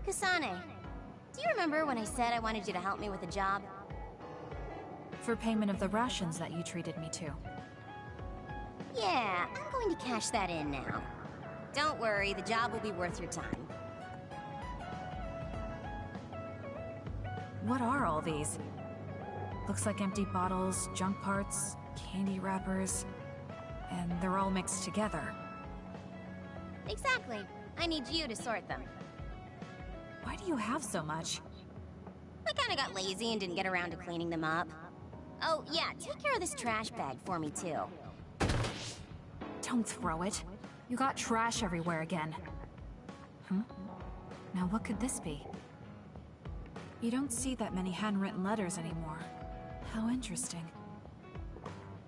Kasane, do you remember when I said I wanted you to help me with a job? For payment of the rations that you treated me to. Yeah, I'm going to cash that in now. Don't worry, the job will be worth your time. What are all these? Looks like empty bottles, junk parts, candy wrappers, and they're all mixed together. Exactly. I need you to sort them. Why do you have so much? I kinda got lazy and didn't get around to cleaning them up. Oh, yeah, take care of this trash bag for me, too. Don't throw it. You got trash everywhere again. Now what could this be? You don't see that many handwritten letters anymore. How interesting.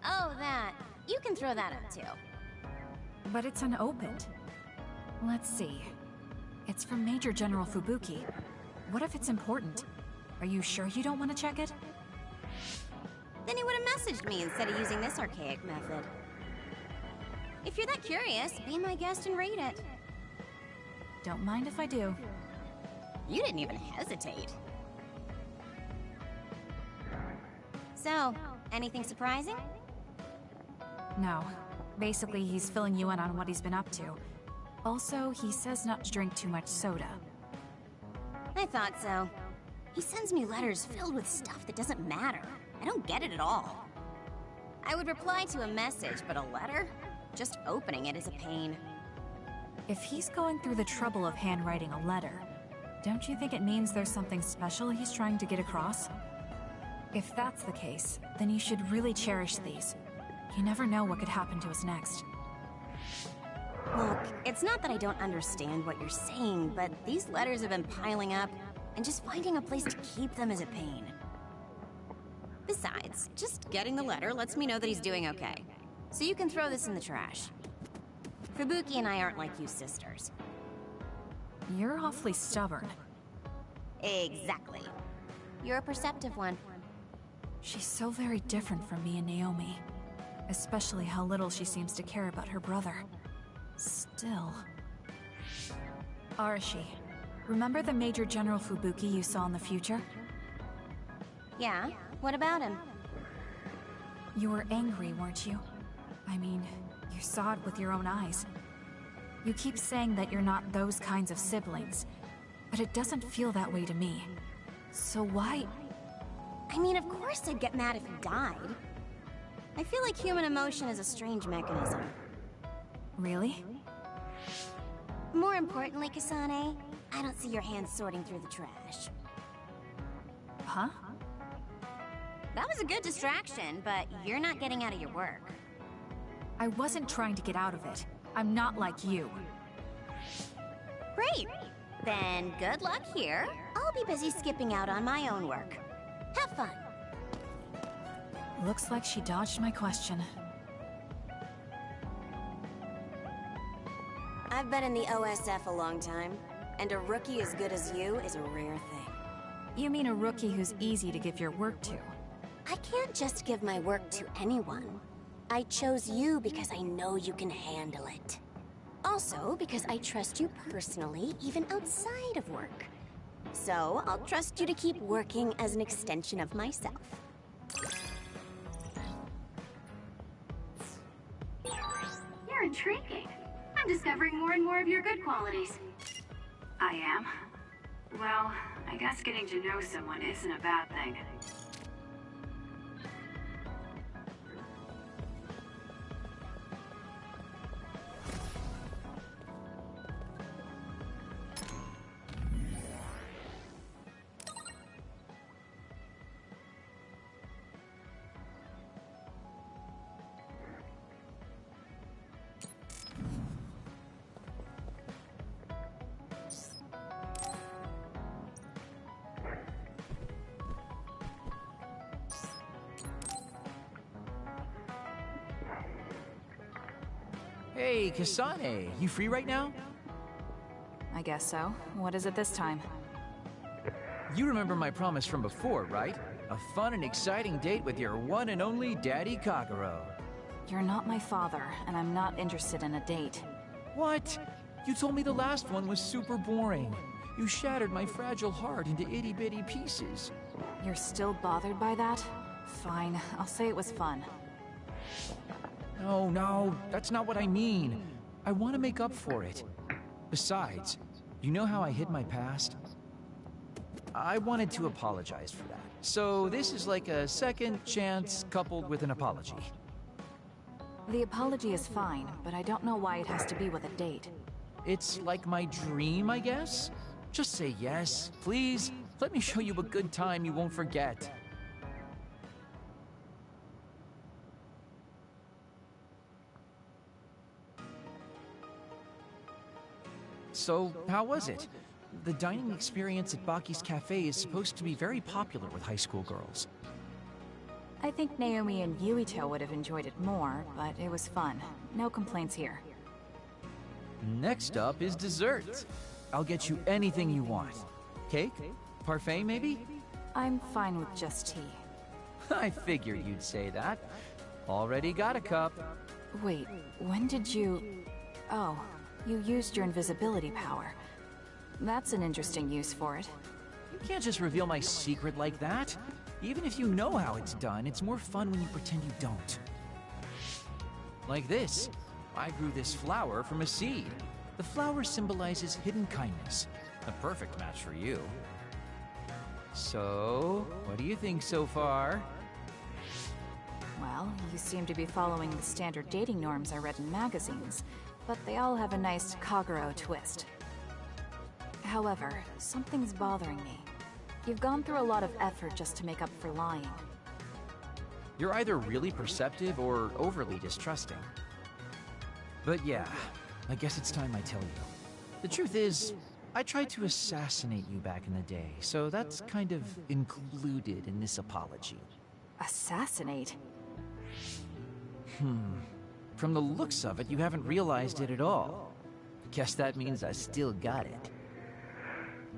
Oh, that. You can throw that up, too. But it's unopened. Let's see. It's from Major General Fubuki. What if it's important? Are you sure you don't want to check it? Then he would have messaged me instead of using this archaic method. If you're that curious, be my guest and read it. Don't mind if I do. You didn't even hesitate. So, anything surprising? No. Basically, he's filling you in on what he's been up to. Also, he says not to drink too much soda. I thought so. He sends me letters filled with stuff that doesn't matter. I don't get it at all. I would reply to a message, but a letter? Just opening it is a pain. If he's going through the trouble of handwriting a letter, don't you think it means there's something special he's trying to get across? If that's the case, then you should really cherish these. You never know what could happen to us next. Look, it's not that I don't understand what you're saying, but these letters have been piling up, and just finding a place to keep them is a pain. Besides, just getting the letter lets me know that he's doing okay. So you can throw this in the trash. Fubuki and I aren't like you sisters. You're awfully stubborn. Exactly. You're a perceptive one. She's so very different from me and Naomi. Especially how little she seems to care about her brother. Still... Arashi, remember the Major General Fubuki you saw in the future? Yeah? What about him? You were angry, weren't you? I mean, you saw it with your own eyes. You keep saying that you're not those kinds of siblings, but it doesn't feel that way to me. So why... I mean, of course I'd get mad if he died. I feel like human emotion is a strange mechanism. Really? More importantly, Kasane, I don't see your hands sorting through the trash. Huh? That was a good distraction, but you're not getting out of your work. I wasn't trying to get out of it. I'm not like you. Great! Then good luck here. I'll be busy skipping out on my own work. Have fun! Looks like she dodged my question. I've been in the OSF a long time, and a rookie as good as you is a rare thing. You mean a rookie who's easy to give your work to? I can't just give my work to anyone. I chose you because I know you can handle it. Also, because I trust you personally, even outside of work. So, I'll trust you to keep working as an extension of myself. You're intriguing. I'm discovering more and more of your good qualities. I am? Well, I guess getting to know someone isn't a bad thing. Hey, Kasane, you free right now? I guess so. What is it this time? You remember my promise from before, right? A fun and exciting date with your one and only Daddy Kagero. You're not my father, and I'm not interested in a date. What? You told me the last one was super boring. You shattered my fragile heart into itty-bitty pieces. You're still bothered by that? Fine, I'll say it was fun. No, that's not what I mean. I want to make up for it. Besides, you know how I hid my past? I wanted to apologize for that. So this is like a second chance coupled with an apology. The apology is fine, but I don't know why it has to be with a date. It's like my dream, I guess? Just say yes, please. Let me show you a good time you won't forget. So, how was it? The dining experience at Baki's Cafe is supposed to be very popular with high school girls. I think Naomi and Yuito would have enjoyed it more, but it was fun. No complaints here. Next up is dessert. I'll get you anything you want. Cake? Parfait, maybe? I'm fine with just tea. I figured you'd say that. Already got a cup. Wait, when did you... Oh, you used your invisibility power. That's an interesting use for it. You can't just reveal my secret like that. Even if you know how it's done, it's more fun when you pretend you don't. Like this. I grew this flower from a seed. The flower symbolizes hidden kindness. A perfect match for you. So, what do you think so far? Well, you seem to be following the standard dating norms I read in magazines, but they all have a nice Kagero twist. However, something's bothering me. You've gone through a lot of effort just to make up for lying. You're either really perceptive or overly distrusting. But yeah, I guess it's time I tell you. The truth is, I tried to assassinate you back in the day, so that's kind of included in this apology. Assassinate? From the looks of it, you haven't realized it at all. Guess that means I still got it.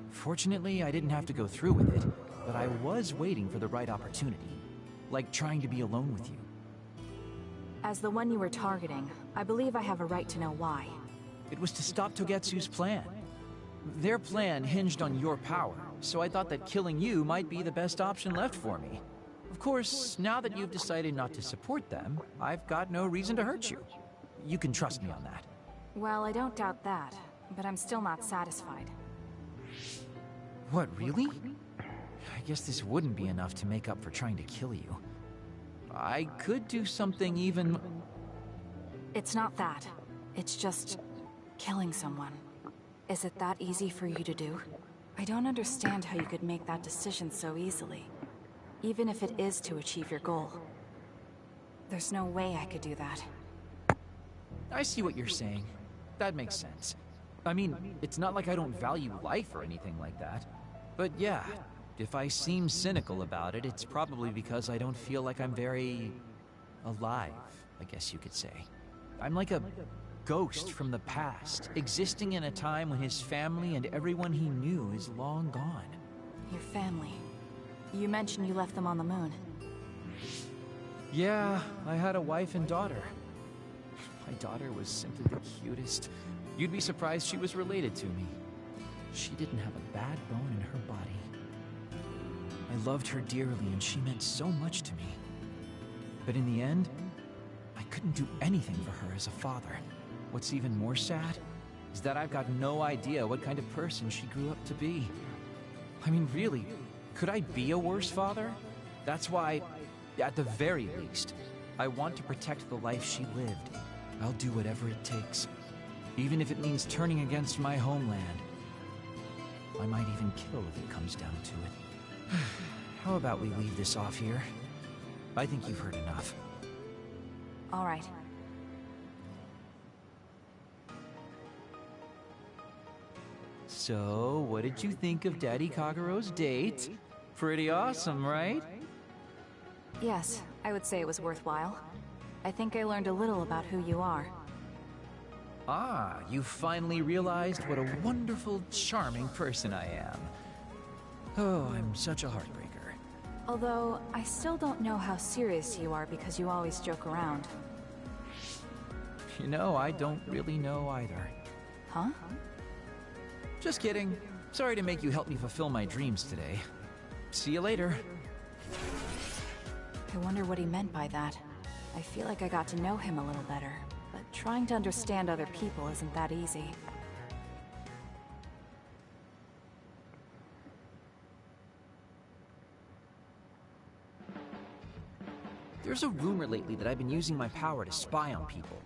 Fortunately, I didn't have to go through with it, but I was waiting for the right opportunity. Like trying to be alone with you. As the one you were targeting, I believe I have a right to know why. It was to stop Togetsu's plan. Their plan hinged on your power, so I thought that killing you might be the best option left for me. Of course, now that you've decided not to support them, I've got no reason to hurt you. You can trust me on that. Well, I don't doubt that, but I'm still not satisfied. What, really? I guess this wouldn't be enough to make up for trying to kill you. I could do something even... It's not that. It's just... killing someone. Is it that easy for you to do? I don't understand how you could make that decision so easily. Even if it is to achieve your goal. There's no way I could do that. I see what you're saying. That makes sense. I mean, it's not like I don't value life or anything like that. But yeah, if I seem cynical about it, it's probably because I don't feel like I'm very... alive, I guess you could say. I'm like a ghost from the past, existing in a time when his family and everyone he knew is long gone. Your family. You mentioned you left them on the moon. Yeah, I had a wife and daughter. My daughter was simply the cutest. You'd be surprised she was related to me. She didn't have a bad bone in her body. I loved her dearly and she meant so much to me. But in the end, I couldn't do anything for her as a father. What's even more sad is that I've got no idea what kind of person she grew up to be. I mean, really, could I be a worse father? That's why, at the very least, I want to protect the life she lived. I'll do whatever it takes, even if it means turning against my homeland. I might even kill if it comes down to it. How about we leave this off here? I think you've heard enough. All right. So, what did you think of Daddy Kagero's date? Pretty awesome, right? Yes, I would say it was worthwhile. I think I learned a little about who you are. Ah, you finally realized what a wonderful, charming person I am. Oh, I'm such a heartbreaker. Although, I still don't know how serious you are because you always joke around. You know, I don't really know either. Huh? Just kidding. Sorry to make you help me fulfill my dreams today. See you later. I wonder what he meant by that. I feel like I got to know him a little better, but trying to understand other people isn't that easy. There's a rumor lately that I've been using my power to spy on people.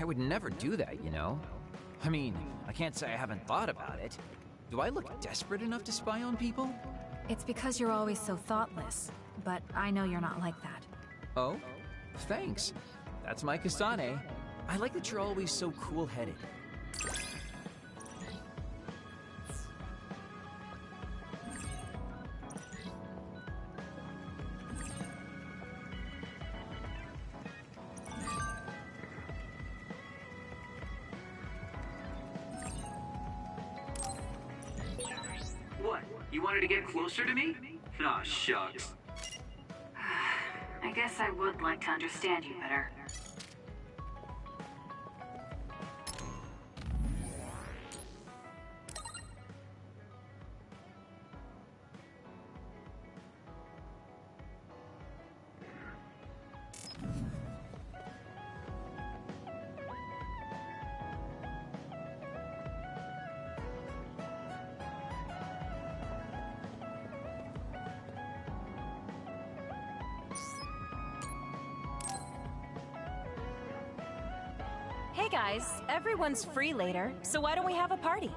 I would never do that, you know? I mean, I can't say I haven't thought about it. Do I look desperate enough to spy on people? It's because you're always so thoughtless, but I know you're not like that. Oh? Thanks. That's my Kasane. I like that you're always so cool-headed. What? You wanted to get closer to me? Aw, shucks. I guess I would like to understand you better. Hey guys, everyone's free later, so why don't we have a party?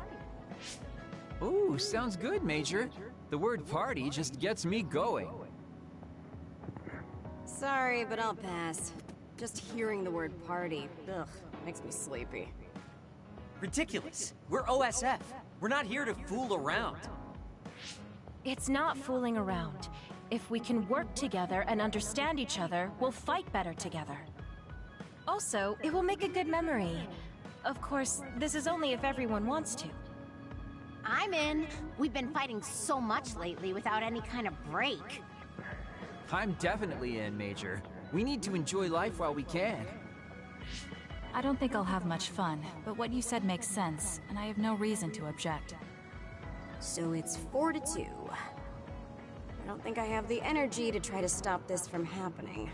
Ooh, sounds good, Major. The word party just gets me going. Sorry, but I'll pass. Just hearing the word party, ugh, makes me sleepy. Ridiculous. We're OSF. We're not here to fool around. It's not fooling around. If we can work together and understand each other, we'll fight better together. Also, it will make a good memory. Of course, this is only if everyone wants to. I'm in. We've been fighting so much lately without any kind of break. I'm definitely in, Major. We need to enjoy life while we can. I don't think I'll have much fun, but what you said makes sense, and I have no reason to object. So it's 4-2. I don't think I have the energy to try to stop this from happening.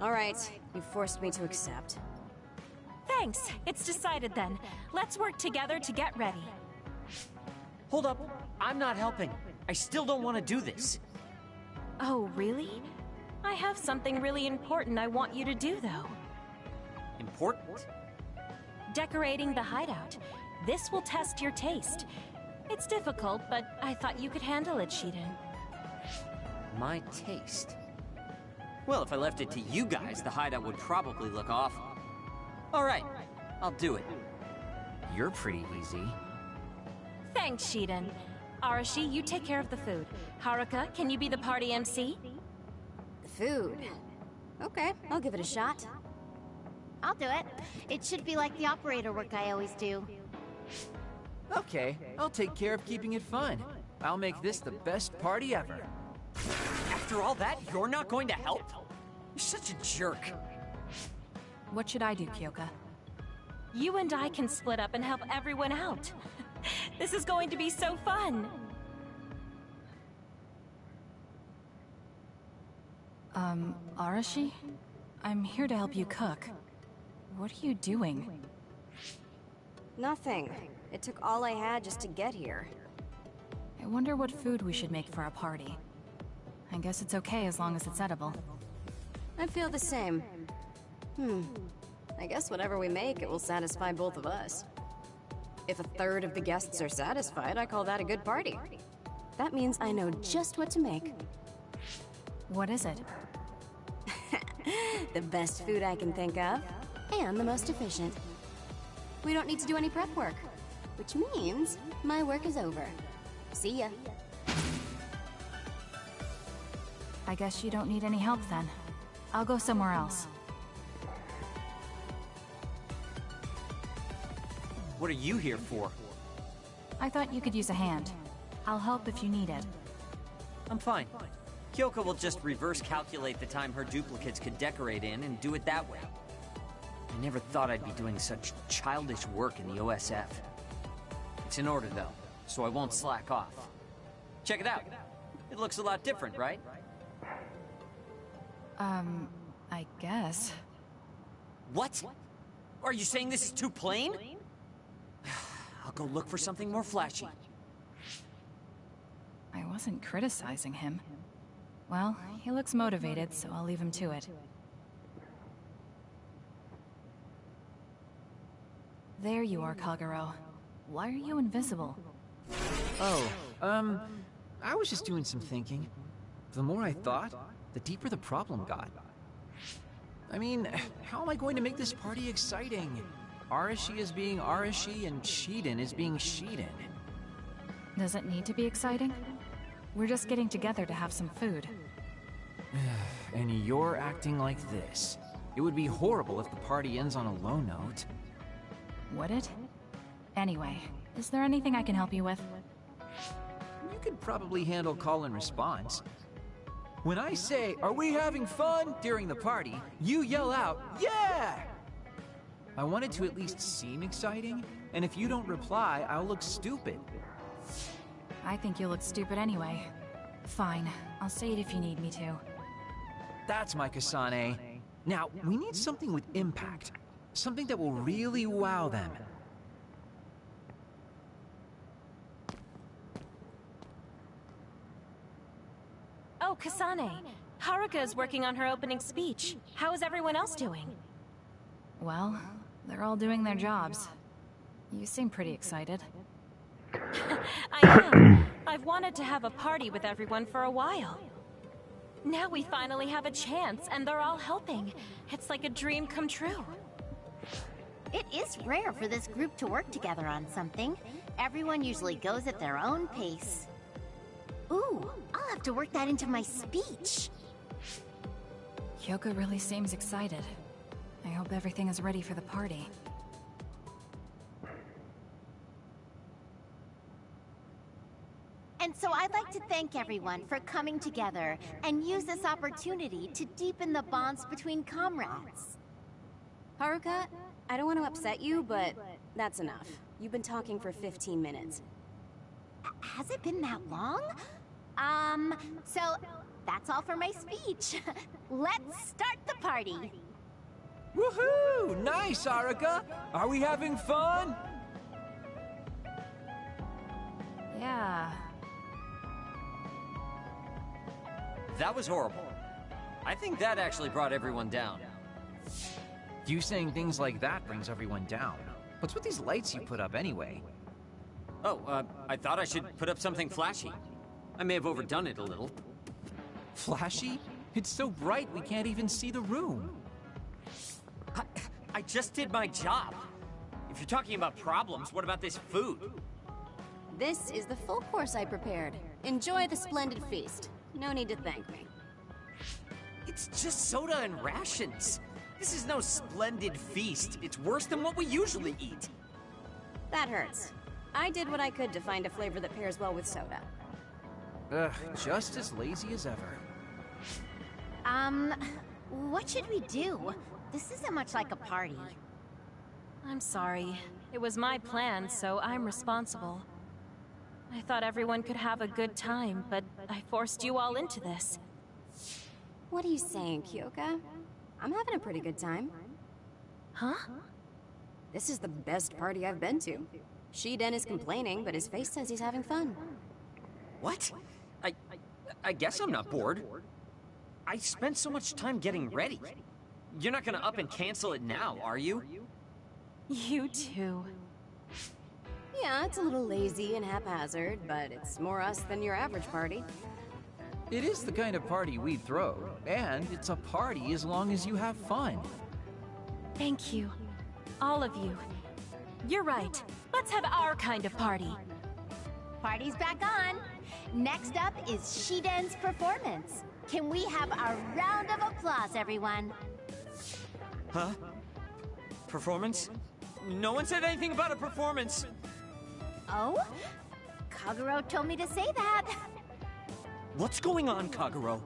Alright, you forced me to accept. Thanks, it's decided then. Let's work together to get ready. Hold up. I'm not helping. I still don't want to do this. Oh, really? I have something really important I want you to do, though. Important? Decorating the hideout. This will test your taste. It's difficult, but I thought you could handle it, Shiden. My taste. Well, if I left it to you guys, the hideout would probably look awful. Alright, I'll do it. You're pretty easy. Thanks, Shiden. Arashi, you take care of the food. Haruka, can you be the party MC? The food. Okay, I'll give it a shot. I'll do it. It should be like the operator work I always do. Okay, I'll take care of keeping it fun. I'll make this the best party ever. After all that, you're not going to help? You're such a jerk. What should I do, Kyoka? You and I can split up and help everyone out. This is going to be so fun. Arashi? I'm here to help you cook. What are you doing? Nothing. It took all I had just to get here. I wonder what food we should make for a party. I guess it's okay as long as it's edible. I feel the same. I guess whatever we make, it will satisfy both of us. If a third of the guests are satisfied, I call that a good party. That means I know just what to make. What is it? The best food I can think of, and the most efficient. We don't need to do any prep work, which means my work is over. See ya. I guess you don't need any help then. I'll go somewhere else. What are you here for? I thought you could use a hand. I'll help if you need it. I'm fine. Kyoko will just reverse calculate the time her duplicates could decorate in and do it that way. I never thought I'd be doing such childish work in the OSF. It's in order, though, so I won't slack off. Check it out. It looks a lot different, right? I guess. What? Are you saying this is too plain? I'll go look for something more flashy. I wasn't criticizing him. Well, he looks motivated, so I'll leave him to it. There you are, Kagero. Why are you invisible? Oh, I was just doing some thinking. The more I thought, the deeper the problem got. I mean, how am I going to make this party exciting? Arashi is being Arashi and Shiden is being Shiden. Does it need to be exciting? We're just getting together to have some food. And you're acting like this. It would be horrible if the party ends on a low note. Would it? Anyway, is there anything I can help you with? You could probably handle call and response. When I say, "Are we having fun?" during the party, you yell out, "Yeah!" I want it to at least seem exciting, and if you don't reply, I'll look stupid. I think you look stupid anyway. Fine, I'll say it if you need me to. That's my Kasane. Now, we need something with impact. Something that will really wow them. Oh, Kasane. Haruka is working on her opening speech. How is everyone else doing? Well, they're all doing their jobs. You seem pretty excited. I am. I've wanted to have a party with everyone for a while. Now we finally have a chance, and they're all helping. It's like a dream come true. It is rare for this group to work together on something. Everyone usually goes at their own pace. Ooh, I'll have to work that into my speech. Kyoko really seems excited. I hope everything is ready for the party. And so I'd like to thank everyone for coming together and use this opportunity to deepen the bonds between comrades. Haruka, I don't want to upset you, but that's enough. You've been talking for 15 minutes. Has it been that long? So that's all for my speech. Let's start the party. Woohoo! Nice, Haruka! Are we having fun? Yeah. That was horrible. I think that actually brought everyone down. You saying things like that brings everyone down. What's with these lights you put up anyway? Oh, I thought I should put up something flashy. I may have overdone it a little. Flashy? It's so bright we can't even see the room. I just did my job. If you're talking about problems, what about this food? This is the full course I prepared. Enjoy the splendid feast. No need to thank me. It's just soda and rations. This is no splendid feast. It's worse than what we usually eat. That hurts. I did what I could to find a flavor that pairs well with soda. Ugh, just as lazy as ever. What should we do? This isn't much like a party. I'm sorry. It was my plan, so I'm responsible. I thought everyone could have a good time, but I forced you all into this. What are you saying, Kyoka? I'm having a pretty good time. Huh? This is the best party I've been to. Shiden is complaining, but his face says he's having fun. What? I guess I'm not bored. I spent so much time getting ready. You're not gonna up and cancel it now, are you? You too. Yeah, it's a little lazy and haphazard, but it's more us than your average party. It is the kind of party we throw, and it's a party as long as you have fun. Thank you. All of you. You're right. Let's have our kind of party. Party's back on. Next up is Shiden's performance. Can we have a round of applause, everyone? Huh? Performance? No one said anything about a performance. Oh? Kagero told me to say that. What's going on, Kagero?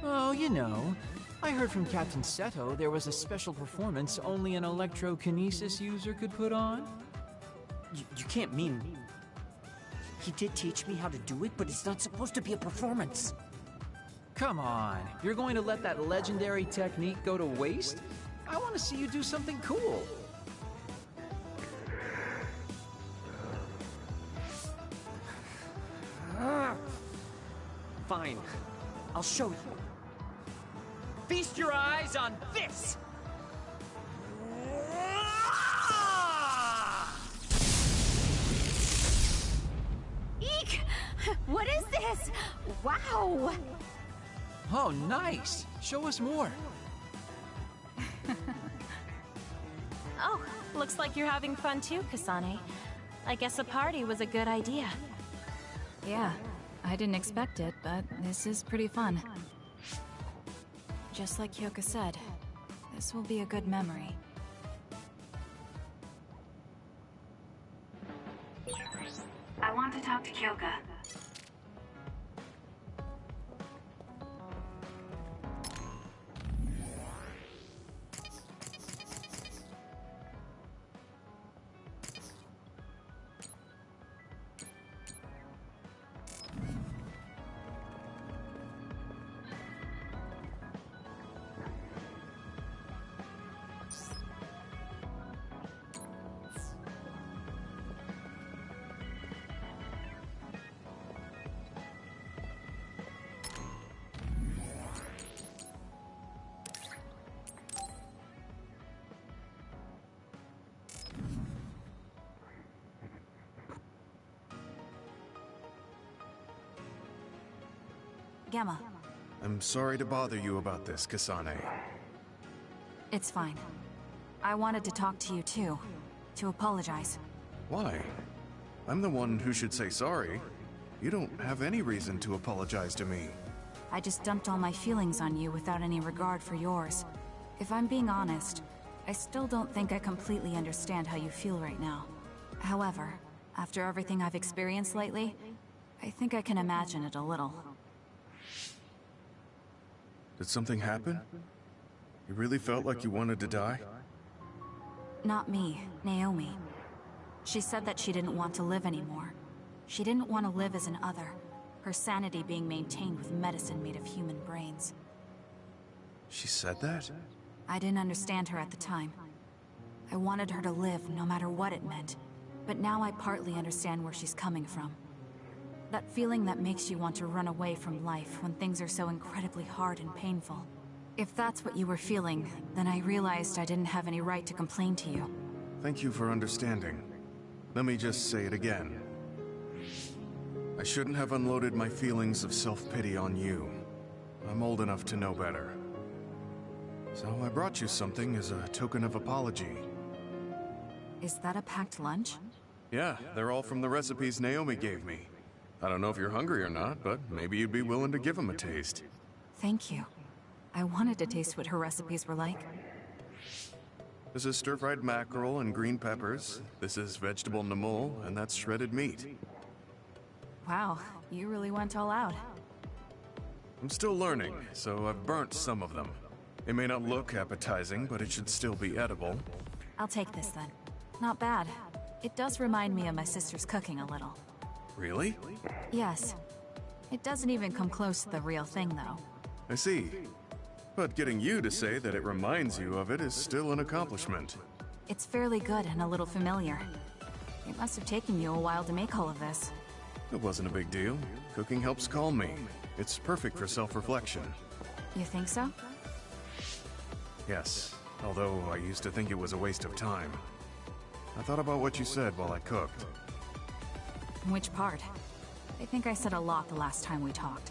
Oh, you know, I heard from Captain Seto there was a special performance only an electrokinesis user could put on. You can't mean... He did teach me how to do it, but it's not supposed to be a performance. Come on, you're going to let that legendary technique go to waste? I want to see you do something cool. Fine. I'll show you. Feast your eyes on this! Eek! What is this? Wow! Oh, nice! Show us more. Oh, looks like you're having fun too, Kasane. I guess a party was a good idea. Yeah, I didn't expect it, but this is pretty fun. Just like Hyoka said, this will be a good memory. I want to talk to Kyoka. Gamma, I'm sorry to bother you about this, Kasane. it's fine. I wanted to talk to you too, to apologize. Why? I'm the one who should say sorry. You don't have any reason to apologize to me. I just dumped all my feelings on you without any regard for yours. If I'm being honest, I still don't think I completely understand how you feel right now. However, after everything I've experienced lately, I think I can imagine it a little. Did something happen? You really felt like you wanted to die? Not me, Naomi. She said that she didn't want to live anymore. She didn't want to live as an other, her sanity being maintained with medicine made of human brains. She said that? I didn't understand her at the time. I wanted her to live no matter what it meant, but now I partly understand where she's coming from. That feeling that makes you want to run away from life when things are so incredibly hard and painful. If that's what you were feeling, then I realized I didn't have any right to complain to you. Thank you for understanding. Let me just say it again. I shouldn't have unloaded my feelings of self-pity on you. I'm old enough to know better. So I brought you something as a token of apology. Is that a packed lunch? Yeah, they're all from the recipes Naomi gave me. I don't know if you're hungry or not, but maybe you'd be willing to give them a taste. Thank you. I wanted to taste what her recipes were like. This is stir-fried mackerel and green peppers. This is vegetable namul, and that's shredded meat. Wow, you really went all out. I'm still learning, so I've burnt some of them. It may not look appetizing, but it should still be edible. I'll take this then. Not bad. It does remind me of my sister's cooking a little. Really? Yes. It doesn't even come close to the real thing, though. I see. But getting you to say that it reminds you of it is still an accomplishment. It's fairly good and a little familiar. It must have taken you a while to make all of this. It wasn't a big deal. Cooking helps calm me. It's perfect for self-reflection. You think so? Yes, although I used to think it was a waste of time. I thought about what you said while I cooked. Which part? I think I said a lot the last time we talked.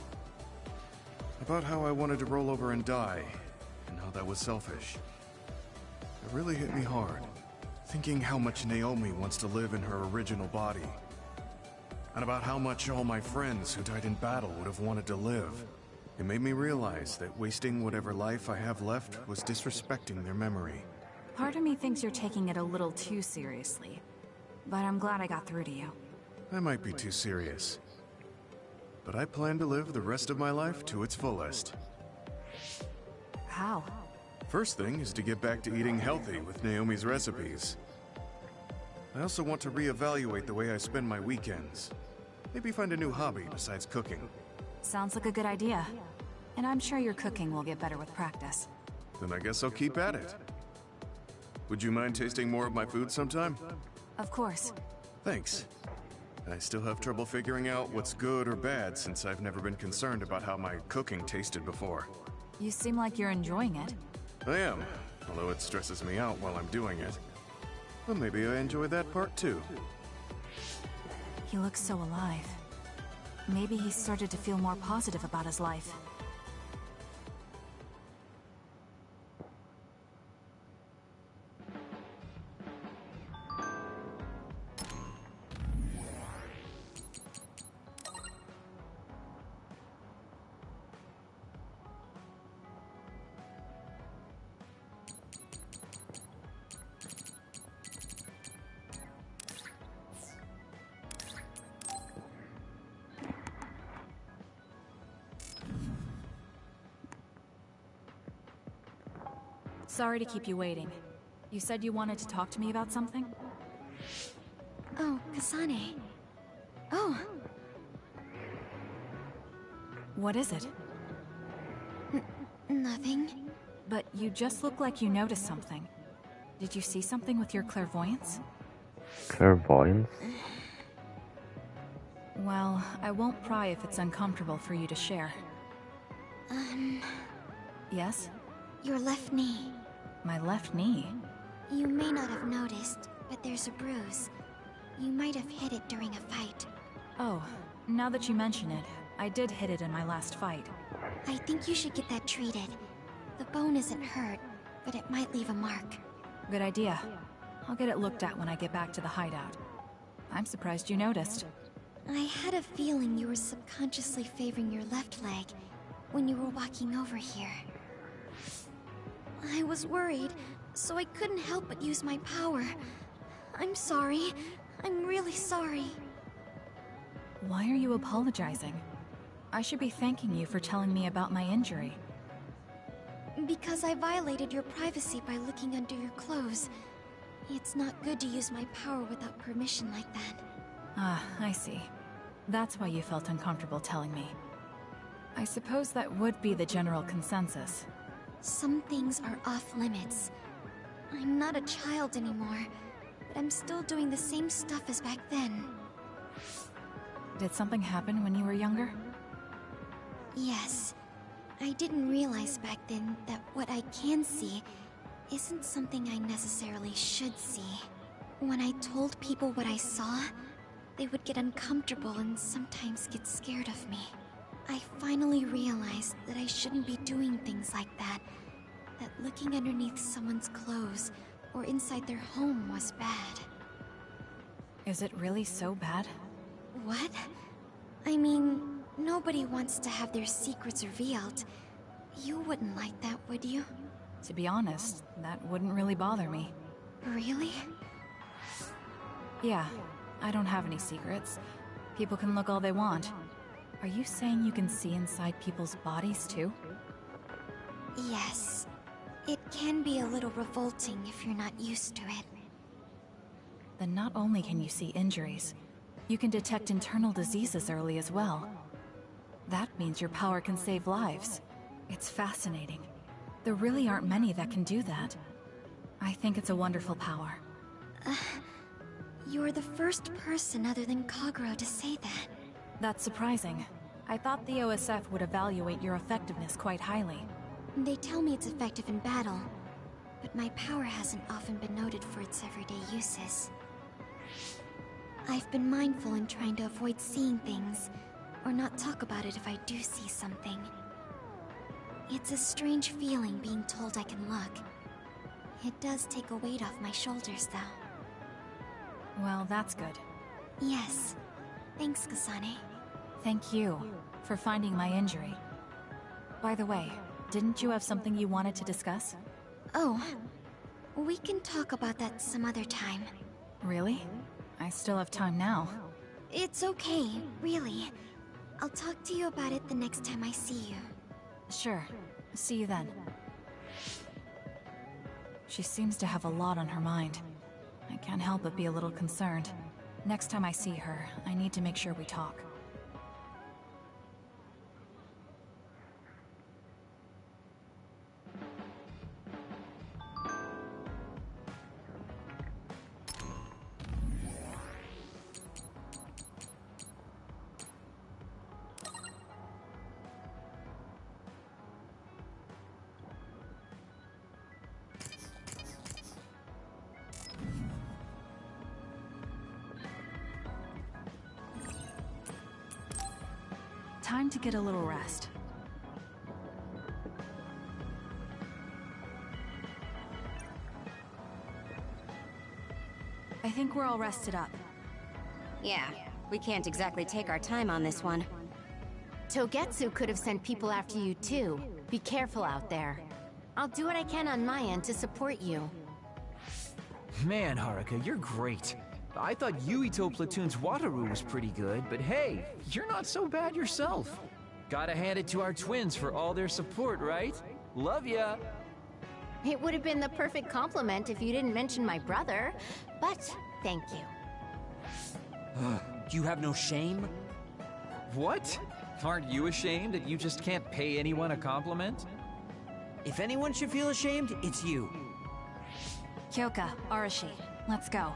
About how I wanted to roll over and die, and how that was selfish. It really hit me hard, thinking how much Naomi wants to live in her original body. And about how much all my friends who died in battle would have wanted to live. It made me realize that wasting whatever life I have left was disrespecting their memory. Part of me thinks you're taking it a little too seriously, but I'm glad I got through to you. I might be too serious. But I plan to live the rest of my life to its fullest. How? First thing is to get back to eating healthy with Naomi's recipes. I also want to reevaluate the way I spend my weekends. Maybe find a new hobby besides cooking. Sounds like a good idea. And I'm sure your cooking will get better with practice. Then I guess I'll keep at it. Would you mind tasting more of my food sometime? Of course. Thanks. I still have trouble figuring out what's good or bad since I've never been concerned about how my cooking tasted before. You seem like you're enjoying it. I am, although it stresses me out while I'm doing it. Well, maybe I enjoy that part too. He looks so alive. Maybe he started to feel more positive about his life. Sorry to keep you waiting. You said you wanted to talk to me about something? Oh, Kasane. Oh. What is it? Nothing. But you just look like you noticed something. Did you see something with your clairvoyance? Clairvoyance? Well, I won't pry if it's uncomfortable for you to share. Yes? Your left knee. My left knee? You may not have noticed, but there's a bruise. You might have hit it during a fight. Oh, now that you mention it, I did hit it in my last fight. I think you should get that treated. The bone isn't hurt, but it might leave a mark. Good idea. I'll get it looked at when I get back to the hideout. I'm surprised you noticed. I had a feeling you were subconsciously favoring your left leg when you were walking over here. I was worried, so I couldn't help but use my power. I'm sorry. I'm really sorry. Why are you apologizing? I should be thanking you for telling me about my injury. Because I violated your privacy by looking under your clothes. It's not good to use my power without permission like that. Ah, I see. That's why you felt uncomfortable telling me. I suppose that would be the general consensus. Some things are off limits. I'm not a child anymore, but I'm still doing the same stuff as back then. Did something happen when you were younger? Yes. I didn't realize back then that what I can see isn't something I necessarily should see. When I told people what I saw, they would get uncomfortable and sometimes get scared of me. I finally realized that I shouldn't be doing things like that. That looking underneath someone's clothes or inside their home was bad. Is it really so bad? What? I mean, nobody wants to have their secrets revealed. You wouldn't like that, would you? To be honest, that wouldn't really bother me. Really? Yeah, I don't have any secrets. People can look all they want. Are you saying you can see inside people's bodies too? Yes. It can be a little revolting if you're not used to it. Then not only can you see injuries, you can detect internal diseases early as well. That means your power can save lives. It's fascinating. There really aren't many that can do that. I think it's a wonderful power. You're the first person other than Kagero to say that. That's surprising. I thought the OSF would evaluate your effectiveness quite highly. They tell me it's effective in battle, but my power hasn't often been noted for its everyday uses. I've been mindful in trying to avoid seeing things, or not talk about it if I do see something. It's a strange feeling being told I can look. It does take a weight off my shoulders, though. Well, that's good. Yes. Thanks, Kasane. Thank you for finding my injury. By the way, didn't you have something you wanted to discuss? Oh, we can talk about that some other time. Really? I still have time now. It's okay, really. I'll talk to you about it the next time I see you. Sure. See you then. She seems to have a lot on her mind. I can't help but be a little concerned. Next time I see her, I need to make sure we talk. Time to get a little rest. I think we're all rested up. Yeah, we can't exactly take our time on this one. Togetsu could have sent people after you too. Be careful out there. I'll do what I can on my end to support you. Man, Haruka, you're great. I thought Yuito Platoon's Wataru was pretty good, but hey, you're not so bad yourself. Gotta hand it to our twins for all their support, right? Love ya! It would have been the perfect compliment if you didn't mention my brother, but thank you. You have no shame? What? Aren't you ashamed that you just can't pay anyone a compliment? If anyone should feel ashamed, it's you. Kyoka, Arashi, let's go.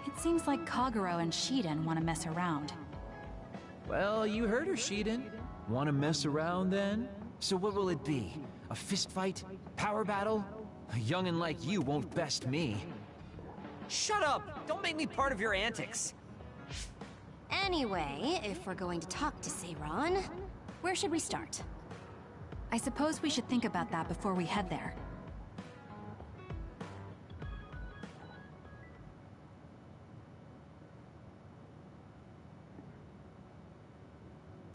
It seems like Kagero and Shiden want to mess around. Well, you heard her, Shiden. Want to mess around, then? So what will it be? A fist fight? Power battle? A youngin' like you won't best me. Shut up! Don't make me part of your antics! Anyway, if we're going to talk to Seiran, where should we start? I suppose we should think about that before we head there.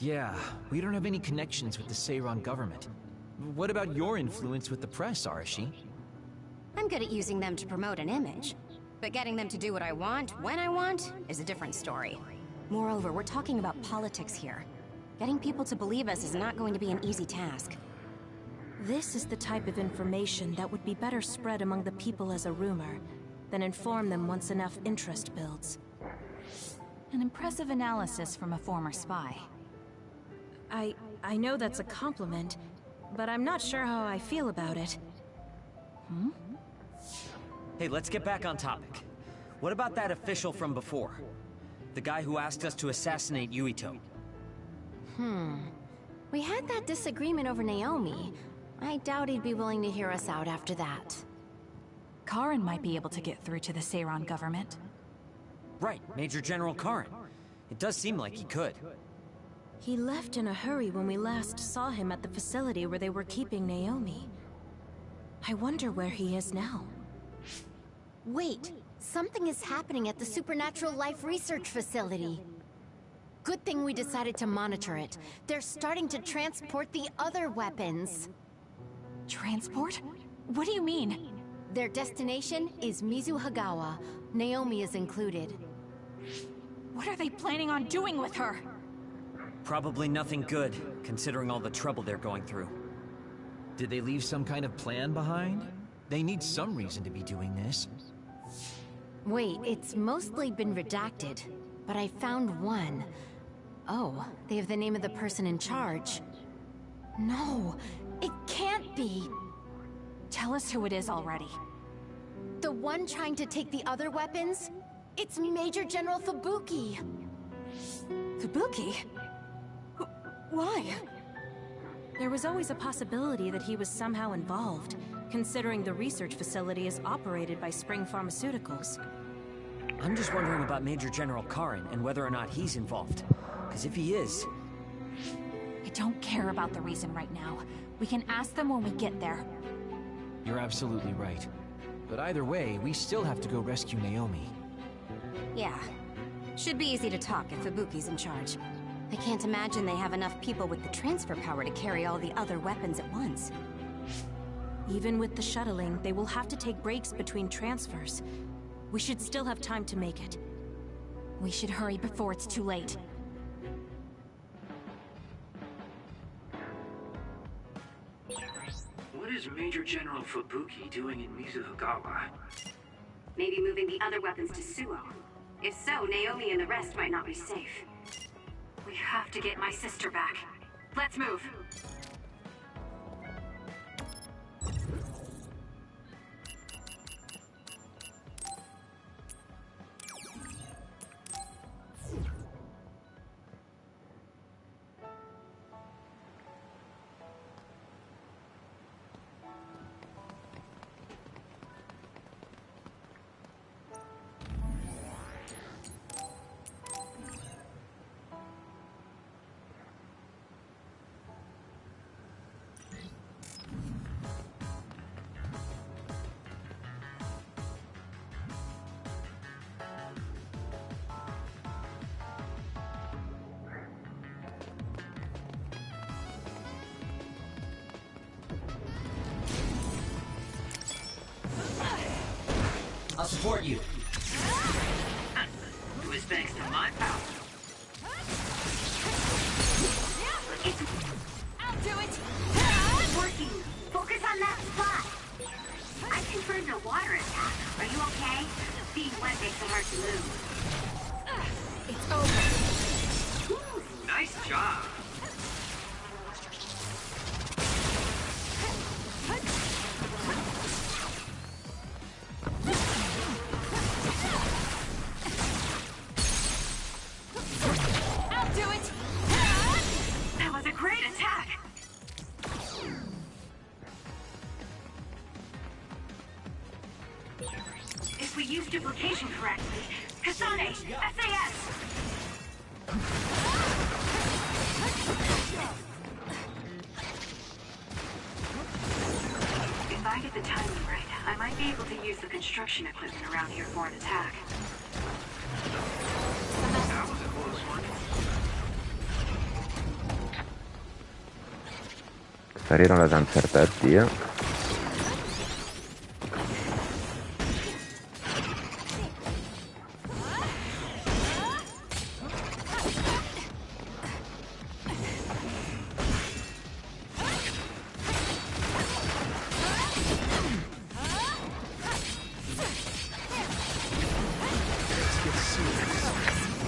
Yeah, we don't have any connections with the Seiran government. What about your influence with the press, Arashi? I'm good at using them to promote an image. But getting them to do what I want, when I want, is a different story. Moreover, we're talking about politics here. Getting people to believe us is not going to be an easy task. This is the type of information that would be better spread among the people as a rumor, than inform them once enough interest builds. An impressive analysis from a former spy. I know that's a compliment, but I'm not sure how I feel about it. Hey, let's get back on topic. What about that official from before? The guy who asked us to assassinate Yuito? We had that disagreement over Naomi. I doubt he'd be willing to hear us out after that. Karin might be able to get through to the Seiran government. Right, Major General Karin. It does seem like he could. He left in a hurry when we last saw him at the facility where they were keeping Naomi. I wonder where he is now. Wait, something is happening at the Supernatural Life Research Facility. Good thing we decided to monitor it. They're starting to transport the other weapons. Transport? What do you mean? Their destination is Mizuhagawa. Naomi is included. What are they planning on doing with her? Probably nothing good, considering all the trouble they're going through. Did they leave some kind of plan behind? They need some reason to be doing this. Wait, it's mostly been redacted, but I found one. Oh, they have the name of the person in charge. No, it can't be. Tell us who it is already. The one trying to take the other weapons? It's Major General Fubuki. Fubuki? Why? There was always a possibility that he was somehow involved, considering the research facility is operated by Spring Pharmaceuticals. I'm just wondering about Major General Karin and whether or not he's involved. Because if he is... I don't care about the reason right now. We can ask them when we get there. You're absolutely right. But either way, we still have to go rescue Naomi. Yeah. Should be easy to talk if Fubuki's in charge. I can't imagine they have enough people with the transfer power to carry all the other weapons at once. Even with the shuttling, they will have to take breaks between transfers. We should still have time to make it. We should hurry before it's too late. What is Major General Fubuki doing in Mizuhagawa? Maybe moving the other weapons to Suo. If so, Naomi and the rest might not be safe. We have to get my sister back. Let's move. I'll support you. It was thanks to my power. I'll do it! Working! Focus on that spot! I confirmed a water attack. Are you okay? Being wet makes it hard to move. It's over. Ooh, nice job. I'll do it! That was a great attack! If we use duplication correctly, Kasane, SAS! If I get the timing right, I might be able to use the construction equipment around here for an attack. That was a close one. Salire le danzerte, addio.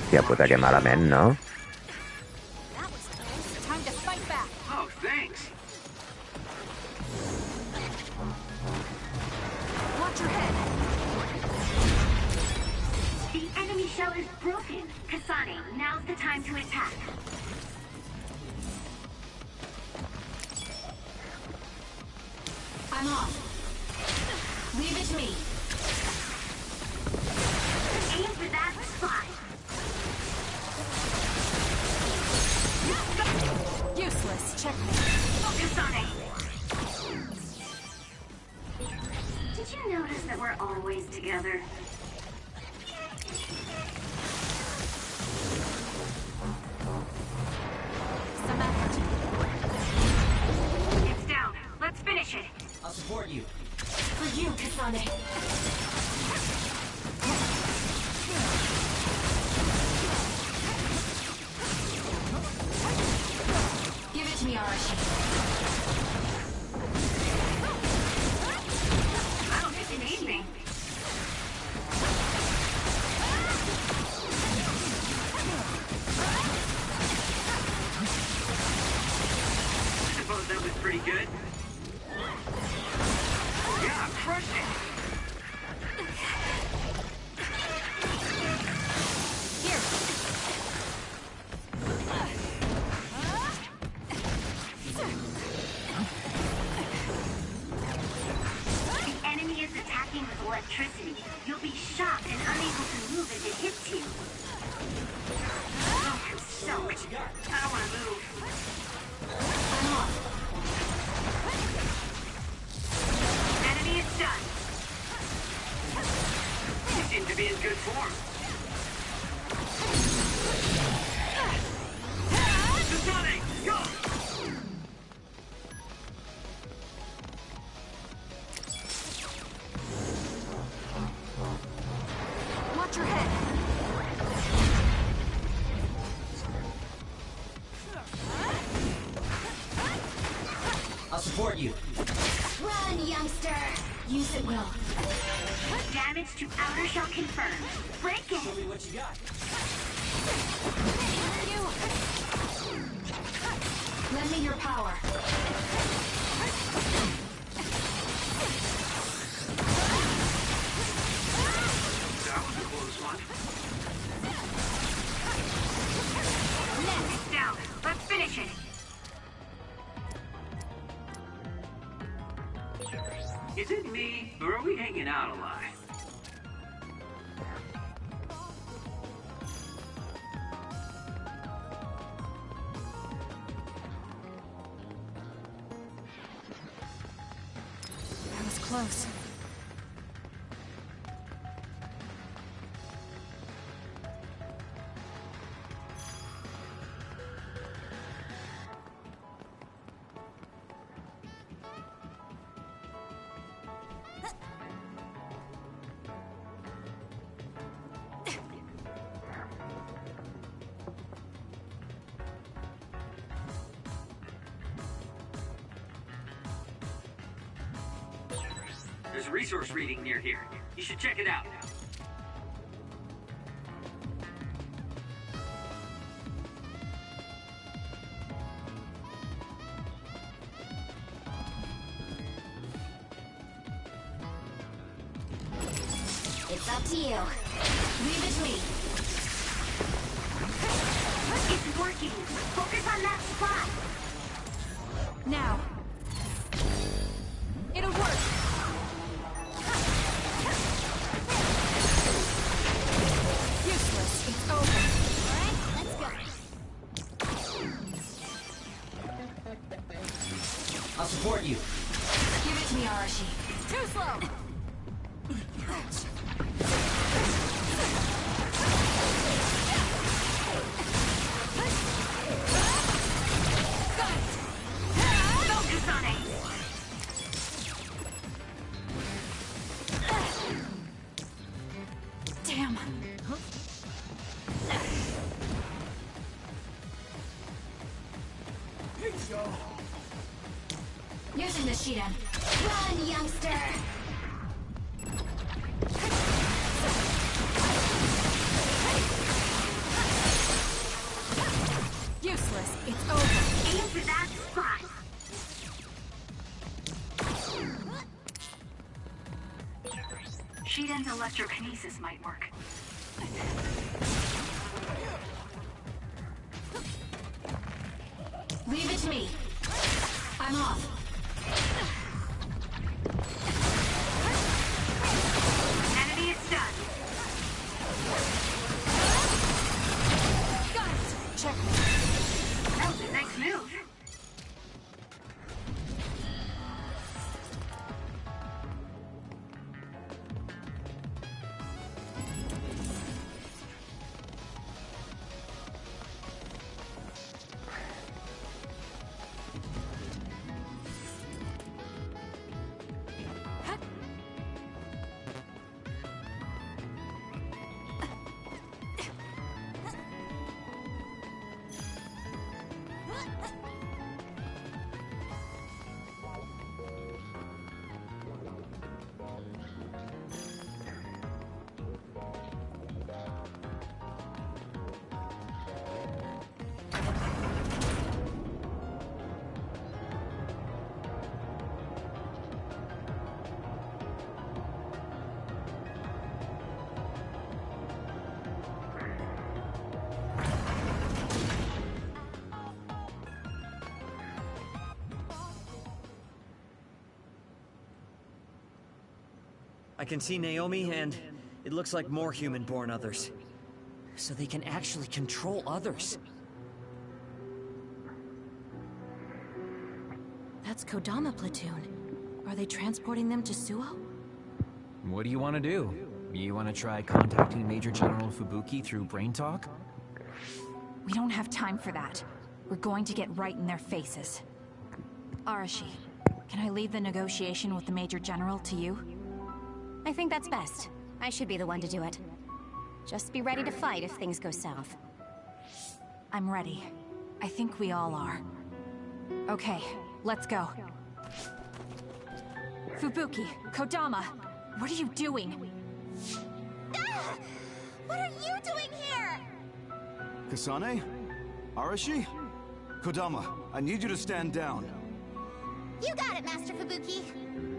Tia puta che malament, no? That was close. Time to fight back. Oh, thanks. Watch your head. The enemy shell is broken. Kasane, now's the time to attack. I'm off. Leave it to me. Aim for that spot. Useless. Checkmate. Focus on it. Did you notice that we're always together? Some effort. It's down. Let's finish it. I'll support you. For you, Kasane. Give it to me, Arashi. I don't think you need me. I suppose that was pretty good. Yeah, crushed it. Here. The enemy is attacking with electricity. You'll be shocked and unable to move as it hits you. Oh, I'm soaked. I don't want to move. I'm off. Enemy is done. You seem to be in good form. Kasane, go! Watch your head. I'll support you. Run, youngster! Use it will. Damage to outer shell confirmed. Break in. Show me what you got. Lend me your power. That was a close one. Next down. Let's finish it. Is it me, or are we hanging out a lot? That was close. There's a resource reading near here. You should check it out. It's up to you. Leave it to me. It's working. Focus on that spot. Now. It'll work. Useless. It's over. Alright, let's go. I'll support you. Give it to me, Arashi. Too slow. Focus on it. Damn. Using the Shiden. Run, youngster! Useless. It's over. Aim for that spot. Shiden's electrokinesis might work. Leave it to me. I'm off. Enemy is stunned. Got it. Check. That was a nice move. I can see Naomi, and it looks like more human-born others. So they can actually control others. That's Kodama platoon. Are they transporting them to Suo? What do you want to do? You want to try contacting Major General Fubuki through Brain Talk? We don't have time for that. We're going to get right in their faces. Arashi, can I leave the negotiation with the Major General to you? I think that's best. I should be the one to do it. Just be ready to fight if things go south. I'm ready. I think we all are. Okay, let's go. Fubuki, Kodama, what are you doing? Ah! What are you doing here? Kasane? Arashi? Kodama, I need you to stand down. You got it, Master Fubuki.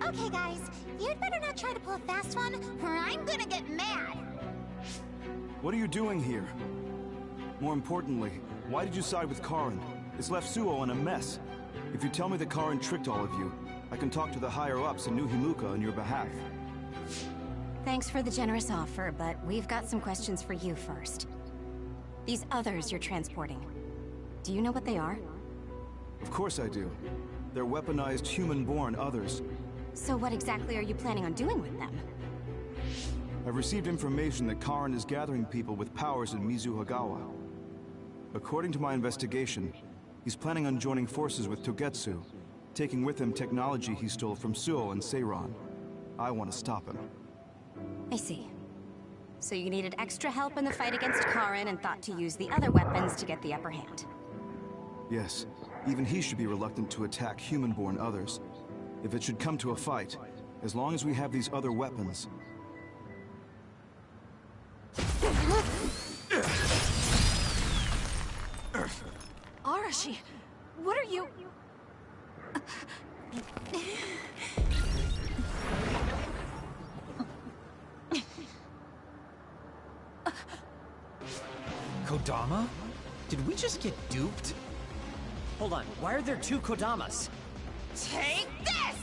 Okay, guys, you'd better not try to pull a fast one, or I'm gonna get mad. What are you doing here? More importantly, why did you side with Karin? It's left Suo in a mess. If you tell me that Karin tricked all of you, I can talk to the higher-ups in New Himuka on your behalf. Thanks for the generous offer, but we've got some questions for you first. These others you're transporting, do you know what they are? Of course I do. They're weaponized human-born others. So what exactly are you planning on doing with them? I've received information that Karin is gathering people with powers in Mizuhagawa. According to my investigation, he's planning on joining forces with Togetsu, taking with him technology he stole from Suo and Seiran. I want to stop him. I see. So you needed extra help in the fight against Karin and thought to use the other weapons to get the upper hand. Yes, even he should be reluctant to attack human-born others. If it should come to a fight, as long as we have these other weapons... Arashi, what are you... Kodama? Did we just get duped? Hold on, why are there two Kodamas? Take this!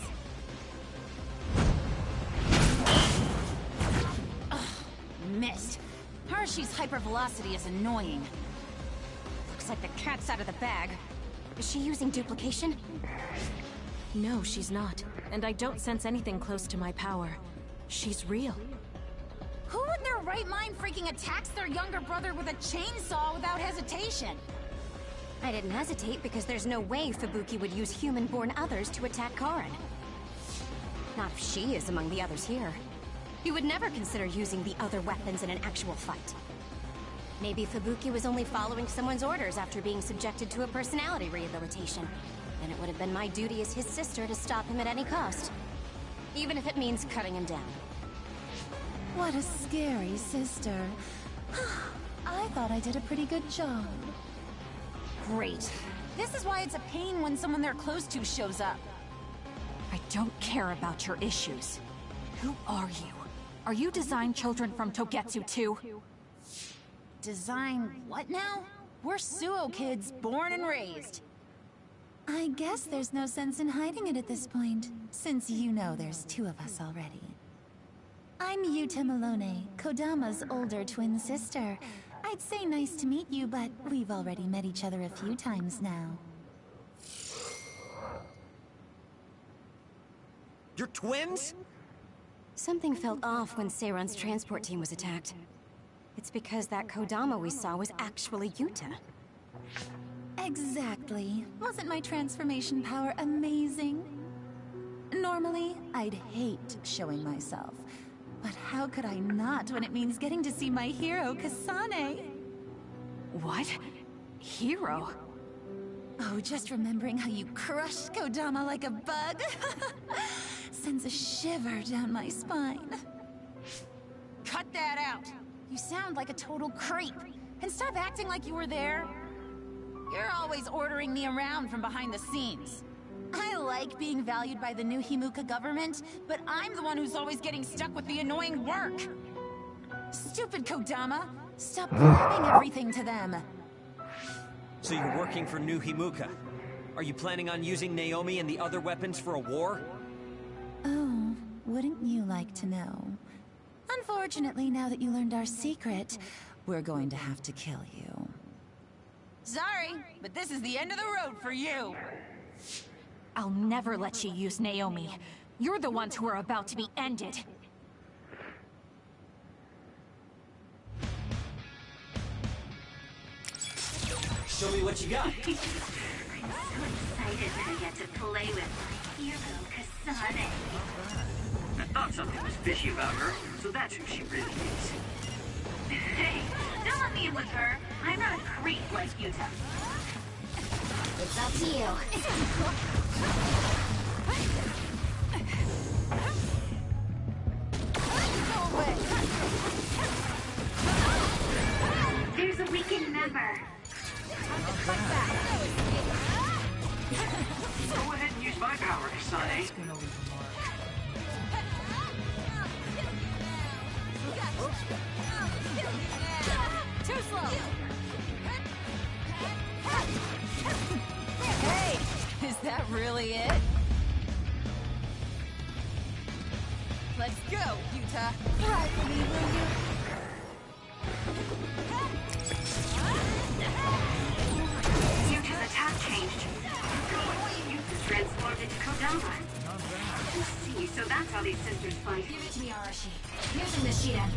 Ugh, missed. Arashi's hypervelocity is annoying. Looks like the cat's out of the bag. Is she using duplication? No, she's not. And I don't sense anything close to my power. She's real. Who in their right mind freaking attacks their younger brother with a chainsaw without hesitation? I didn't hesitate because there's no way Fubuki would use human-born others to attack Karin. Not if she is among the others here. He would never consider using the other weapons in an actual fight. Maybe Fubuki was only following someone's orders after being subjected to a personality rehabilitation. Then it would have been my duty as his sister to stop him at any cost. Even if it means cutting him down. What a scary sister. I thought I did a pretty good job. Great. This is why it's a pain when someone they're close to shows up. I don't care about your issues. Who are you? Are you design children from Togetsu too? Design what now? We're Suo kids, born and raised. I guess there's no sense in hiding it at this point, since you know there's two of us already. I'm Yuta Malone, Kodama's older twin sister. I'd say nice to meet you, but we've already met each other a few times now. You're twins? Something felt off when Seiran's transport team was attacked. It's because that Kodama we saw was actually Yuta. Exactly. Wasn't my transformation power amazing? Normally, I'd hate showing myself. But how could I not when it means getting to see my hero, Kasane? What? Hero? Oh, just remembering how you crushed Kodama like a bug sends a shiver down my spine. Cut that out! You sound like a total creep. And stop acting like you were there. You're always ordering me around from behind the scenes. I like being valued by the New Himuka government, but I'm the one who's always getting stuck with the annoying work. Stupid Kodama! Stop grabbing everything to them. So you're working for New Himuka. Are you planning on using Naomi and the other weapons for a war? Oh, wouldn't you like to know? Unfortunately, now that you learned our secret, we're going to have to kill you. Sorry, but this is the end of the road for you. I'll never let you use Naomi. You're the ones who are about to be ended. Show me what you got. I'm so excited that I get to play with my hero, Kasane. I thought something was fishy about her, so that's who she really is. Hey, don't let me in with her. I'm not a creep like Yuta. It's up to you. a weekend member. Go ahead and use my power, Kasane. Too slow. Hey, is that really it? Let's go, Utah. Cry for me, will you? Utah's attack changed. You've transformed into Kodama. I see, so that's how these sisters fight. Give it to me, Arashi. Using the Shidan.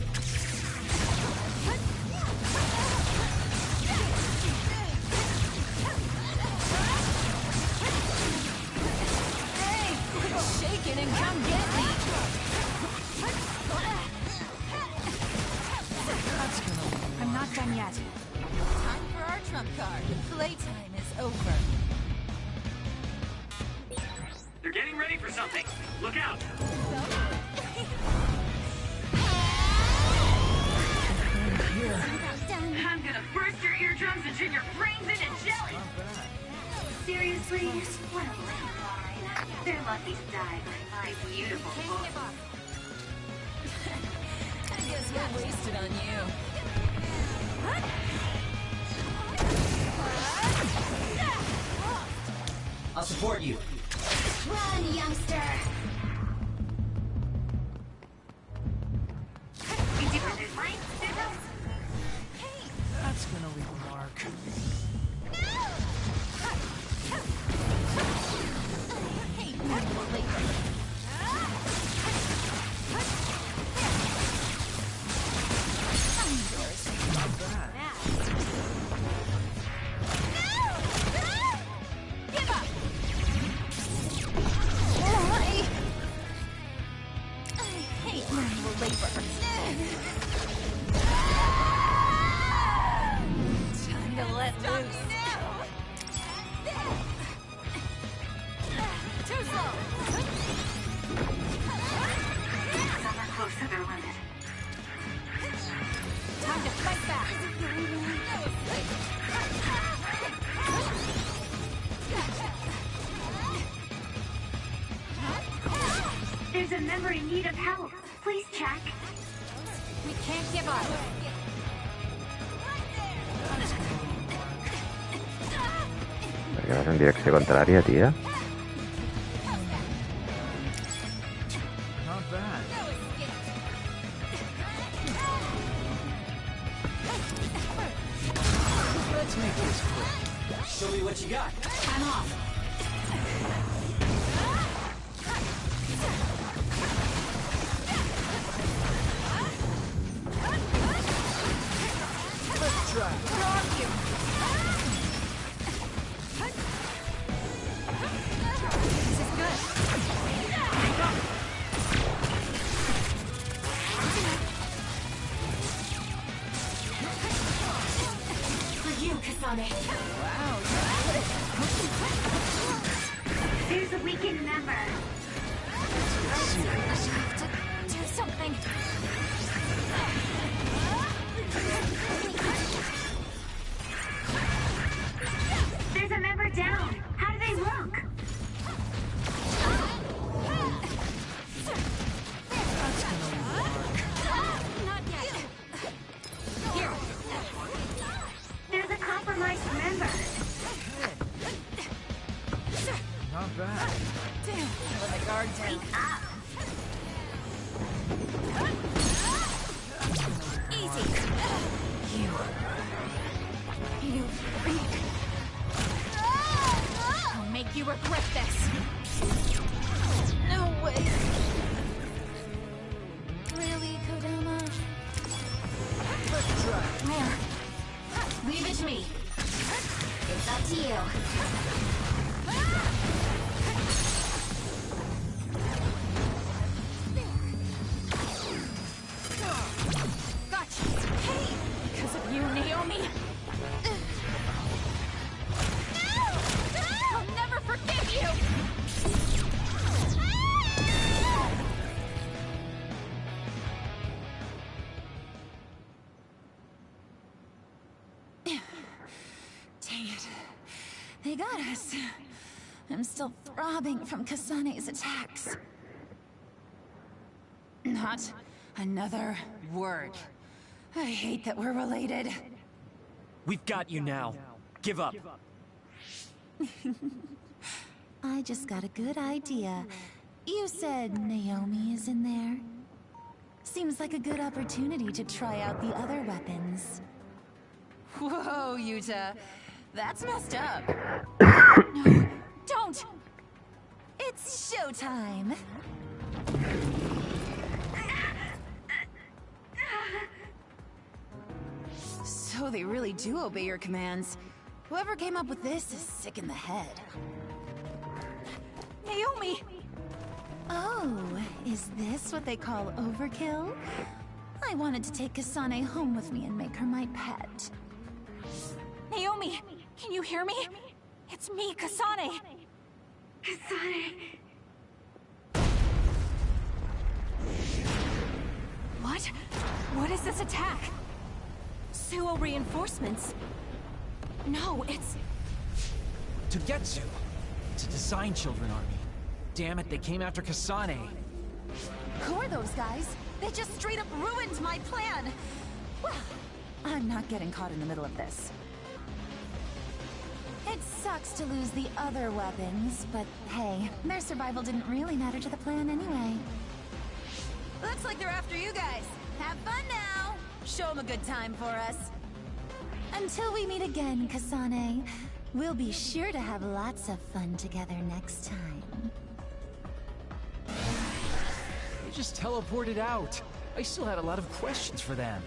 Hey, quit shaking and come get me. I'm not done yet. Time for our trump card. Playtime is over. They're getting ready for something. Look out! I'm gonna burst your eardrums and turn your brains into jelly! Seriously? What a lame line. They're lucky to die by my beautiful book. I guess we're wasted on you. I'll support you. Run, youngster! You do it this way, Sizzles? That's gonna leave a mark. Hey, wonderful lady. I'm yours. Not bad. Give up! I hate manual labor. Time to let loose. Too slow. Some are close to their limit. Time to fight back. There's a member in need of help. Please check. We can't give up. Perquè vas en direcció contrària, tia. Not bad. Let's make this quick. Show me what you got. I'm off. Let's try. Where are you? This is good. For you, Kasane. Wow. There's a weekend member. I have to do something. There's a member down. How do they look? That's gonna leave a mark. Not yet. Here. There's a compromised member. Not bad. Damn. Let my guard down. Up. Easy. You freak. I'll make you regret this. No way. Really, Kodama? Let's try. Where? Leave it to me. It's up to you. Gotcha. Hey! Because of you, Naomi. I'll never forgive you! right. They got us. I'm still throbbing from Kasane's attacks. Not another word. I hate that we're related. We've got you now. Give up. I just got a good idea. You said Naomi is in there? Seems like a good opportunity to try out the other weapons. Whoa, Yuta. That's messed up. No, don't! It's showtime! So they really do obey your commands. Whoever came up with this is sick in the head. Naomi! Oh, is this what they call overkill? I wanted to take Kasane home with me and make her my pet. Naomi! Can you hear me? It's me, Kasane! Kasane. What? What is this attack? Suo reinforcements? No, it's... Togetsu! It's a Design Children army. Damn it, they came after Kasane. Who are those guys? They just straight up ruined my plan! Well, I'm not getting caught in the middle of this. It sucks to lose the other weapons, but hey, their survival didn't really matter to the plan anyway. Looks like they're after you guys. Have fun now! Show them a good time for us. Until we meet again, Kasane, we'll be sure to have lots of fun together next time. They just teleported out. I still had a lot of questions for them.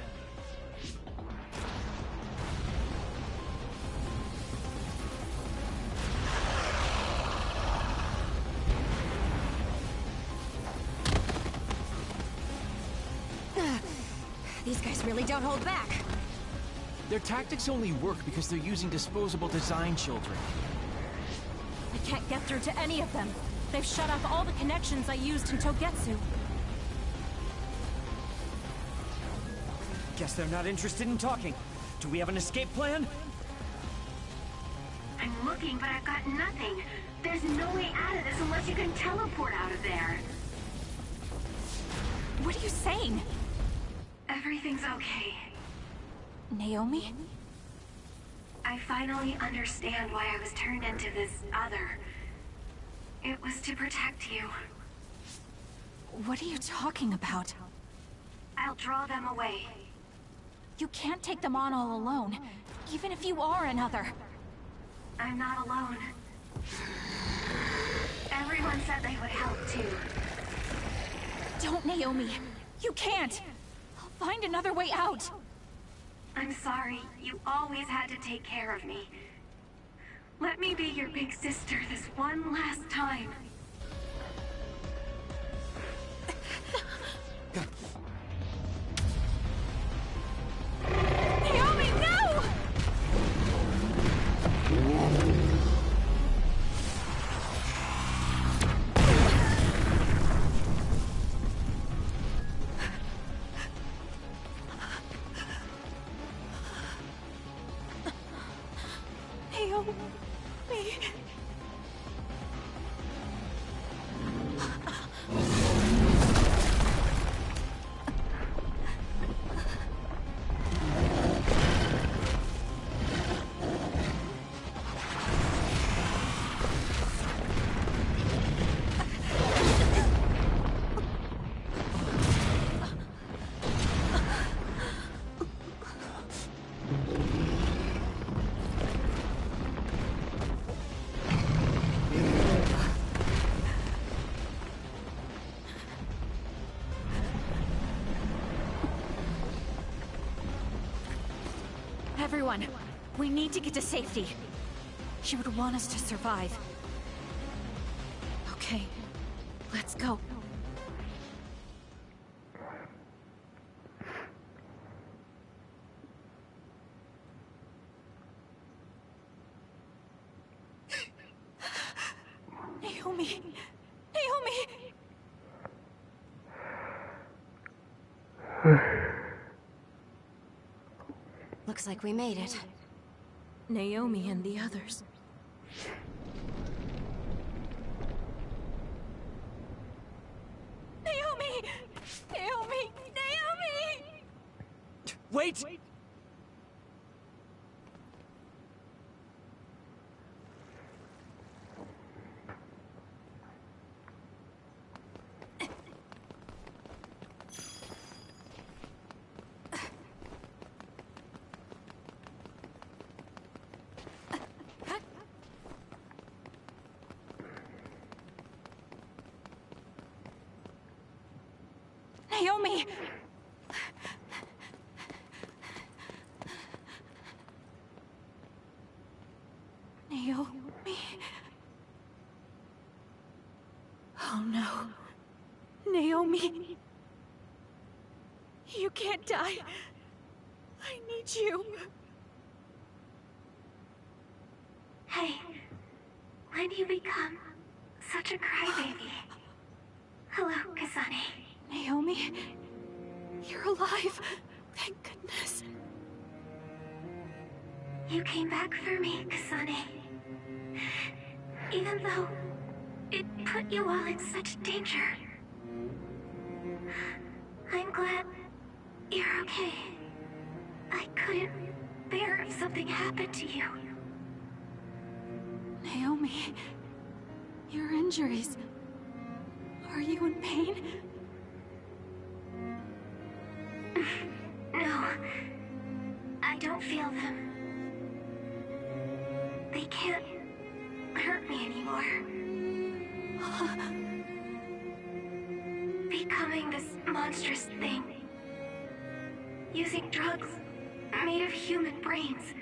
These guys really don't hold back. Their tactics only work because they're using disposable Design Children. I can't get through to any of them. They've shut off all the connections I used in Togetsu. Guess they're not interested in talking. Do we have an escape plan? I'm looking, but I've got nothing. There's no way out of this unless you can teleport out of there. What are you saying? Everything's okay. Naomi? I finally understand why I was turned into this other. It was to protect you. What are you talking about? I'll draw them away. You can't take them on all alone, even if you are another. I'm not alone. Everyone said they would help too. Don't, Naomi. You can't. I'll find another way out. I'm sorry. You always had to take care of me. Let me be your big sister this one last time. Naomi, no! Everyone, we need to get to safety. She would want us to survive. Okay, let's go. Naomi! Naomi! Looks like we made it. Naomi and the others. Naomi! Naomi! Naomi! Wait! Naomi! Naomi? Oh no. Naomi! You can't die. I need you. Hey, when do you become such a crybaby? Hello, Kasane. Naomi? You're alive. Thank goodness. You came back for me, Kasane. Even though it put you all in such danger. I'm glad you're okay. I couldn't bear if something happened to you. Naomi, your injuries. Are you in pain? No, I don't feel them. They can't hurt me anymore. Becoming this monstrous thing. Using drugs made of human brains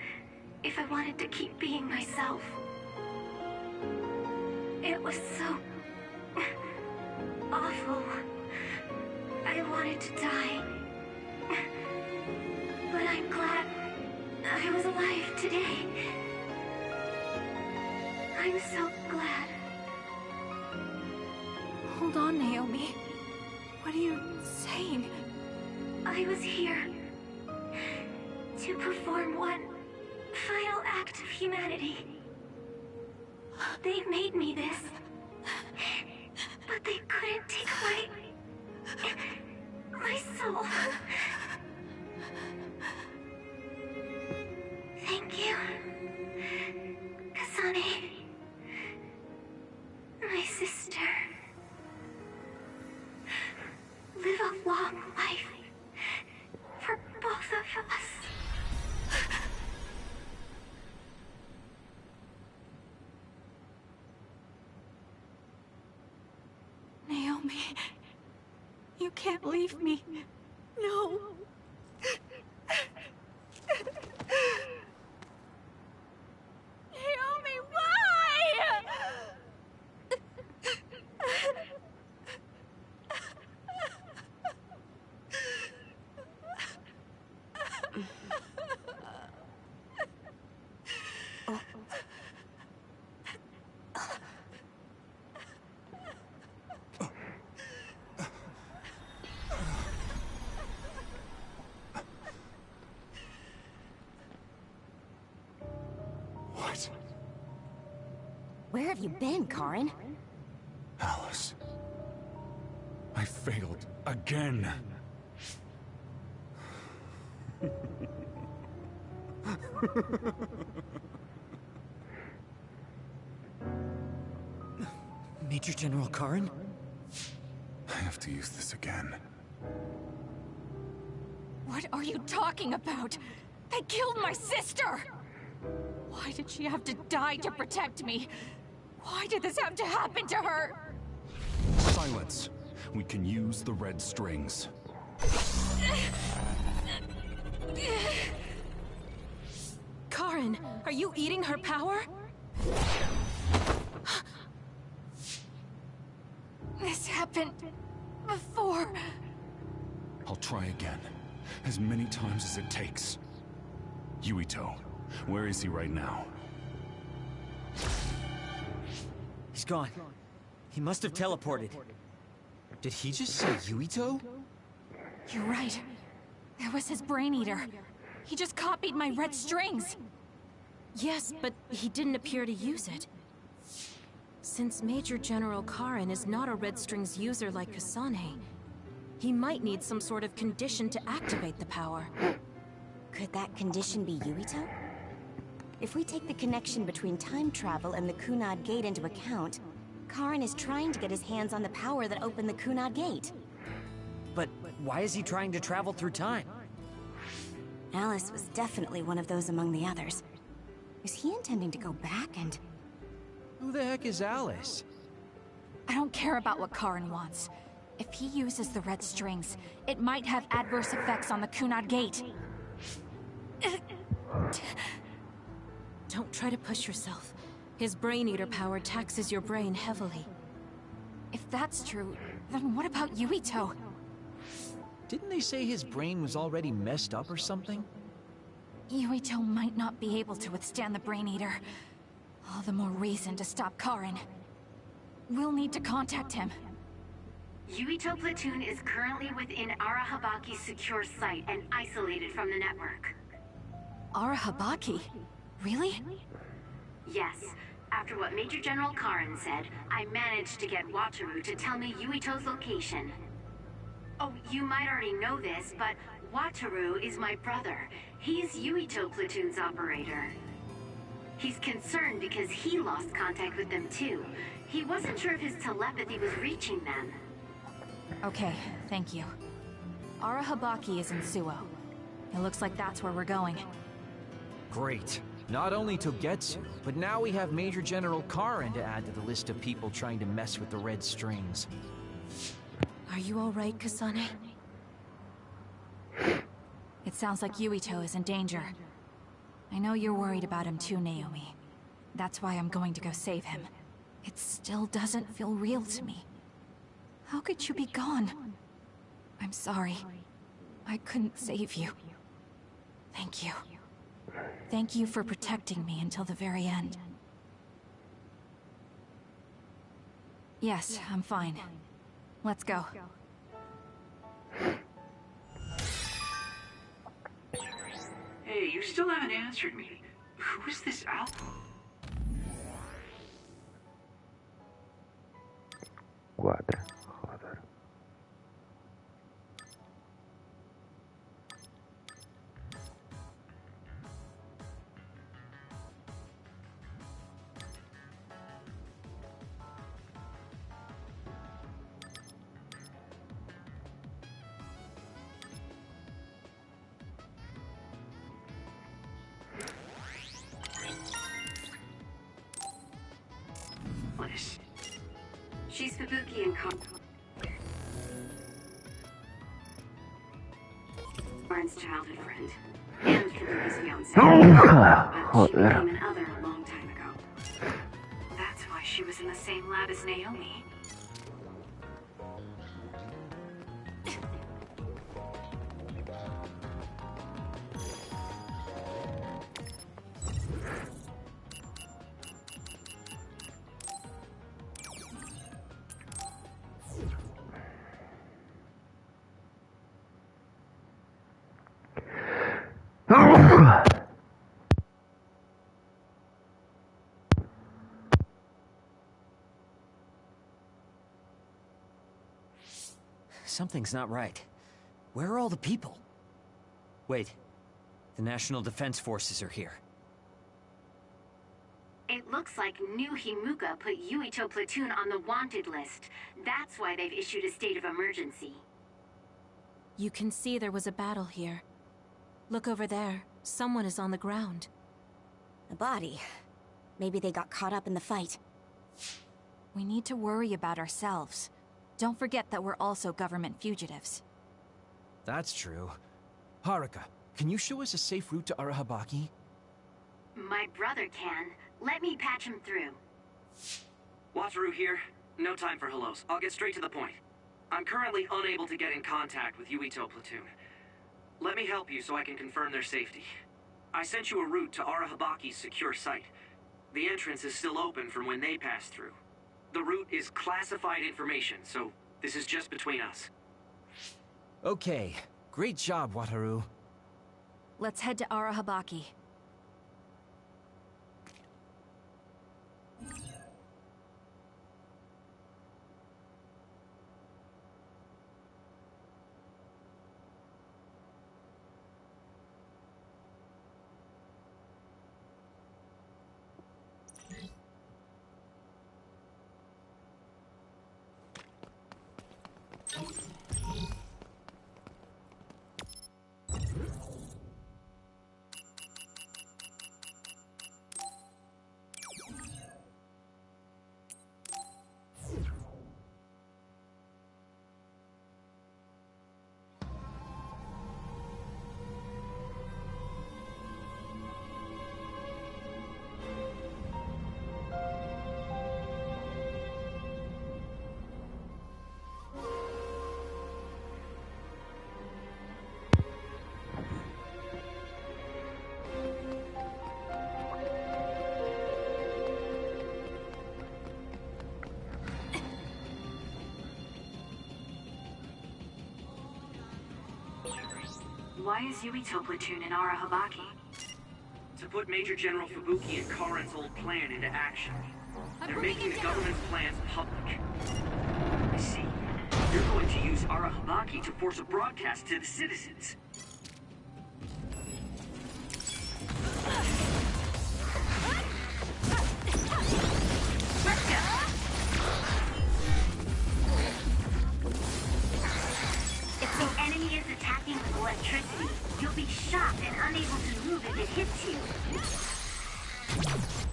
if I wanted to keep being myself. It was so awful. I wanted to die. But I'm glad I was alive today. I'm so glad. Hold on, Naomi. What are you saying? I was here to perform one final act of humanity. They made me this, but they couldn't take away my soul. Thank you, Kasane, my sister. Live a long life for both of us. Naomi, you can't leave me. No. Naomi, why? What? Where have you been, Karin? Alice. I failed again. Major General Karin? I have to use this again. What are you talking about? They killed my sister! Why did she have to die to protect me? Why did this have to happen to her? Silence. We can use the red strings. Karin, are you eating her power? This happened before. I'll try again. As many times as it takes. Yuito, where is he right now? He's gone. He must have teleported. Did he just say Yuito? You're right. There was his brain eater. He just copied my red strings. Yes, but he didn't appear to use it. Since Major General Karin is not a Red Strings user like Kasane, he might need some sort of condition to activate the power. Could that condition be Yuito? If we take the connection between time travel and the Kunad Gate into account, Karin is trying to get his hands on the power that opened the Kunad Gate. But why is he trying to travel through time? Alice was definitely one of those among the others. Is he intending to go back and... Who the heck is Alice? I don't care about what Karin wants. If he uses the red strings, it might have adverse effects on the Kunad Gate. Don't try to push yourself. His Brain Eater power taxes your brain heavily. If that's true, then what about Yuito? Didn't they say his brain was already messed up or something? Yuito might not be able to withstand the Brain Eater. All the more reason to stop Karin. We'll need to contact him. Yuito Platoon is currently within Arahabaki's secure site and isolated from the network. Arahabaki? Really? Yes. After what Major General Karin said, I managed to get Wataru to tell me Yuito's location. Oh, you might already know this, but Wataru is my brother. He's Yuito Platoon's operator. He's concerned because he lost contact with them too. He wasn't sure if his telepathy was reaching them. Okay, thank you. Arahabaki is in Suo. It looks like that's where we're going. Great. Not only Togetsu, but now we have Major General Karin to add to the list of people trying to mess with the red strings. Are you alright, Kasane? It sounds like Yuito is in danger. I know you're worried about him too, Naomi. That's why I'm going to go save him. It still doesn't feel real to me. How could you be gone? I'm sorry. I couldn't save you. Thank you. Thank you for protecting me until the very end. Yes, I'm fine. Let's go. Hey, you still haven't answered me. Who is this album? Cuatro. Joder. She's Fubuki and Karin's childhood friend. And Fubuki's fiancé. But she became an other a long time ago. That's why she was in the same lab as Naomi. Something's not right. Where are all the people? Wait. The National Defense Forces are here. It looks like New Himuka put Yuito Platoon on the wanted list. That's why they've issued a state of emergency. You can see there was a battle here. Look over there. Someone is on the ground. A body. Maybe they got caught up in the fight. We need to worry about ourselves. Don't forget that we're also government fugitives. That's true. Haruka, can you show us a safe route to Arahabaki? My brother can. Let me patch him through. Wataru here. No time for hellos. I'll get straight to the point. I'm currently unable to get in contact with Yuito Platoon. Let me help you so I can confirm their safety. I sent you a route to Arahabaki's secure site. The entrance is still open from when they passed through. The route is classified information, so this is just between us. Okay. Great job, Wataru. Let's head to Arahabaki. Why is Yuito platoon in Arahabaki? To put Major General Fubuki and Karen's old plan into action. They're making the government's plans public. I see. You're going to use Arahabaki to force a broadcast to the citizens. Let's go! If the enemy is attacking with electricity, you'll be shocked and unable to move if it hits you.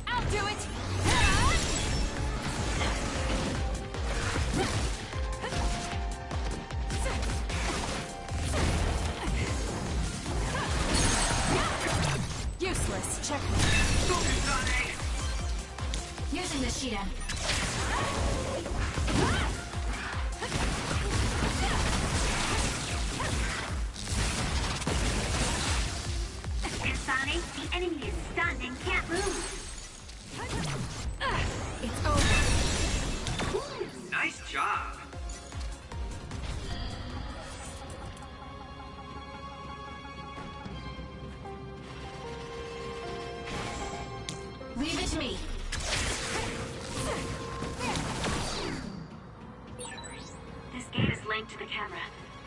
I'll do it! Useless. Check. Using the Shida. Kasane, the enemy is stunned and can't move. It's over. Nice job. Leave it to me. This gate is linked to the camera.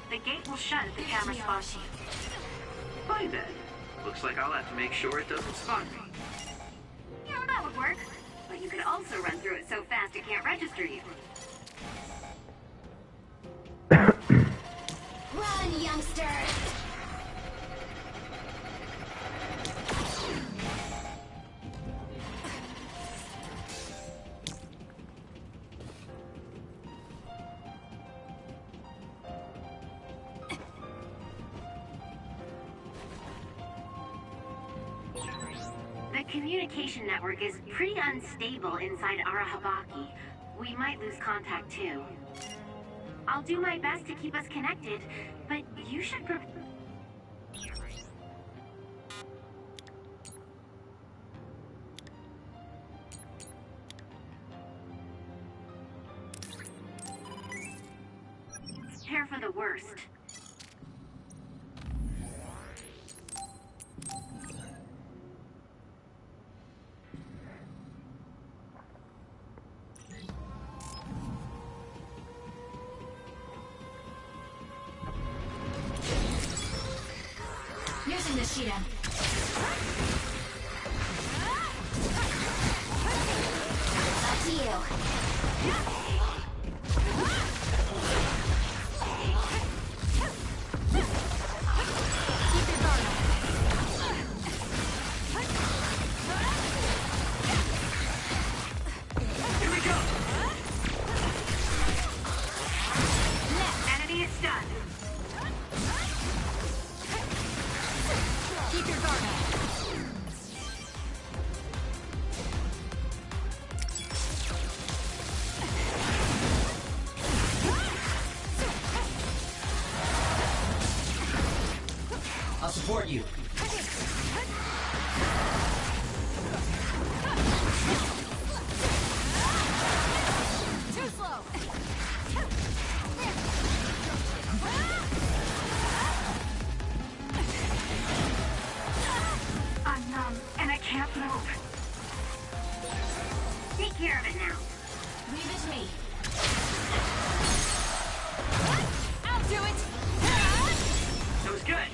The gate will shut if the camera spots you. Fine then. Looks like I'll have to make sure it doesn't spot me. Yeah, that would work. But you could also run through it so fast it can't register you. Run, youngster! The communication network is pretty unstable inside Arahabaki. We might lose contact too. I'll do my best to keep us connected, but you should prepare for the worst. Using the Shida. Up to you. Keep your guard up. Here we go! Enemy is stunned. Keep your guard up. I'll support you. Too slow. I'm numb, and I can't move. Take care of it now. Leave it to me. I'll do it! That was good.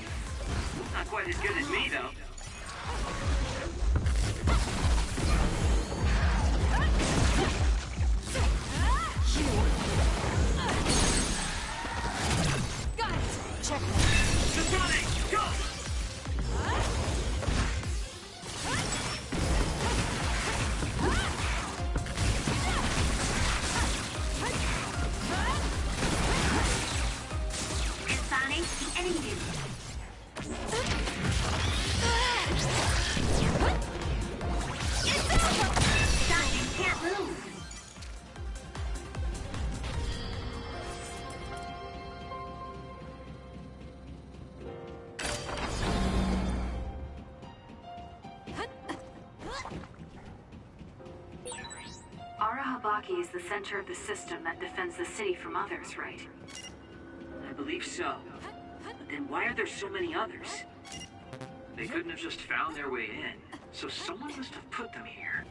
Not quite as good as me, though. Got it. Check. Kasane, go! Kasane, the enemy is... Stunned and can't move. Arahabaki is the center of the system that defends the city from others, right? I believe so. Then why are there so many others? They couldn't have just found their way in, so someone must have put them here.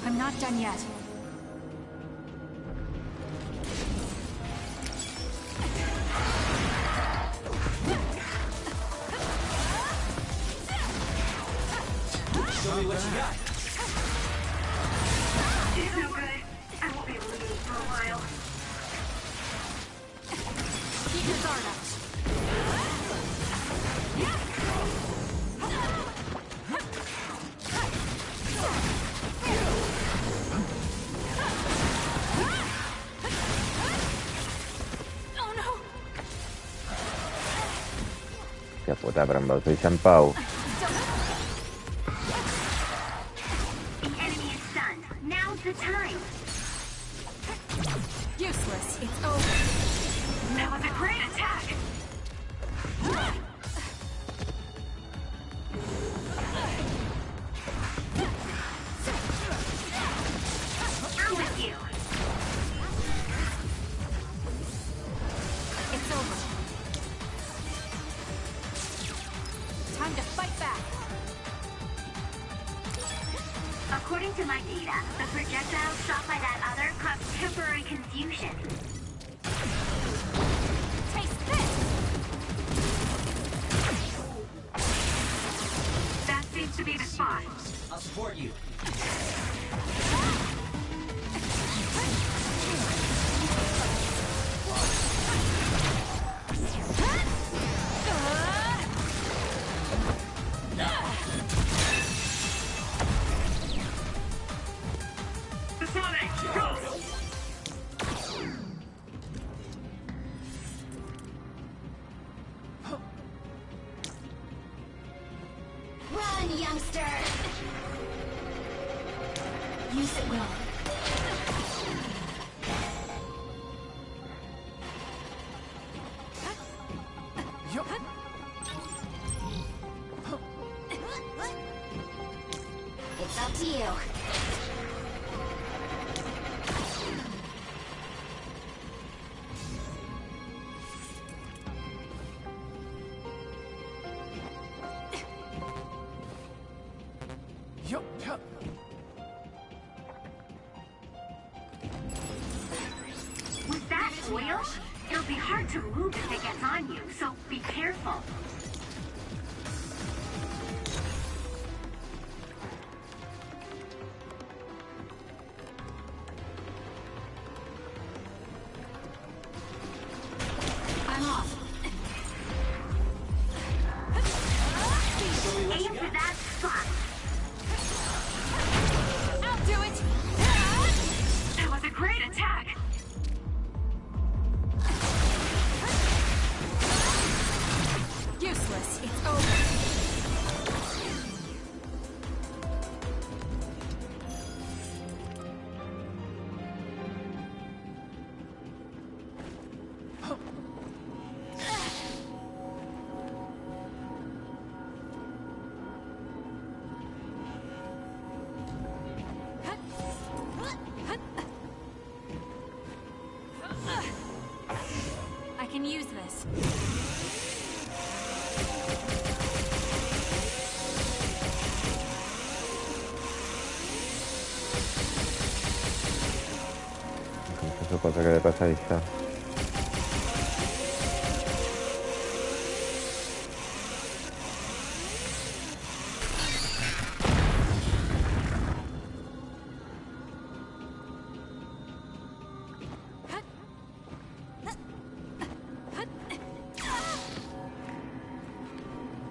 I'm not done yet. Show me what you got. It's no good. I won't be able to move for a while. Keep your guard up. Que puta, però em veus deixar en pau. The enemy is stunned. Now's the time. Useless. It's over. That was a great attack. I'm with you. It's over. Time to fight back. According to my data, the projectile shot by that other caused temporary confusion. Taste this! That seems to be the spot. I'll support you. Kasane, go! Run, youngster! Use it well. It's up to you. With that oil, it'll be hard to move if it gets on you, so be careful. I'm off. Aim for that spot. I'll do it! That was a great attack. Useless. It's over. I can use this. Questa cosa che deve passare sta.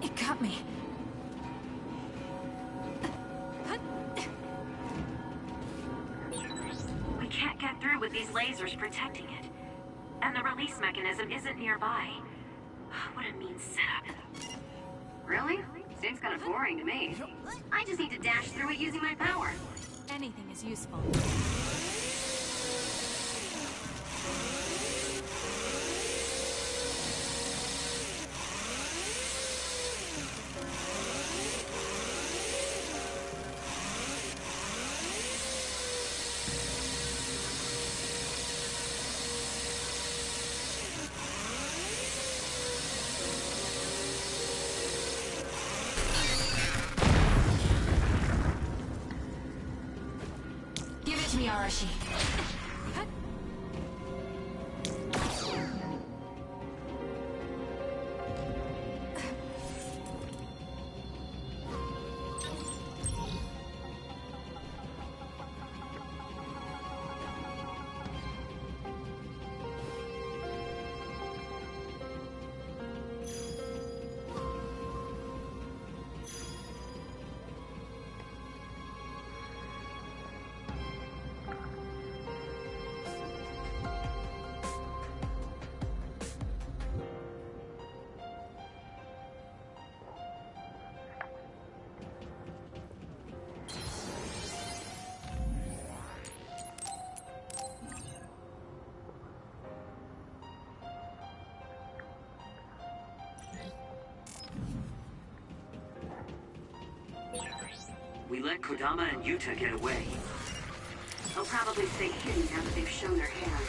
It got me. We can't get through with these lasers protecting it. And the release mechanism isn't nearby. What a mean setup. Really? Seems kind of boring to me. I just need to dash through it using my power. Anything is useful. Arashi. We let Kodama and Yuta get away. They'll probably stay hidden now that they've shown their hand.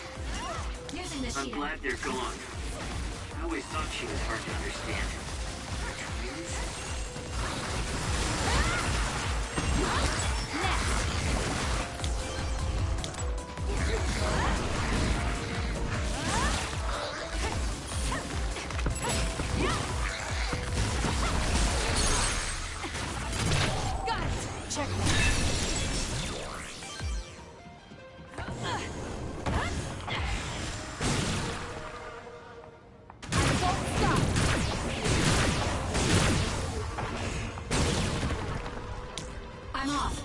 Using the I'm shield. glad they're gone. I always thought she was hard to understand. I'm off.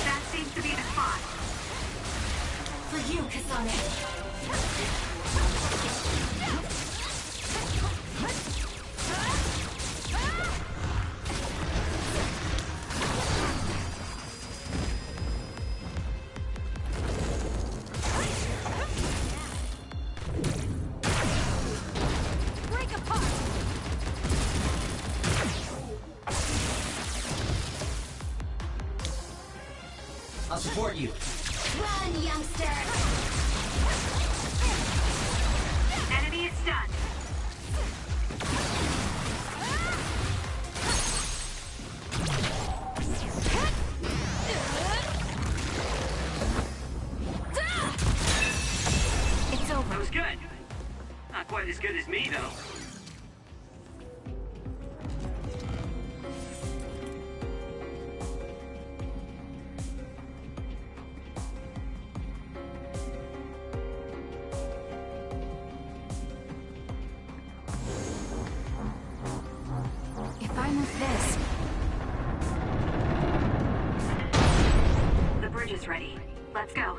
That seems to be the spot. For you, Kasane. Break apart. I'll support you. Run, youngster! Enemy is stunned. It's over. That was good. Not quite as good as me, though. If I move this, The bridge is ready. Let's go.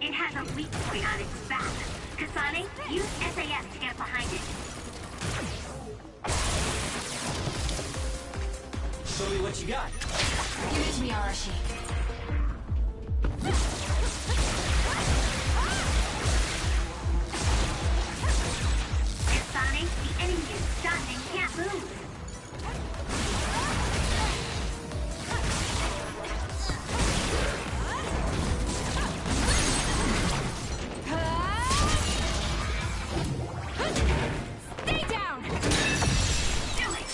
It has a weak point on its back. Kasane, use SAS to get behind it. Show me what you got. give it to me, Arashi. Kasane, the enemy is stunned and can't move. Stay down! Do it!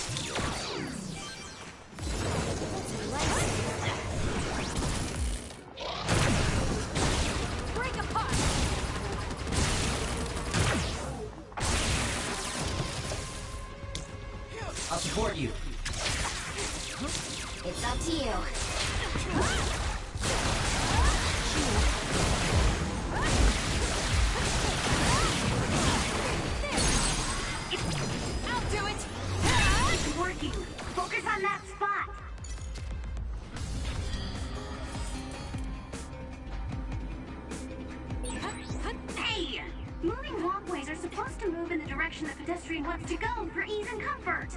direction the pedestrian wants to go for ease and comfort.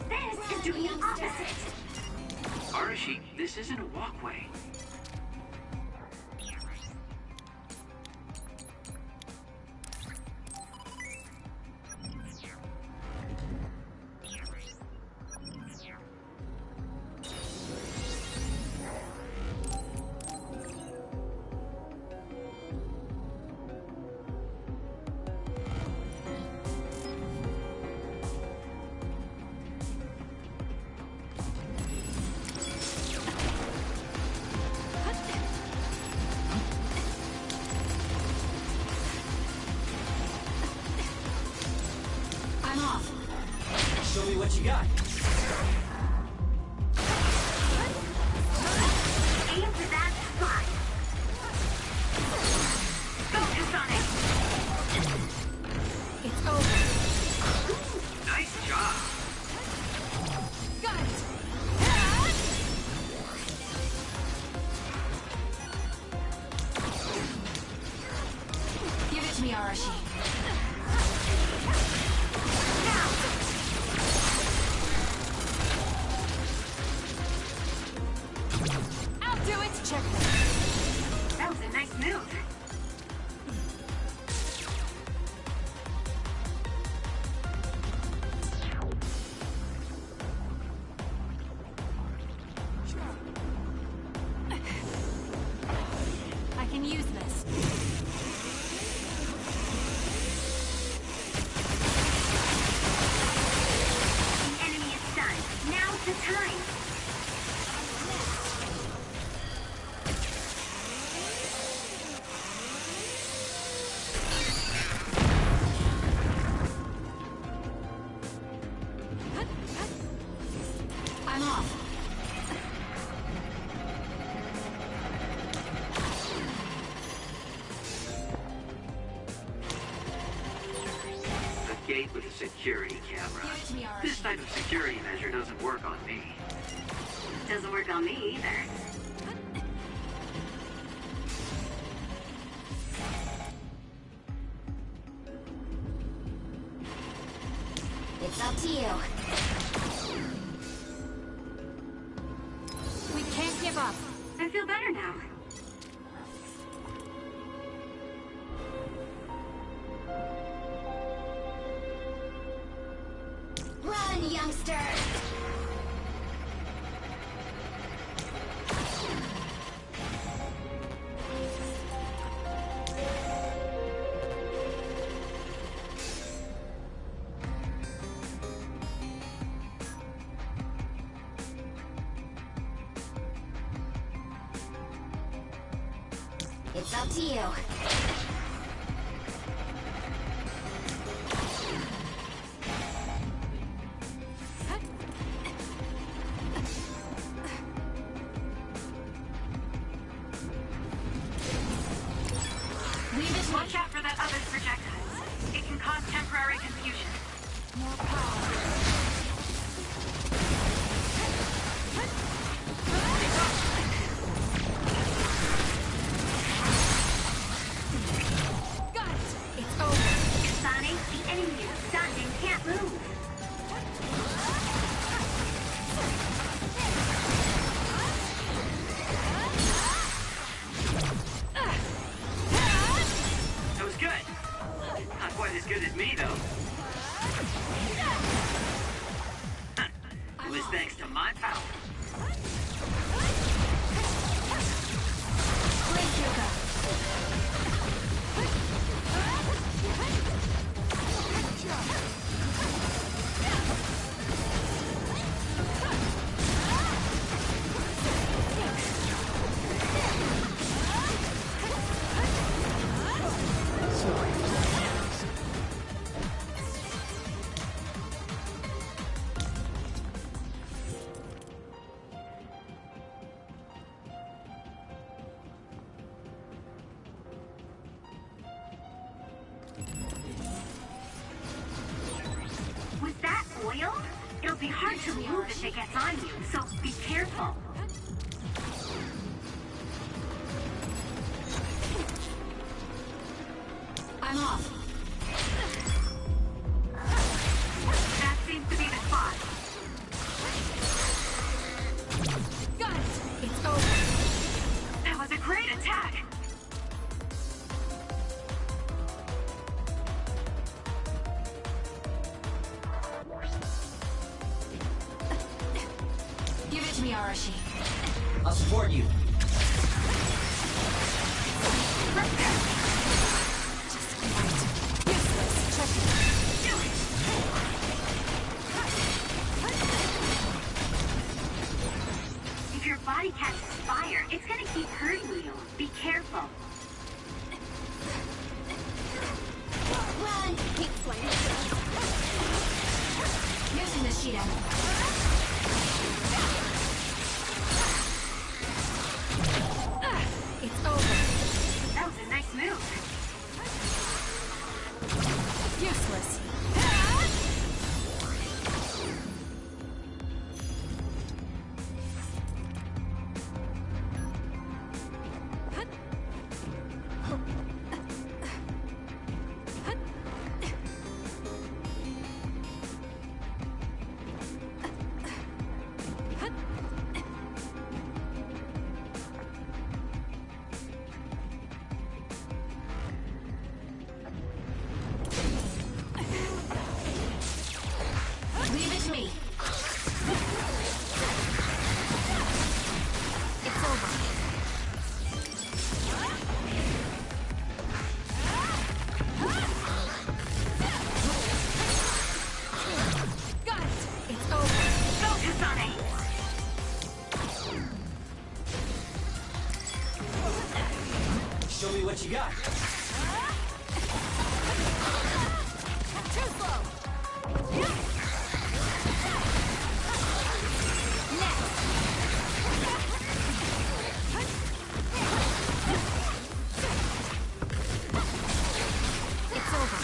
This is doing the opposite. Arashi, this isn't a walkway. Show me what you got. Aim for that spot. Go, Kasane. It's over. Nice job. Got it. Give it to me, Arashi. Check that. That was a nice move. I can use this. The enemy is stunned. Now's the time. I'm off. A gate with a security camera. This type of security measure doesn't work on me. Doesn't work on me either. It's up to you. We can't give up. I feel better now. Run, youngster! It's up to you. Watch out for that other's projectiles. It can cause temporary confusion. More power. Got it. It's over. Kasane, the enemy is stunned and can't move. That was good. Not quite as good as me, though. It was thanks to my power. Was that oil? It'll be hard to move if it gets on you, so be careful. I'm off. Arashi. I'll support you. If your body catches fire, it's gonna keep hurting you. Be careful. Run! Using the Shidan. It's over. That was a nice move. Useless. Leave it to me. It's over. Got it. It's over. Go, Kasane! Show me what you got. Too slow. It's over.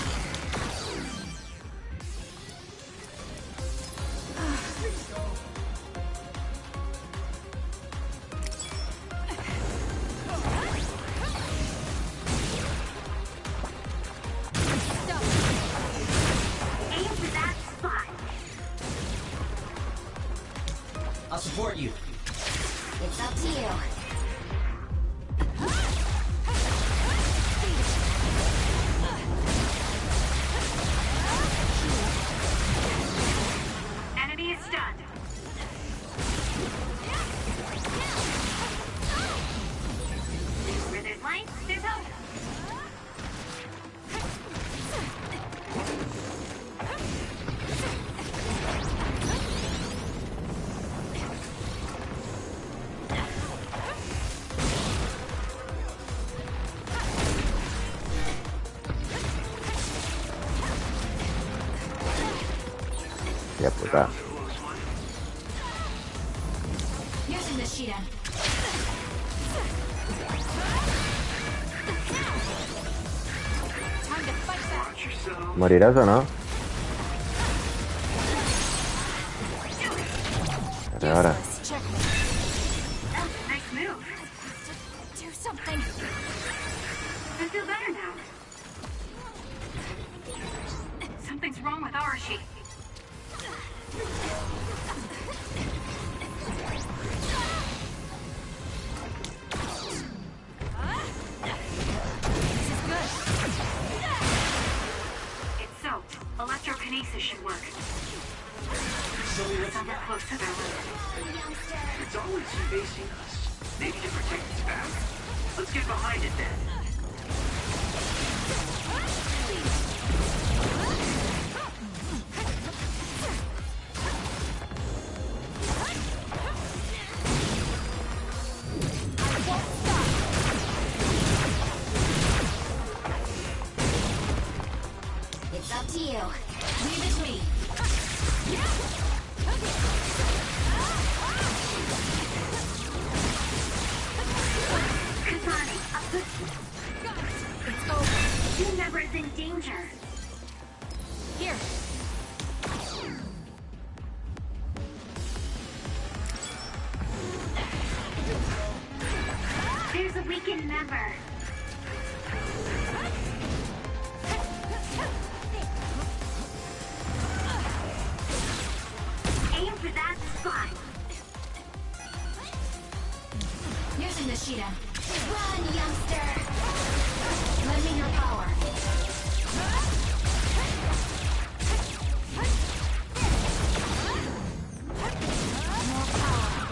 Aim for that spot. I'll support you. It's up to you. Enemy is stunned. Where there's light, there's hope. Ya puta. Using the Shidan. Time to fight back. ¿Morirás o no? Pero ahora. Check. That was a nice move. Do something. I feel better now. Something's wrong with Arashi. It's soaked. Electrokinesis should work. Somewhere close to their limit. It's always facing us. Maybe to protect its path. Let's get behind it then. It's up to you. Leave it to me. Kasane, It's over. team member is in danger. Here. There's a weakened member. Aim for that spot. Using the Shidan. Run, youngster! Lend me your power. More power.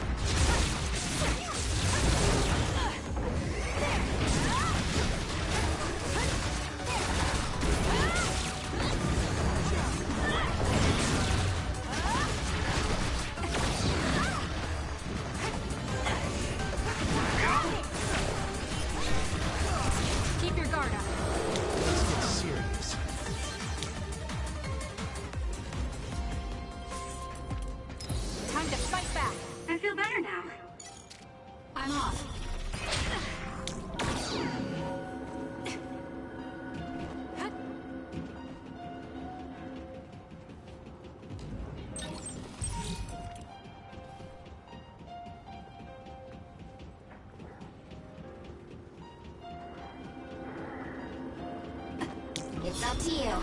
It's up to you.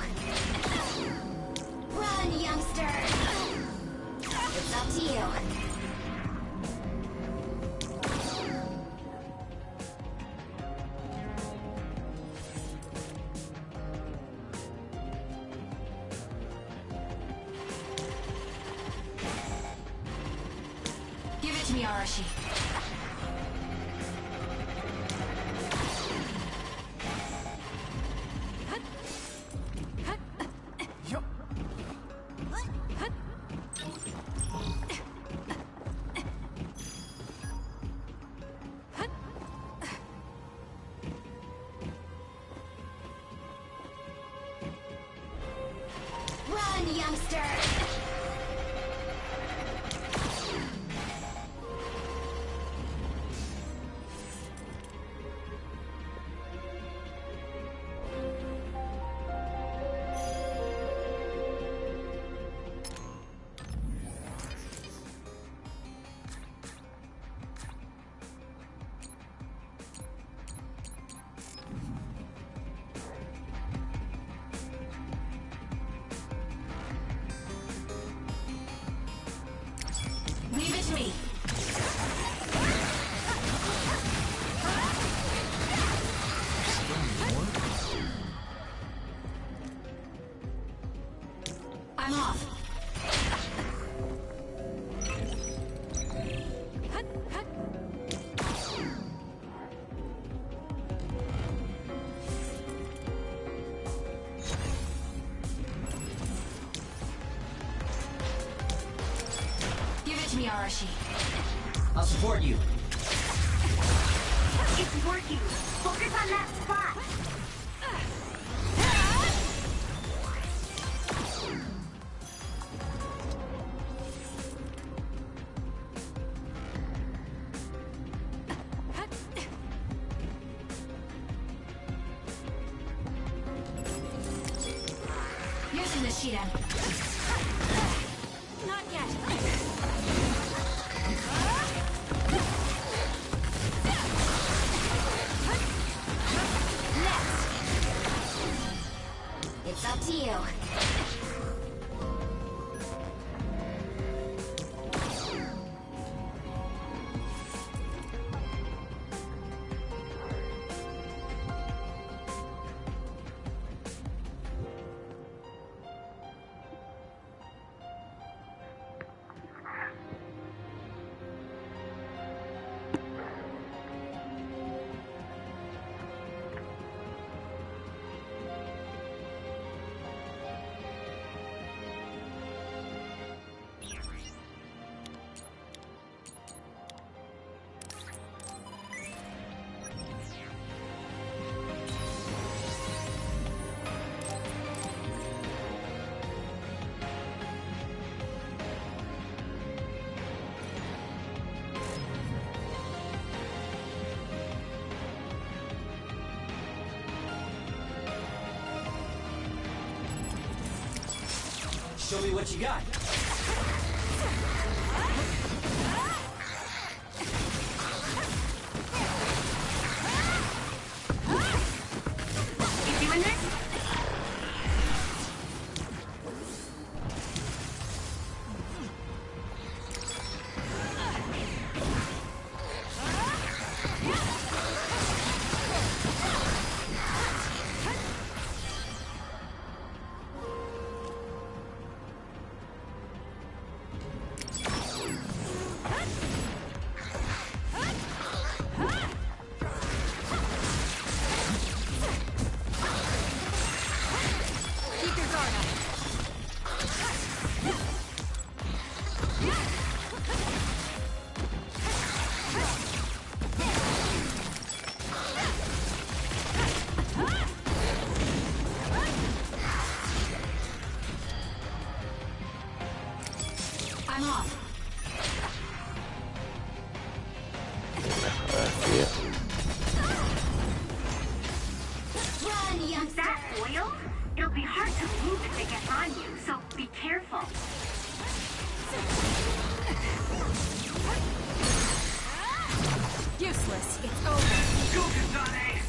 Run, youngster! It's up to you. Give it to me, Arashi. Run, youngster! Leave it to me. I'm off. Give it to me, Arashi. I'll support you. It's working. Focus on that spot. Using the sheet end. Not yet. It's up to you. Show me what you got. You doing this? I'm off. Run, youngster! Is that oil? It'll be hard to move if it gets on you, so be careful. Useless. It's over. Go, Kasane!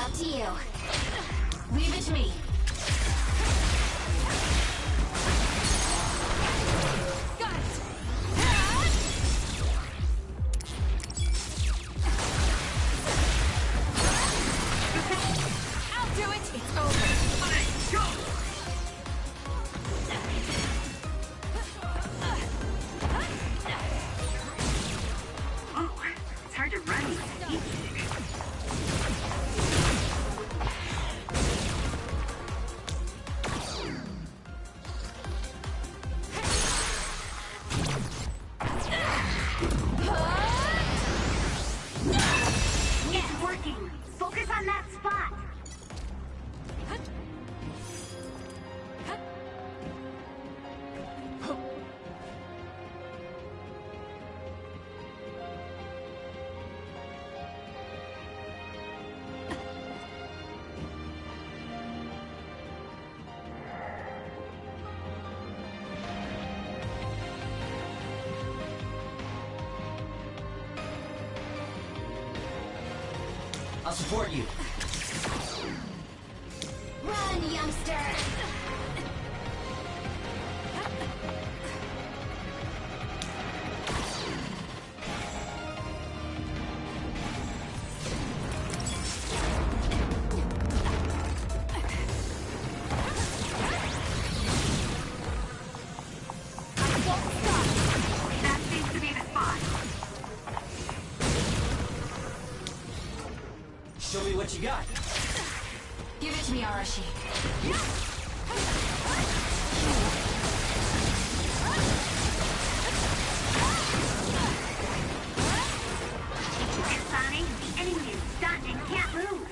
up to you. Leave it to me. Got it. I'll do it. It's over. Let's go! Oh, it's hard to run with a heat stick. It's working. Focus on that spot. I'll support you. Run, youngster! That seems to be the spot. Show me what you got. Give it to me, Arashi. Kasane, the enemy is stunned and can't move.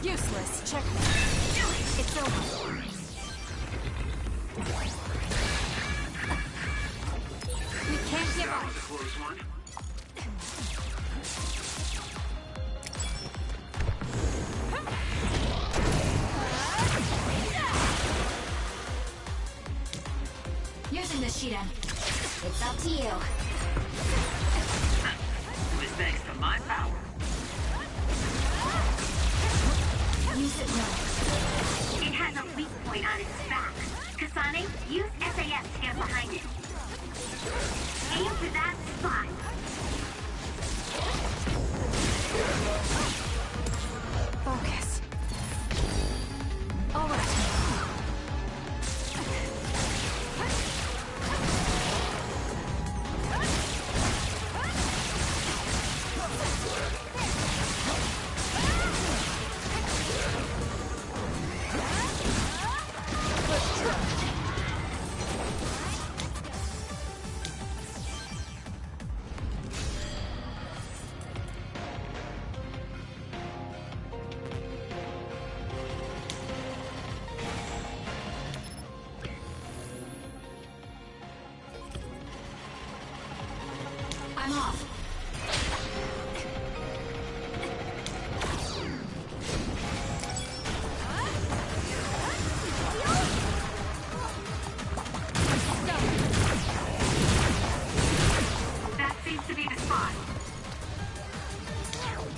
Useless. Check me. It's over. We can't give up. Close one. Using the Shiden. It's up to you. It was thanks to my power. Use it now. It has a weak point on its back. Kasane, use SAS to get behind it. Aim for that spot. Focus. All right. I'm off. That seems to be the spot.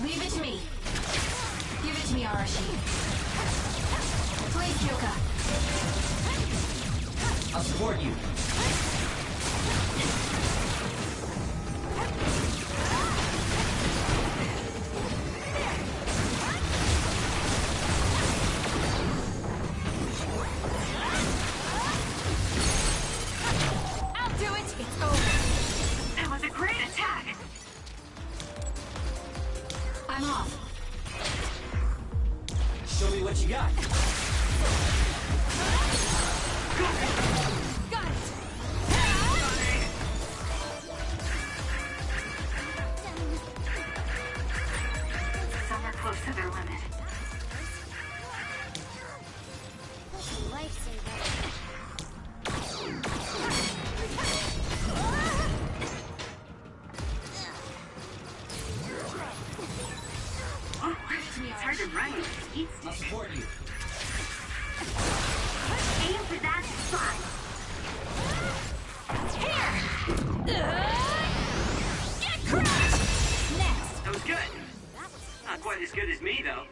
Leave it to me. Give it to me, Arashi. Please, Kyoka. I'll support you. I'll do it. It's over. That was a great attack. I'm off. Show me what you got. Got it. Some are close to their limit. Lifesaver. Oh, it's hard to run with a heat I'll stick. support you. Aim for that spot. Here. Yeah. That was good. Not quite as good as me, though.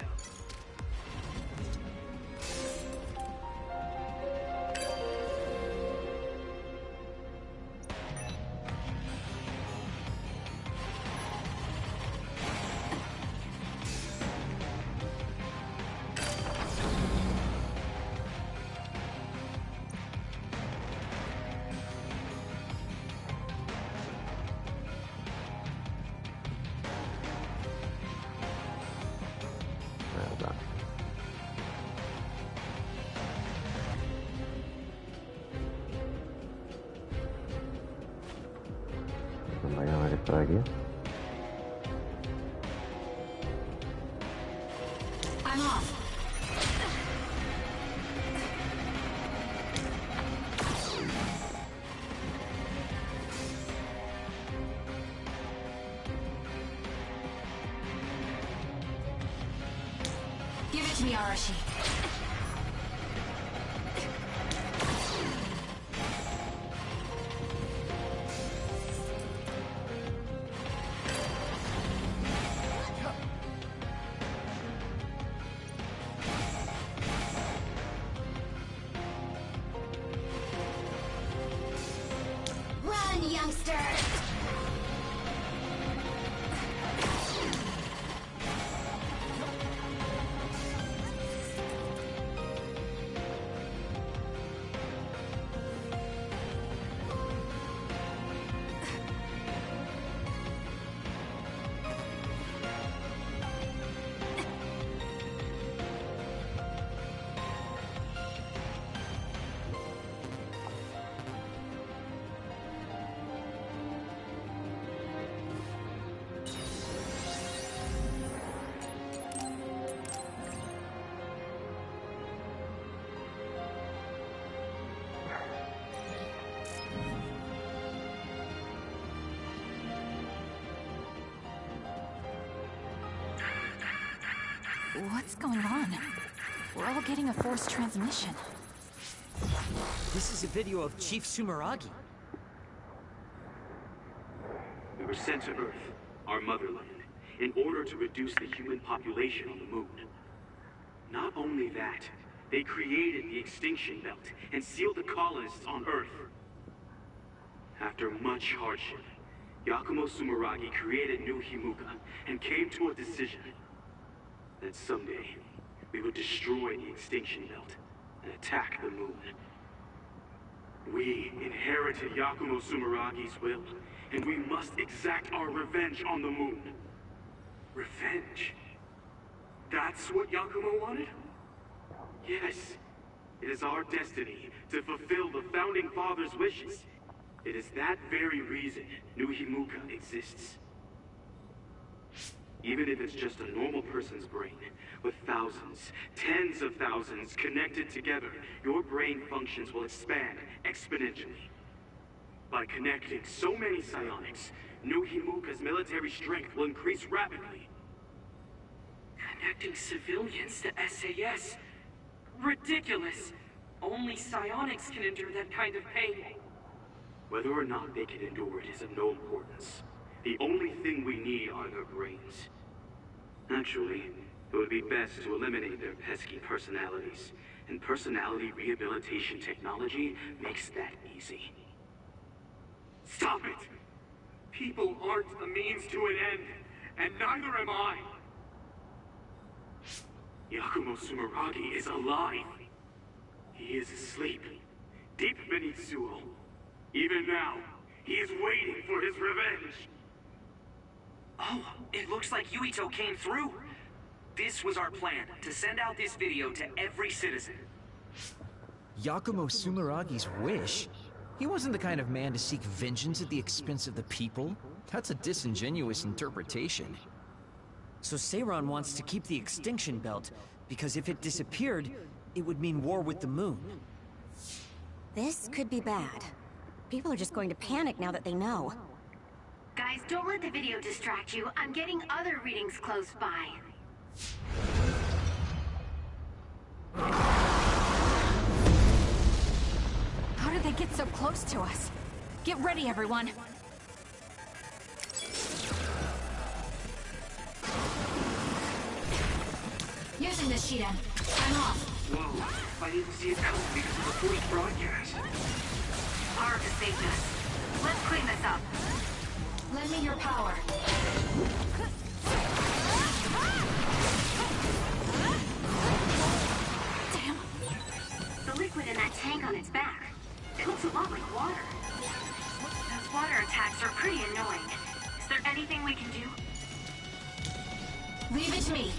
Vayan a ver esto de aquí. I'm off. Give it to me, Arashi. Run, youngster! What's going on? We're all getting a forced transmission. This is a video of Chief Sumeragi. We were sent to Earth, our motherland, in order to reduce the human population on the moon. Not only that, they created the extinction belt and sealed the colonists on Earth. After much hardship, Yakumo Sumeragi created New Himuka and came to a decision that someday we would destroy the extinction belt and attack the moon. We inherited Yakumo Sumeragi's will, and we must exact our revenge on the moon. Revenge? That's what Yakumo wanted? Yes. It is our destiny to fulfill the Founding Father's wishes. It is that very reason New Himuka exists. Even if it's just a normal person's brain, with thousands, tens of thousands connected together, your brain functions will expand exponentially. By connecting so many psionics, New Himuka's military strength will increase rapidly. Connecting civilians to SAS? Ridiculous! Only psionics can endure that kind of pain. Whether or not they can endure it is of no importance. The only thing we need are their brains. Actually, it would be best to eliminate their pesky personalities, and personality rehabilitation technology makes that easy. Stop it! People aren't a means to an end, and neither am I! Yakumo Sumeragi is alive. He is asleep, deep beneath Suo. Even now, he is waiting for his revenge. Oh, it looks like Yuito came through. This was our plan, to send out this video to every citizen. Yakumo Sumeragi's wish? He wasn't the kind of man to seek vengeance at the expense of the people. That's a disingenuous interpretation. So Seiran wants to keep the extinction belt, because if it disappeared, it would mean war with the moon. This could be bad. People are just going to panic now that they know. Guys, don't let the video distract you. I'm getting other readings close by. How did they get so close to us? Get ready, everyone. Using the Shiden. I'm off. Whoa, I didn't see it coming because of the forced broadcast. Ark has saved us. Let's clean this up. Lend me your power. Damn. The liquid in that tank on its back. It looks a lot like water. Those water attacks are pretty annoying. Is there anything we can do? Leave it to me.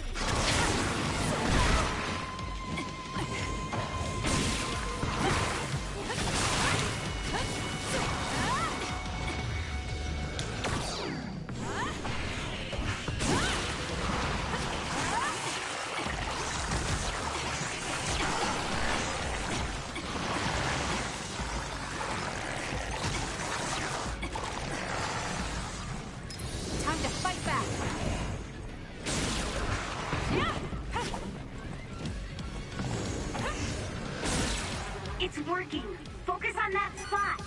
Time to fight back. It's working. Focus on that spot.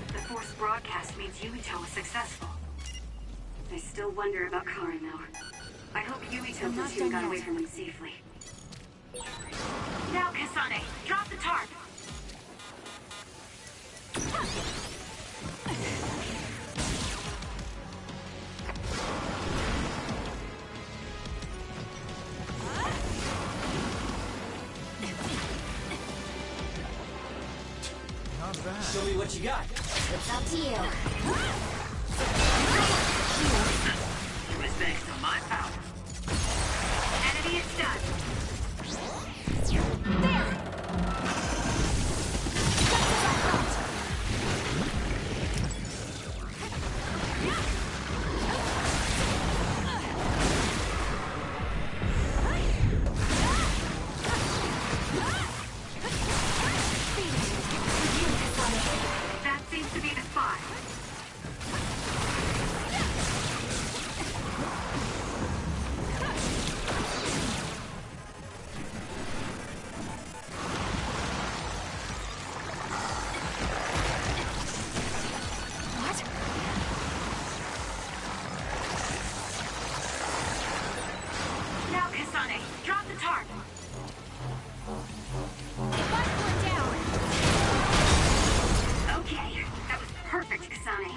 The forced broadcast means Yuito was successful. I still wonder about Karin, though. I hope Yuito platoon got away from him safely. Now, Kasane, drop the tarp. Not bad. Show me what you got. It's up to you. It was thanks to my power. Enemy is done. That seems to be the spot. Now, Kasane, drop the tarp. Okay, that was perfect, Kasane.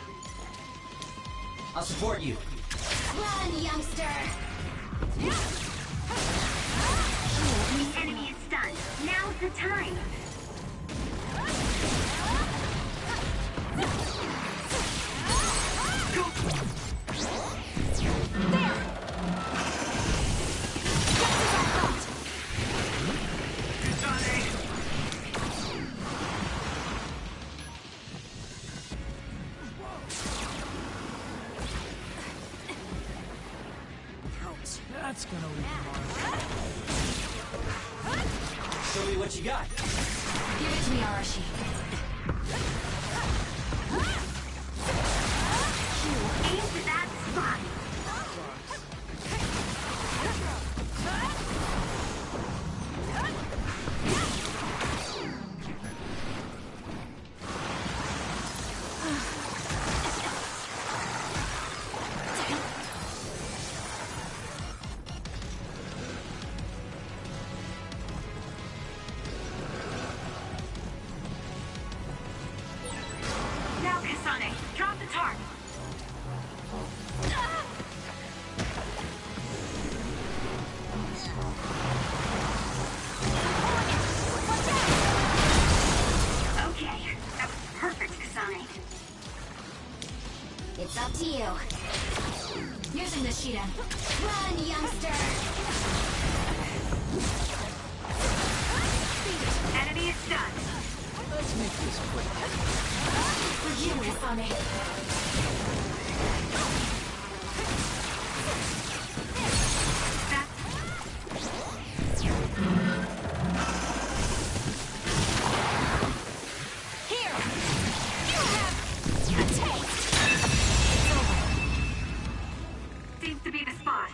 I'll support you. Run, youngster! The enemy is stunned. Now's the time. That's gonna leave a mark. Show me what you got. Give it to me, Arashi. Aim to that spot. Now, Kasane, drop the tarp. Okay, that was perfect, Kasane. It's up to you. Using the Shiden. Run, youngster! Enemy is done. Let's make this quick. For you, Kasane. Here! You have a taste! Seems to be the spot.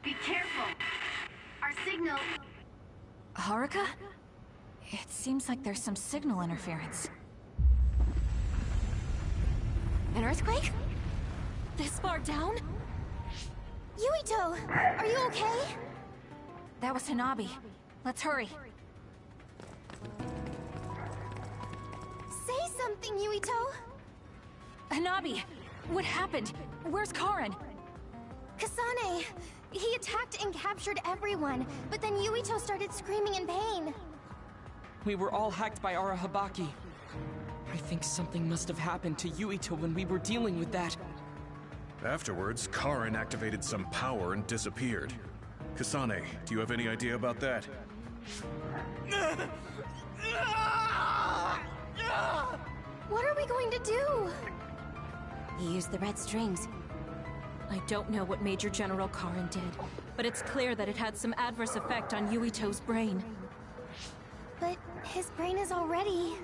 Be careful. Our signal... Haruka? It seems like there's some signal interference. An earthquake? This far down? Yuito! Are you okay? That was Hanabi. Let's hurry. Say something, Yuito! Hanabi! What happened? Where's Karin? Kasane! He attacked and captured everyone, but then Yuito started screaming in pain. We were all hacked by Arahabaki. I think something must have happened to Yuito when we were dealing with that. Afterwards, Karin activated some power and disappeared. Kasane, do you have any idea about that? What are we going to do? He used the red strings. I don't know what Major General Karin did, but it's clear that it had some adverse effect on Yuito's brain. But his brain is already...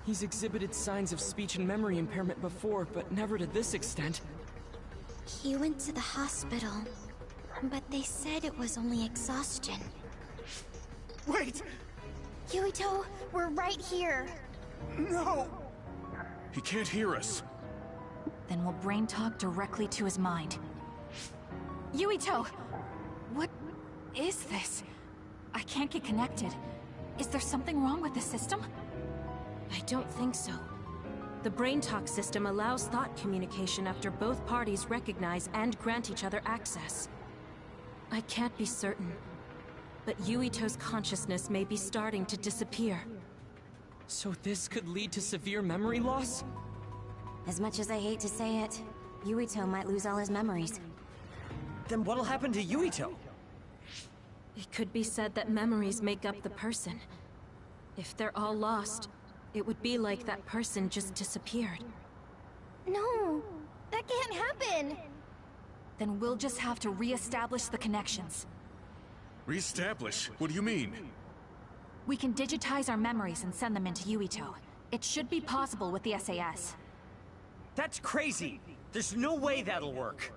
He's exhibited signs of speech and memory impairment before, but never to this extent. He went to the hospital, but they said it was only exhaustion. Wait! Yuito, we're right here. No! He can't hear us. Then we'll brain talk directly to his mind. Yuito! What is this? I can't get connected. Is there something wrong with the system? I don't think so. The brain talk system allows thought communication after both parties recognize and grant each other access. I can't be certain, but Yuito's consciousness may be starting to disappear. So this could lead to severe memory loss? As much as I hate to say it, Yuito might lose all his memories. Then what'll happen to Yuito? It could be said that memories make up the person. If they're all lost, it would be like that person just disappeared. No, that can't happen. Then we'll just have to re-establish the connections. Re-establish? What do you mean? We can digitize our memories and send them into Yuito. It should be possible with the SAS. That's crazy! There's no way that'll work!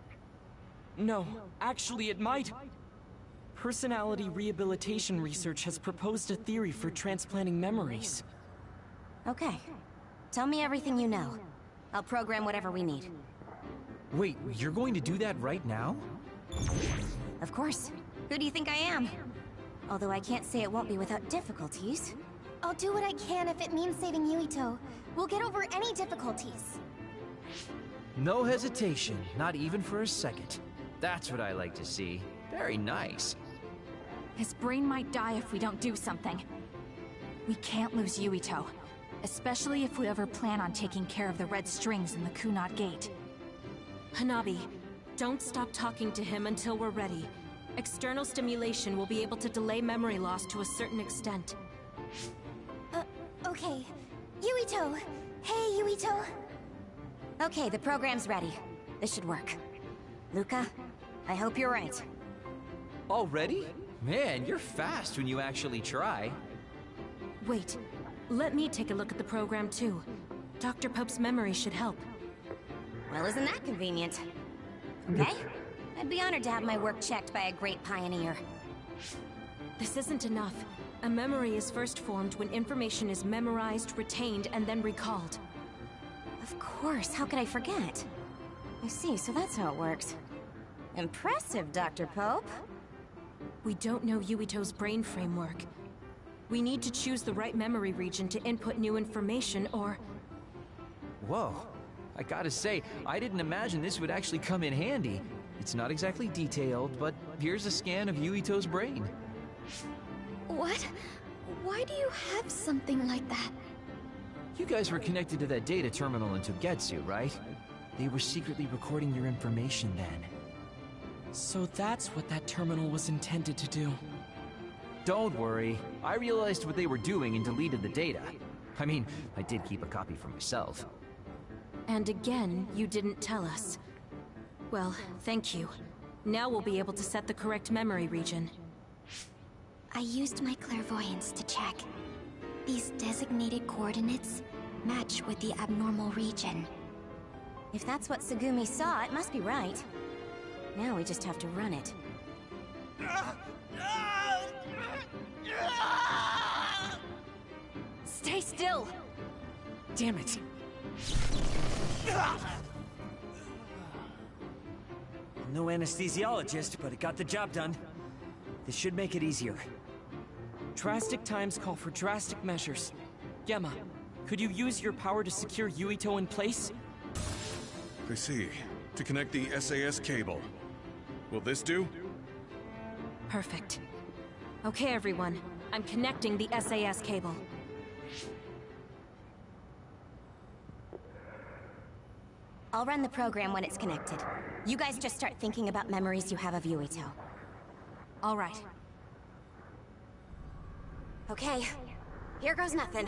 No, actually it might. Personality rehabilitation research has proposed a theory for transplanting memories. Okay. Tell me everything you know. I'll program whatever we need. Wait, you're going to do that right now? Of course. Who do you think I am? Although I can't say it won't be without difficulties. I'll do what I can if it means saving Yuito. We'll get over any difficulties. No hesitation, not even for a second. That's what I like to see. Very nice. His brain might die if we don't do something. We can't lose Yuito, especially if we ever plan on taking care of the red strings in the Kunad Gate. Hanabi, don't stop talking to him until we're ready. External stimulation will be able to delay memory loss to a certain extent. Okay. Yuito! Hey, Yuito! Okay, the program's ready. This should work. Luca, I hope you're right. Already? Man, you're fast when you actually try. Wait, let me take a look at the program too. Dr. Pope's memory should help. Well, isn't that convenient? Okay? I'd be honored to have my work checked by a great pioneer. This isn't enough. A memory is first formed when information is memorized, retained, and then recalled. Of course, how could I forget? I see, so that's how it works. Impressive, Dr. Pope. We don't know Yuito's brain framework. We need to choose the right memory region to input new information, or... Whoa. I gotta say, I didn't imagine this would actually come in handy. It's not exactly detailed, but here's a scan of Yuito's brain. What? Why do you have something like that? You guys were connected to that data terminal in Togetsu, right? They were secretly recording your information then. So that's what that terminal was intended to do. Don't worry. I realized what they were doing and deleted the data. I mean, I did keep a copy for myself. And again, you didn't tell us. Well, thank you. Now we'll be able to set the correct memory region. I used my clairvoyance to check. These designated coordinates match with the abnormal region. If that's what Tsugumi saw, it must be right. Now we just have to run it. Stay still! Damn it. I'm no anesthesiologist, but it got the job done. This should make it easier. Drastic times call for drastic measures. Gemma, could you use your power to secure Yuito in place? I see. To connect the SAS cable. Will this do? Perfect. Okay, everyone. I'm connecting the SAS cable. I'll run the program when it's connected. You guys just start thinking about memories you have of Yuito. All right. Okay, here goes nothing.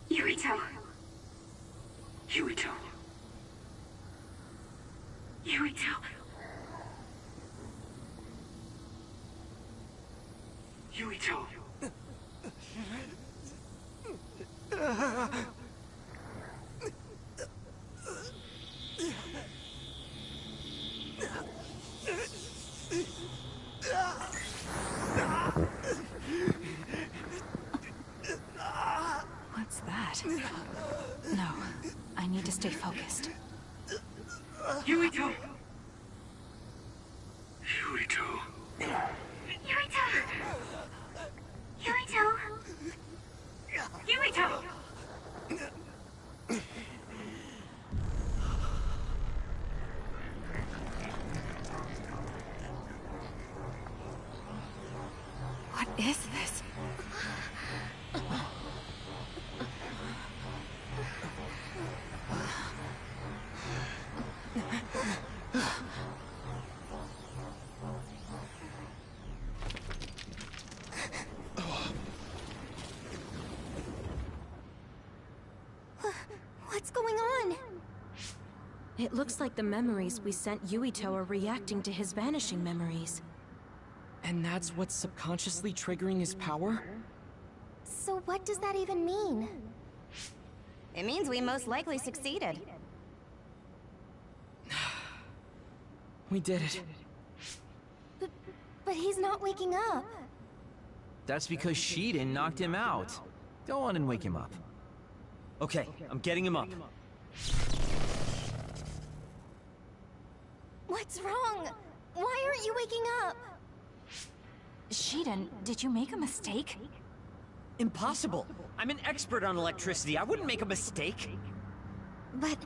Yuito. Yuito. Yuito. Yuito. What's that? No, I need to stay focused. Yuito. Yuito. Yuito. Yuito. Yuito. What is this? What's going on? It looks like the memories we sent Yuito are reacting to his vanishing memories. And that's what's subconsciously triggering his power? So what does that even mean? It means we most likely succeeded. We did it. But he's not waking up. That's because Shiden knocked him out. Go on and wake him up. Okay, I'm getting him up. What's wrong? Why aren't you waking up? Shiden, did you make a mistake? Impossible! I'm an expert on electricity. I wouldn't make a mistake. But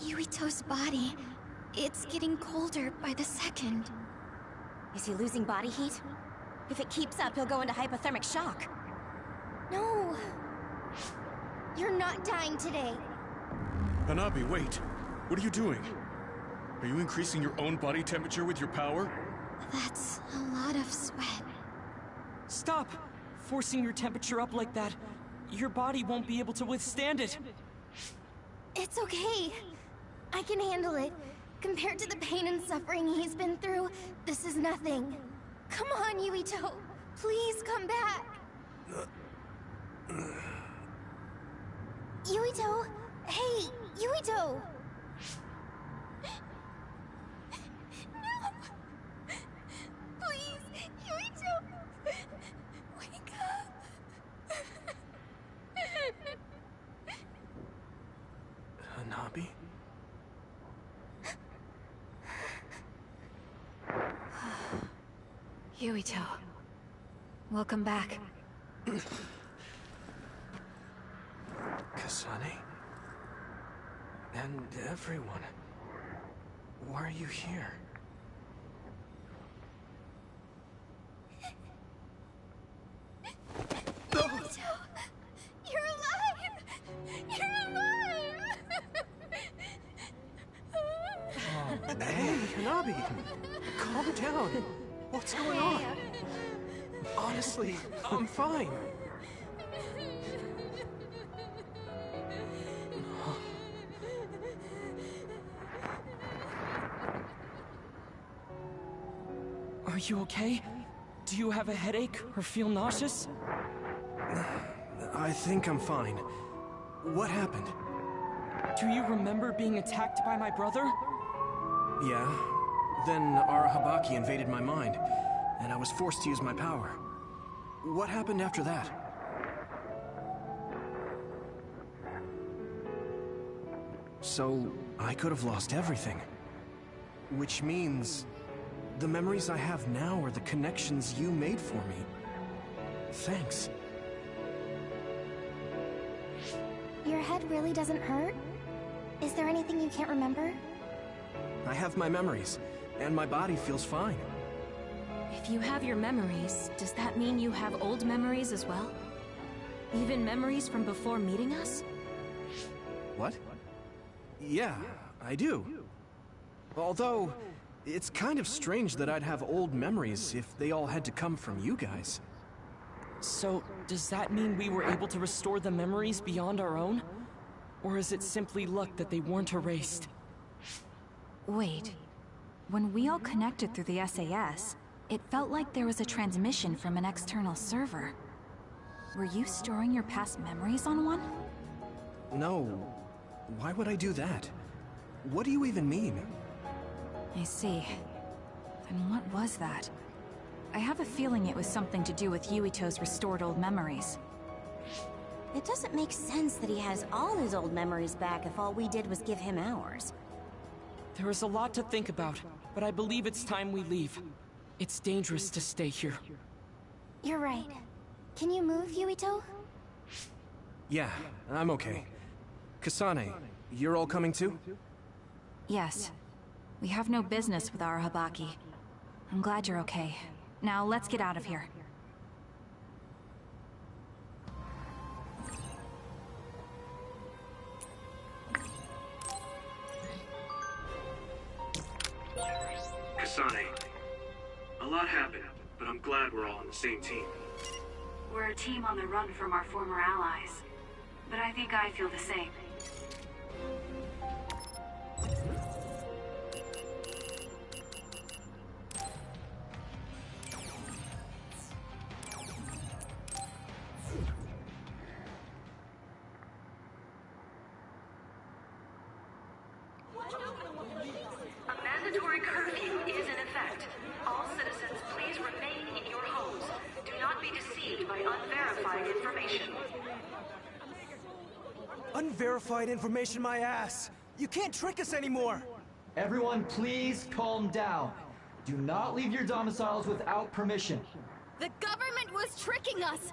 Yuito's body, it's getting colder by the second. Is he losing body heat? If it keeps up, he'll go into hypothermic shock. No. You're not dying today. Hanabi, wait. What are you doing? Are you increasing your own body temperature with your power? That's a lot of sweat. Stop! Forcing your temperature up like that. Your body won't be able to withstand it. It's okay. I can handle it. Compared to the pain and suffering he's been through, this is nothing. Come on, Yuito. Please come back. Yuito! Hey, Yuito! No! Please, Yuito! Wake up! Hanabi? Yuito. Welcome back. Kasane? And everyone. Why are you here? Yuito! You're alive! You're alive! Oh, man. Hanabi! Calm down. What's going on? Honestly, I'm fine. Are you okay? Do you have a headache or feel nauseous? I think I'm fine. What happened? Do you remember being attacked by my brother? Yeah. Then Arahabaki invaded my mind, and I was forced to use my power. What happened after that? So, I could have lost everything. Which means... the memories I have now are the connections you made for me. Thanks. Your head really doesn't hurt? Is there anything you can't remember? I have my memories, and my body feels fine. If you have your memories, does that mean you have old memories as well? Even memories from before meeting us? What? Yeah, I do. Although, it's kind of strange that I'd have old memories if they all had to come from you guys. So, does that mean we were able to restore the memories beyond our own? Or is it simply luck that they weren't erased? Wait. When we all connected through the SAS, it felt like there was a transmission from an external server. Were you storing your past memories on one? No. Why would I do that? What do you even mean? I see. Then what was that? I have a feeling it was something to do with Yuito's restored old memories. It doesn't make sense that he has all his old memories back if all we did was give him ours. There is a lot to think about, but I believe it's time we leave. It's dangerous to stay here. You're right. Can you move, Yuito? Yeah, I'm okay. Kasane, you're all coming too? Yes. We have no business with Arahabaki. I'm glad you're okay. Now, let's get out of here. Kasane, a lot happened, but I'm glad we're all on the same team. We're a team on the run from our former allies, but I think I feel the same. A mandatory curfew is in effect. All citizens, please remain in your homes. Do not be deceived by unverified information. Unverified information, my ass! You can't trick us anymore! Everyone, please calm down. Do not leave your domiciles without permission. The government was tricking us!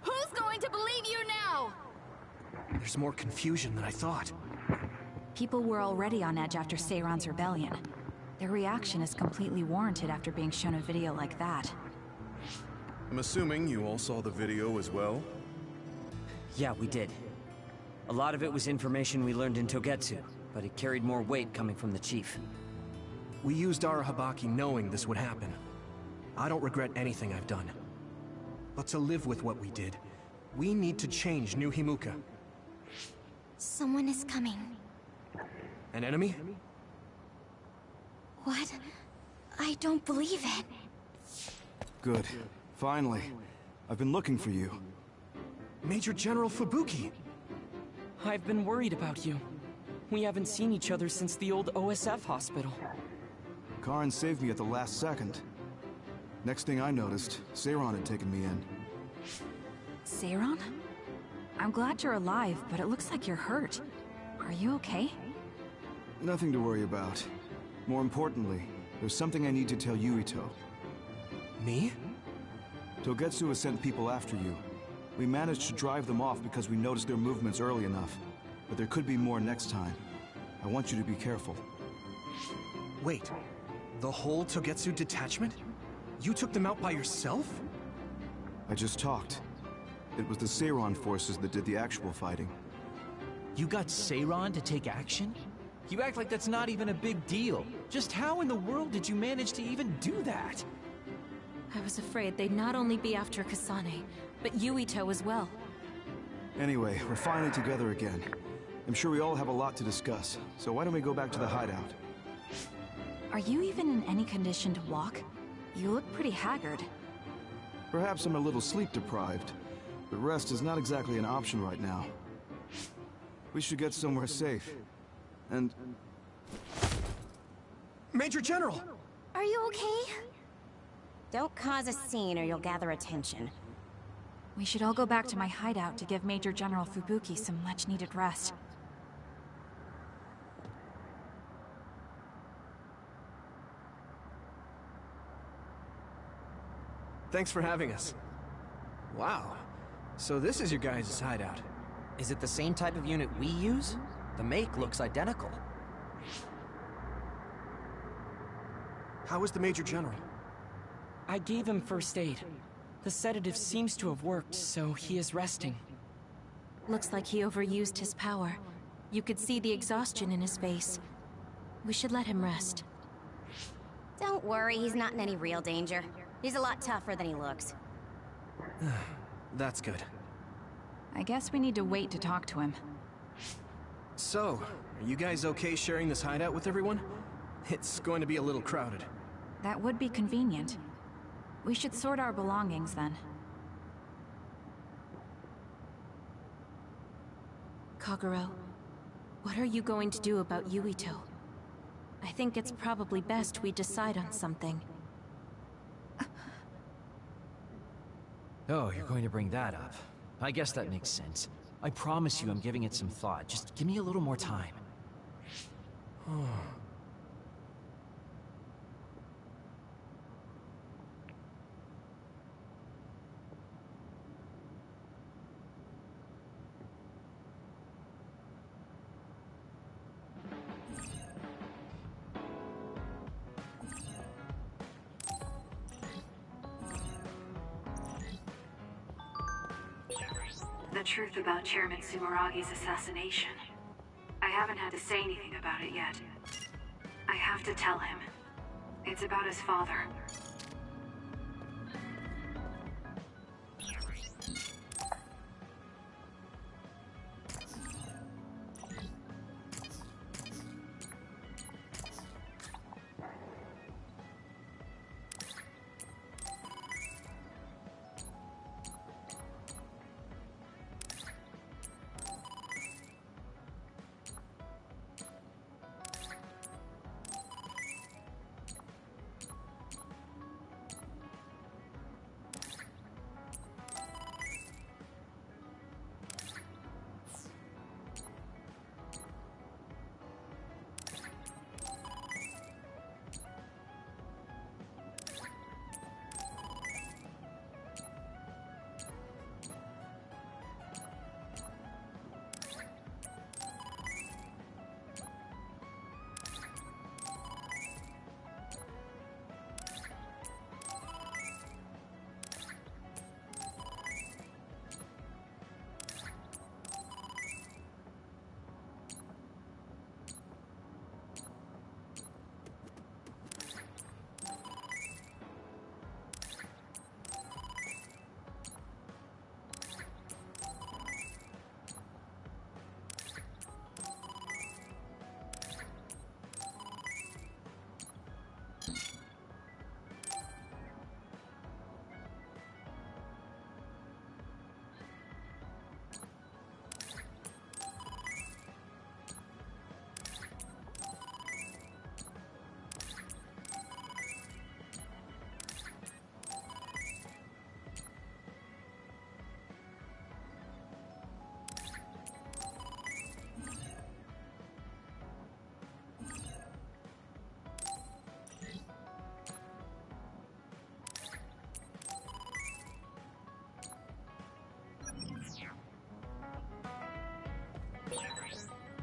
Who's going to believe you now? There's more confusion than I thought. People were already on edge after Seiran's rebellion. Their reaction is completely warranted after being shown a video like that. I'm assuming you all saw the video as well? Yeah, we did. A lot of it was information we learned in Togetsu, but it carried more weight coming from the chief. We used Arahabaki knowing this would happen. I don't regret anything I've done. But to live with what we did, we need to change New Himuka. Someone is coming. An enemy? What? I don't believe it. Good. Finally. I've been looking for you. Major General Fubuki! I've been worried about you. We haven't seen each other since the old OSF hospital. Karin saved me at the last second. Next thing I noticed, Seiran had taken me in. Seiran? I'm glad you're alive, but it looks like you're hurt. Are you okay? Nothing to worry about. More importantly, there's something I need to tell Yuito. Me? Togetsu has sent people after you. We managed to drive them off because we noticed their movements early enough. But there could be more next time. I want you to be careful. Wait, the whole Togetsu detachment? You took them out by yourself? I just talked. It was the Seiran forces that did the actual fighting. You got Seiran to take action? You act like that's not even a big deal. Just how in the world did you manage to even do that? I was afraid they'd not only be after Kasane, but Yuito as well. Anyway, we're finally together again. I'm sure we all have a lot to discuss, so why don't we go back to the hideout? Are you even in any condition to walk? You look pretty haggard. Perhaps I'm a little sleep deprived, but rest is not exactly an option right now. We should get somewhere safe. And... Major General! Are you okay? Don't cause a scene or you'll gather attention. We should all go back to my hideout to give Major General Fubuki some much-needed rest. Thanks for having us. Wow. So this is your guys' hideout. Is it the same type of unit we use? The make looks identical. How is the Major General? I gave him first aid. The sedative seems to have worked, so he is resting. Looks like he overused his power. You could see the exhaustion in his face. We should let him rest. Don't worry, he's not in any real danger. He's a lot tougher than he looks. That's good. I guess we need to wait to talk to him. So, are you guys okay sharing this hideout with everyone? It's going to be a little crowded. That would be convenient. We should sort our belongings then. Kagero, what are you going to do about Yuito? I think it's probably best we decide on something. Oh, you're going to bring that up. I guess that makes sense. I promise you I'm giving it some thought. Just give me a little more time. The truth about Chairman Sumeragi's assassination. I haven't had to say anything about it yet. I have to tell him. It's about his father.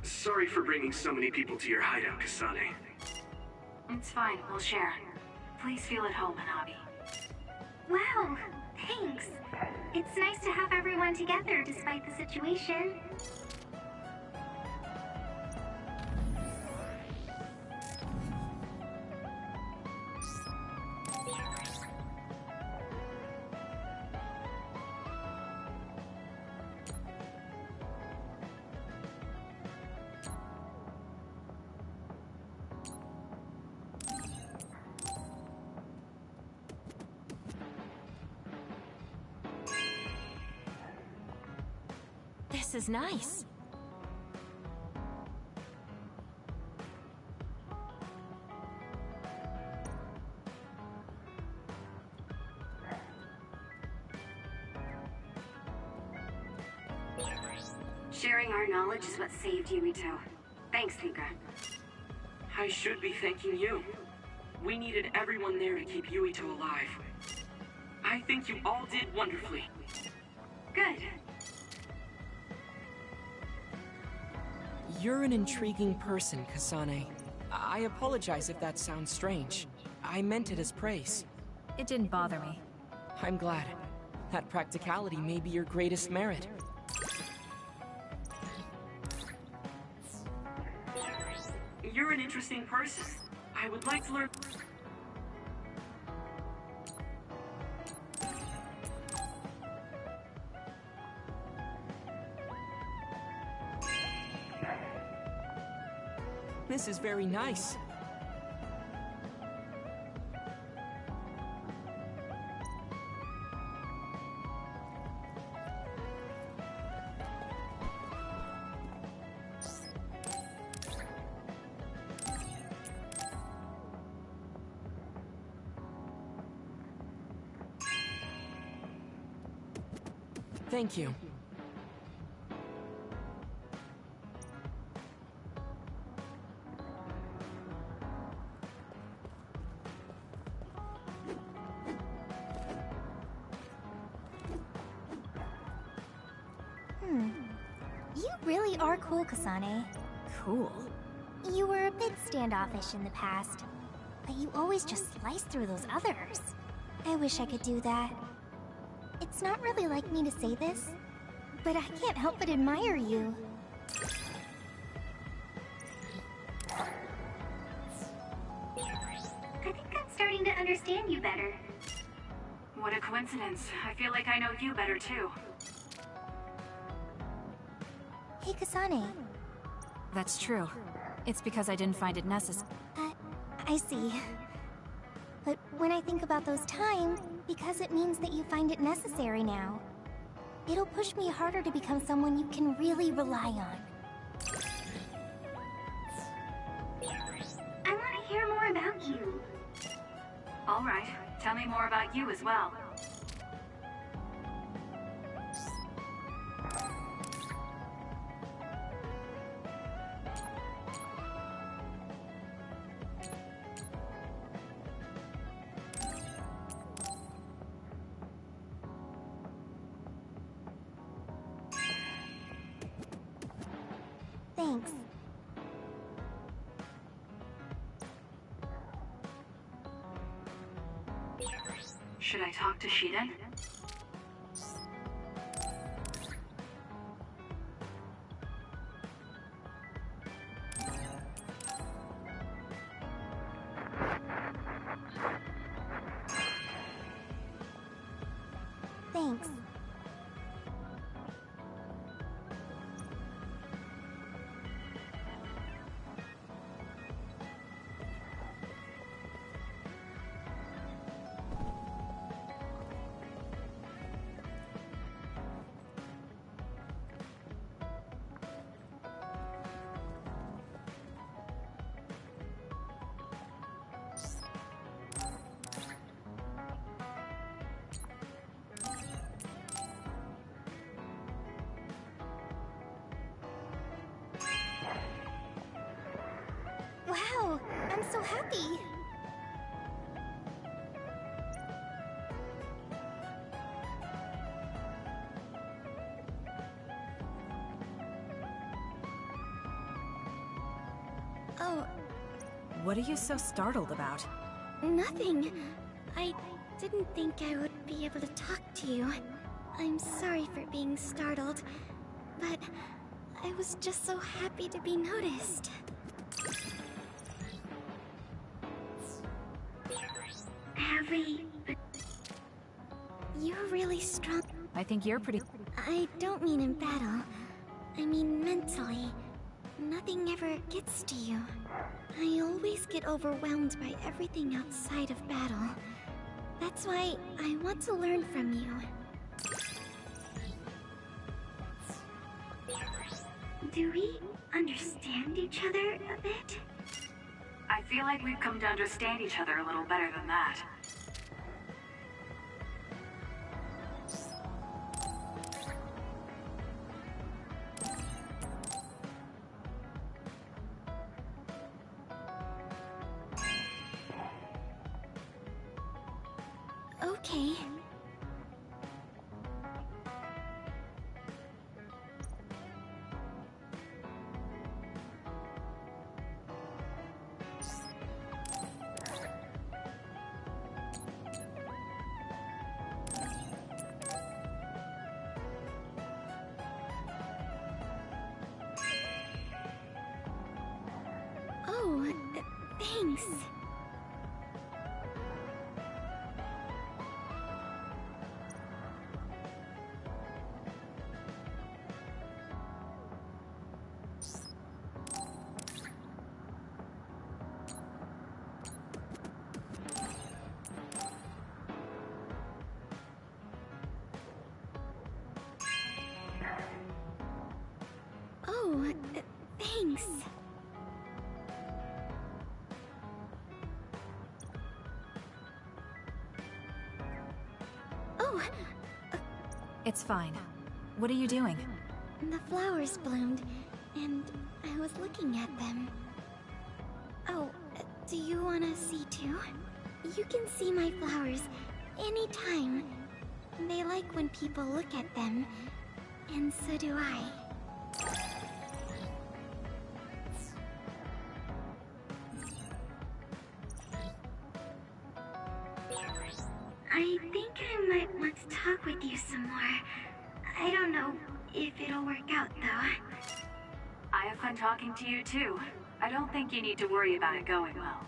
Sorry for bringing so many people to your hideout, Kasane. It's fine, we'll share. Please feel at home, Hanabi. Wow, thanks. It's nice to have everyone together despite the situation. This is nice. Sharing our knowledge is what saved Yuito. Thanks, Thinker. I should be thanking you. We needed everyone there to keep Yuito alive. I think you all did wonderfully. Good. You're an intriguing person, Kasane. I apologize if that sounds strange. I meant it as praise. It didn't bother me. I'm glad. That practicality may be your greatest merit. You're an interesting person. I would like to learn... This is very nice. Thank you. You really are cool, Kasane. Cool? You were a bit standoffish in the past, but you always just slice through those others. I wish I could do that. It's not really like me to say this, but I can't help but admire you. I think I'm starting to understand you better. What a coincidence. I feel like I know you better too. Hey, Kasane. That's true. It's because I didn't find it necessary. I see. But when I think about those times, because it means that you find it necessary now, it'll push me harder to become someone you can really rely on. I want to hear more about you. All right. Tell me more about you as well. Thanks. Should I talk to Shiden? Thanks. Wow, I'm so happy. Oh. What are you so startled about? Nothing. I didn't think I would be able to talk to you. I'm sorry for being startled, but I was just so happy to be noticed. Have Have we... You're really strong. I think you're pretty... I don't mean in battle. I mean mentally. Nothing ever gets to you. I always get overwhelmed by everything outside of battle. That's why I want to learn from you. Do we understand each other a bit? I feel like we've come to understand each other a little better than that. Okay. Oh, thanks. Oh, thanks. Oh, It's fine. What are you doing? the flowers bloomed, and I was looking at them. Oh, do you want to see too? You can see my flowers anytime. They like when people look at them, and so do I. I think I might want to talk with you some more. I don't know if it'll work out, though. I have fun talking to you too. I don't think you need to worry about it going well.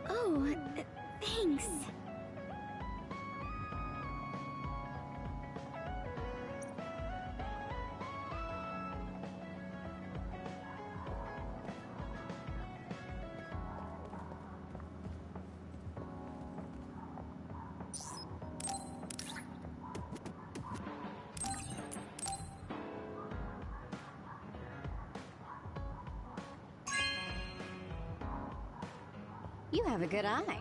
Oh, thanks. You have a good eye.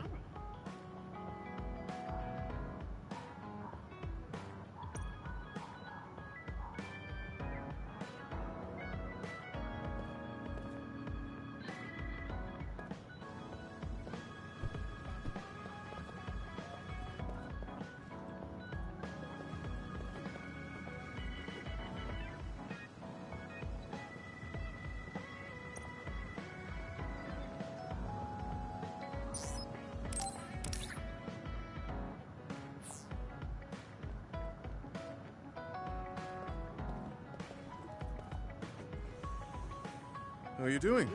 How are you doing?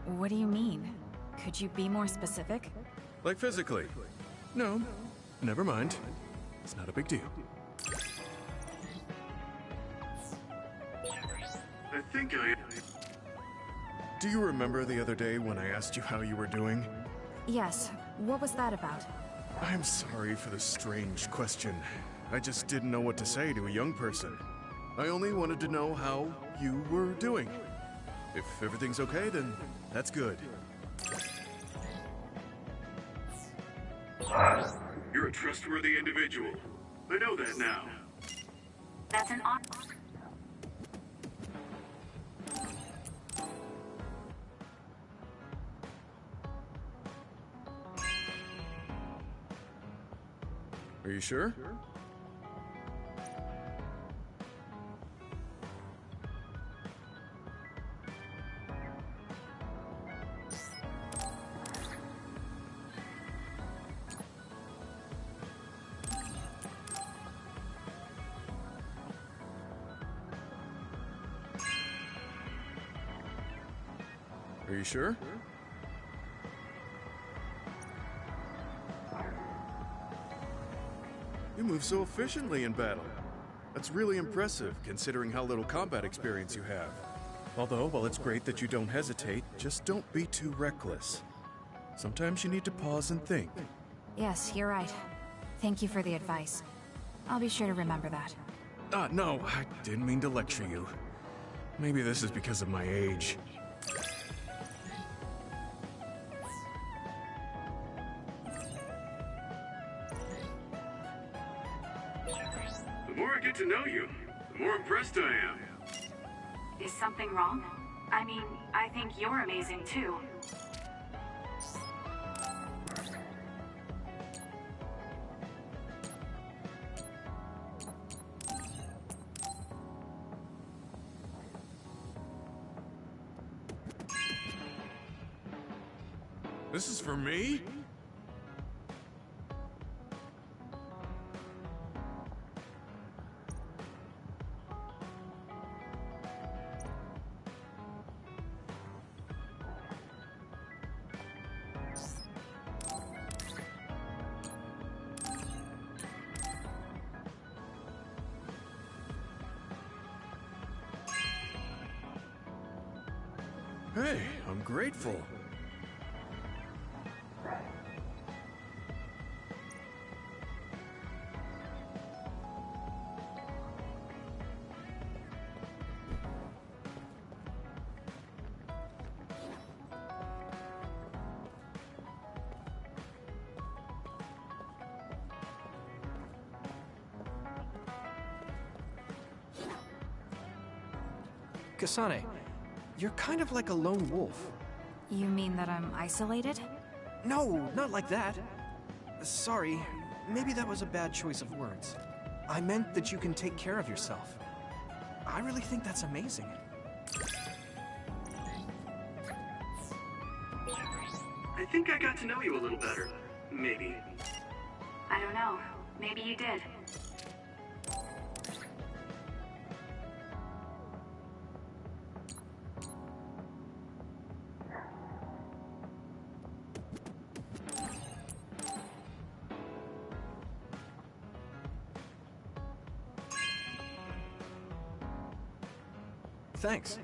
What do you mean? Could you be more specific? Like physically? No, never mind. It's not a big deal. I think I... Do you remember the other day when I asked you how you were doing? Yes. What was that about? I'm sorry for the strange question. I just didn't know what to say to a young person. I only wanted to know how you were doing. If everything's okay, then that's good. You're a trustworthy individual. I know that now. That's an honor. Are you sure? Are you sure? You move so efficiently in battle. That's really impressive, considering how little combat experience you have. Although, while it's great that you don't hesitate, just don't be too reckless. Sometimes you need to pause and think. Yes, you're right. Thank you for the advice. I'll be sure to remember that. No, I didn't mean to lecture you. Maybe this is because of my age. The more I get to know you, the more impressed I am. Is something wrong? I mean, I think you're amazing too. This is for me? Hey, I'm grateful. Kasane, you're kind of like a lone wolf. You mean that I'm isolated? No, not like that. Sorry, maybe that was a bad choice of words. I meant that you can take care of yourself. I really think that's amazing. I think I got to know you a little better. Maybe. I don't know. Maybe you did. Thanks.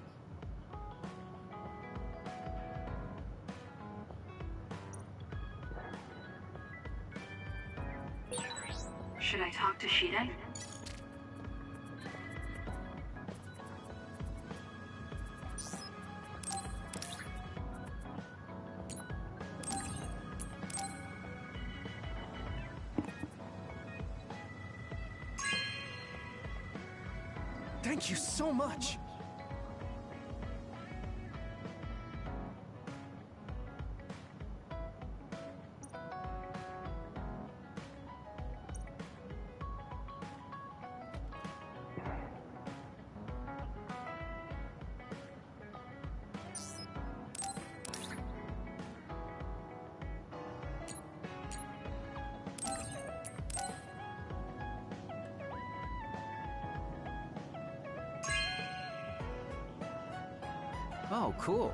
Should I talk to Shiden? Thank you so much. Oh, cool.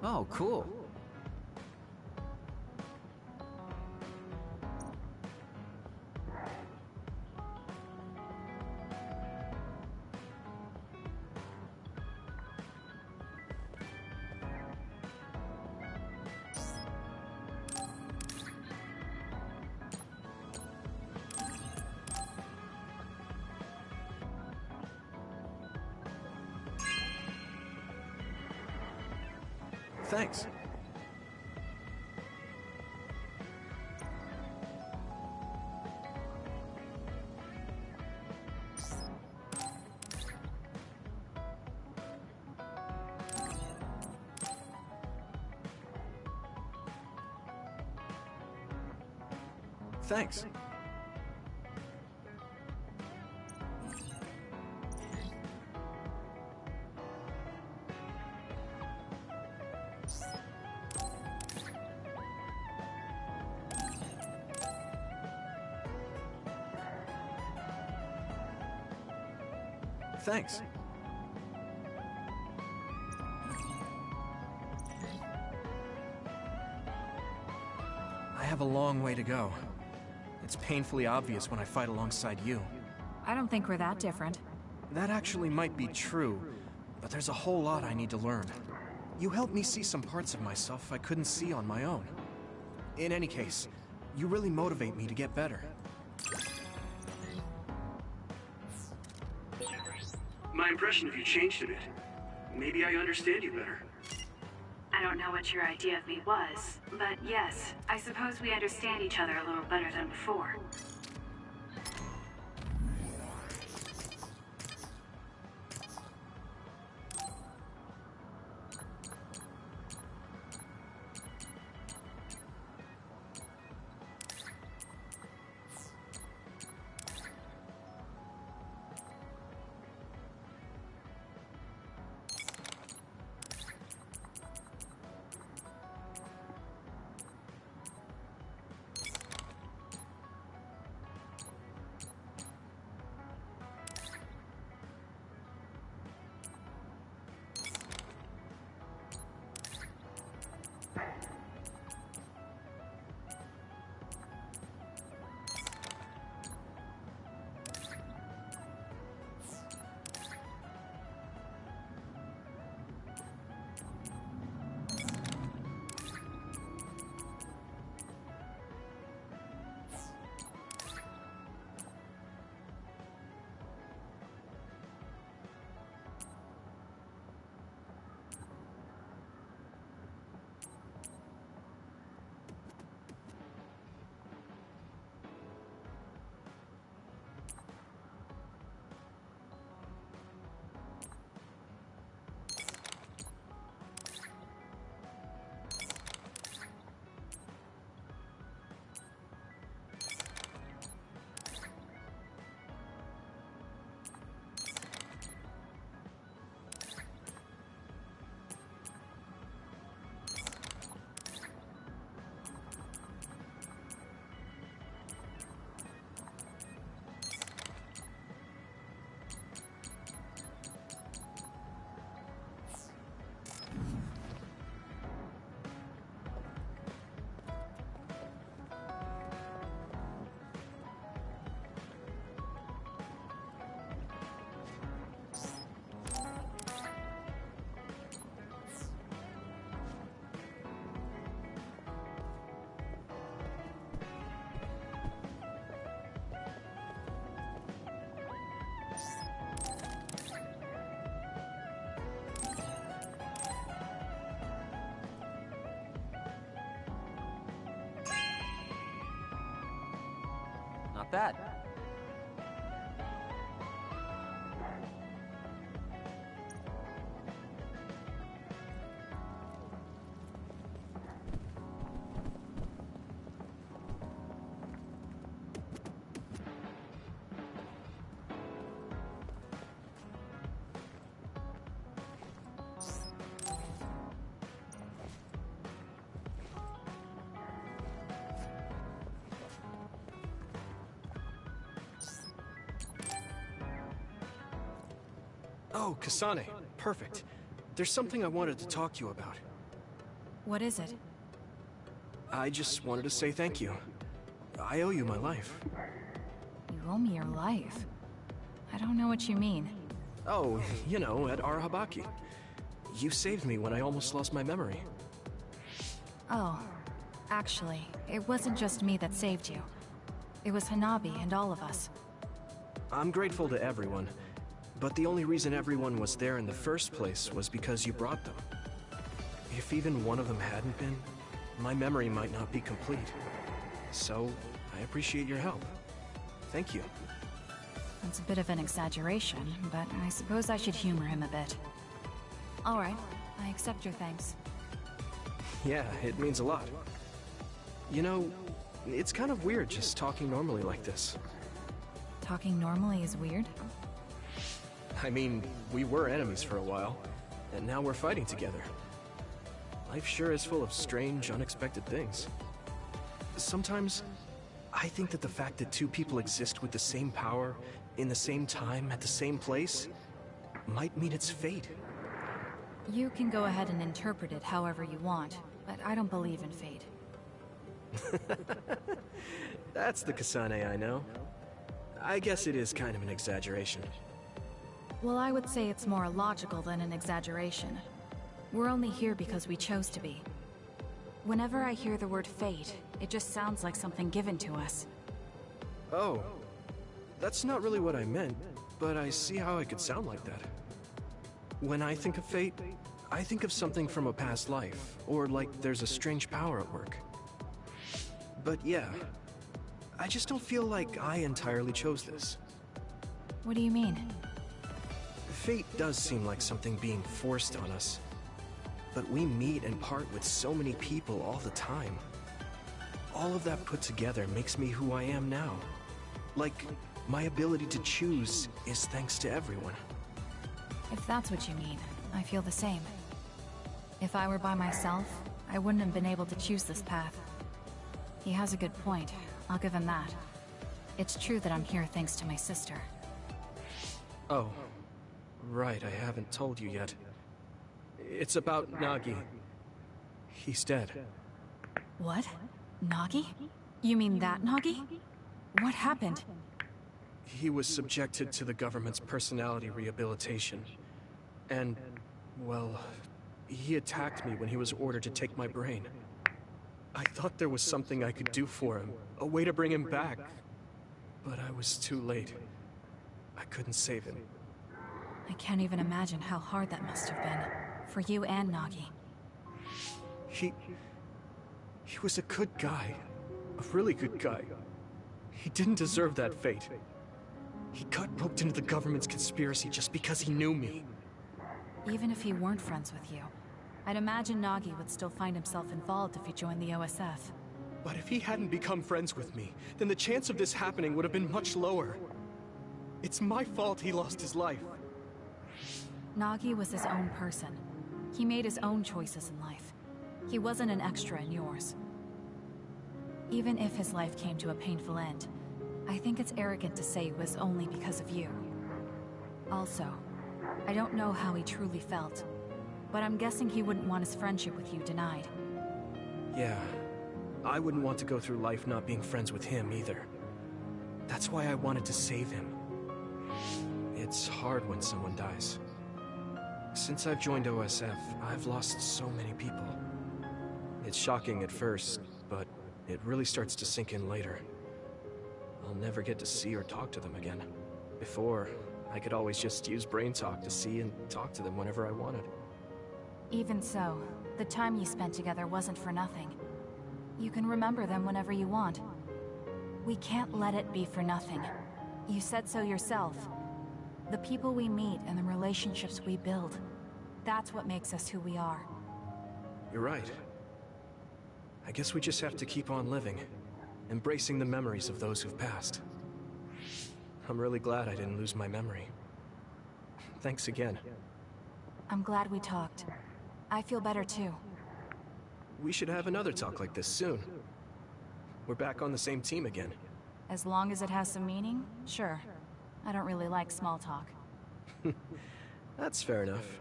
Oh, cool. Thanks. Thanks. Thanks. I have a long way to go. It's painfully obvious when I fight alongside you. I don't think we're that different. That actually might be true, but there's a whole lot I need to learn. You helped me see some parts of myself I couldn't see on my own. In any case, you really motivate me to get better. My impression of you changed a bit. Maybe I understand you better. I don't know what your idea of me was, but yes, I suppose we understand each other a little better than before. Not bad. Oh, Kasane. Perfect. There's something I wanted to talk to you about. What is it? I just wanted to say thank you. I owe you my life. You owe me your life. I don't know what you mean. Oh, you know, at Arahabaki. You saved me when I almost lost my memory. Oh, actually, it wasn't just me that saved you. It was Hanabi and all of us. I'm grateful to everyone, but the only reason everyone was there in the first place was because you brought them. If even one of them hadn't been, my memory might not be complete. So, I appreciate your help. Thank you. That's a bit of an exaggeration, but I suppose I should humor him a bit. Alright, I accept your thanks. Yeah, it means a lot. You know, it's kind of weird just talking normally like this. Talking normally is weird? I mean, we were enemies for a while, and now we're fighting together. life sure is full of strange, unexpected things. Sometimes, I think that the fact that two people exist with the same power, in the same time, at the same place, might mean it's fate. You can go ahead and interpret it however you want, but I don't believe in fate. That's the Kasane I know. I guess it is kind of an exaggeration. Well, I would say it's more logical than an exaggeration. We're only here because we chose to be. Whenever I hear the word fate, it just sounds like something given to us. Oh, that's not really what I meant, but I see how it could sound like that. When I think of fate, I think of something from a past life, or like there's a strange power at work. But yeah, I just don't feel like I entirely chose this. What do you mean? Fate does seem like something being forced on us. But we meet and part with so many people all the time. All of that put together makes me who I am now. Like, my ability to choose is thanks to everyone. If that's what you mean, I feel the same. If I were by myself, I wouldn't have been able to choose this path. He has a good point, I'll give him that. It's true that I'm here thanks to my sister. Oh, right, I haven't told you yet. It's about Nagi. He's dead. What? Nagi? You mean that Nagi? What happened? He was subjected to the government's personality rehabilitation. And, well, he attacked me when he was ordered to take my brain. I thought there was something I could do for him, a way to bring him back. But I was too late. I couldn't save him. I can't even imagine how hard that must have been. For you and Nagi. He was a good guy. A really good guy. He didn't deserve that fate. He got roped into the government's conspiracy just because he knew me. Even if he weren't friends with you, I'd imagine Nagi would still find himself involved if he joined the OSF. But if he hadn't become friends with me, then the chance of this happening would have been much lower. It's my fault he lost his life. Nagi was his own person. He made his own choices in life. He wasn't an extra in yours. Even if his life came to a painful end, I think it's arrogant to say it was only because of you. Also, I don't know how he truly felt, but I'm guessing he wouldn't want his friendship with you denied. Yeah, I wouldn't want to go through life not being friends with him either. That's why I wanted to save him. It's hard when someone dies. Since I've joined OSF, I've lost so many people. It's shocking at first, but it really starts to sink in later. I'll never get to see or talk to them again. Before, I could always just use brain talk to see and talk to them whenever I wanted. Even so, the time you spent together wasn't for nothing. You can remember them whenever you want. We can't let it be for nothing. You said so yourself. The people we meet and the relationships we build, that's what makes us who we are. You're right. I guess we just have to keep on living, embracing the memories of those who've passed. I'm really glad I didn't lose my memory. Thanks again. I'm glad we talked. I feel better too. We should have another talk like this soon. We're back on the same team again. As long as it has some meaning, sure. I don't really like small talk. That's fair enough.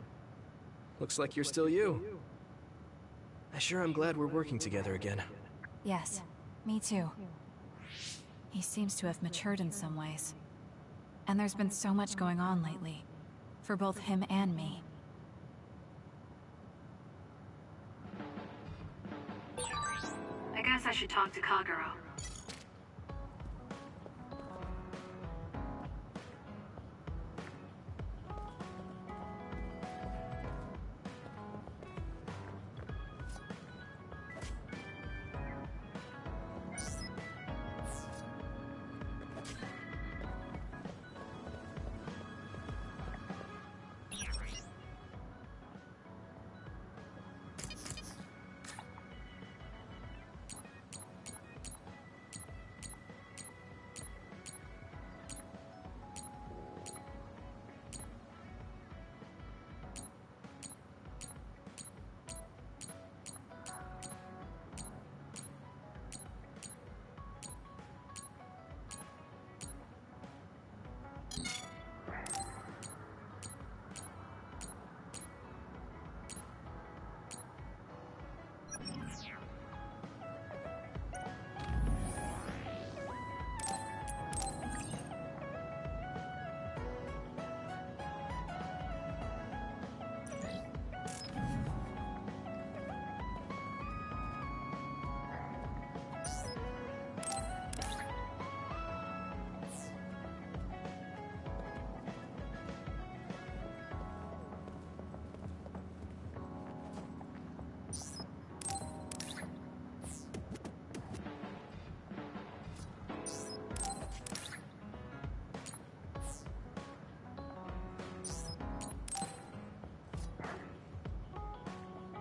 Looks like you're still you. I sure am glad we're working together again. Yes, me too. He seems to have matured in some ways. And there's been so much going on lately. For both him and me. I guess I should talk to Kagero.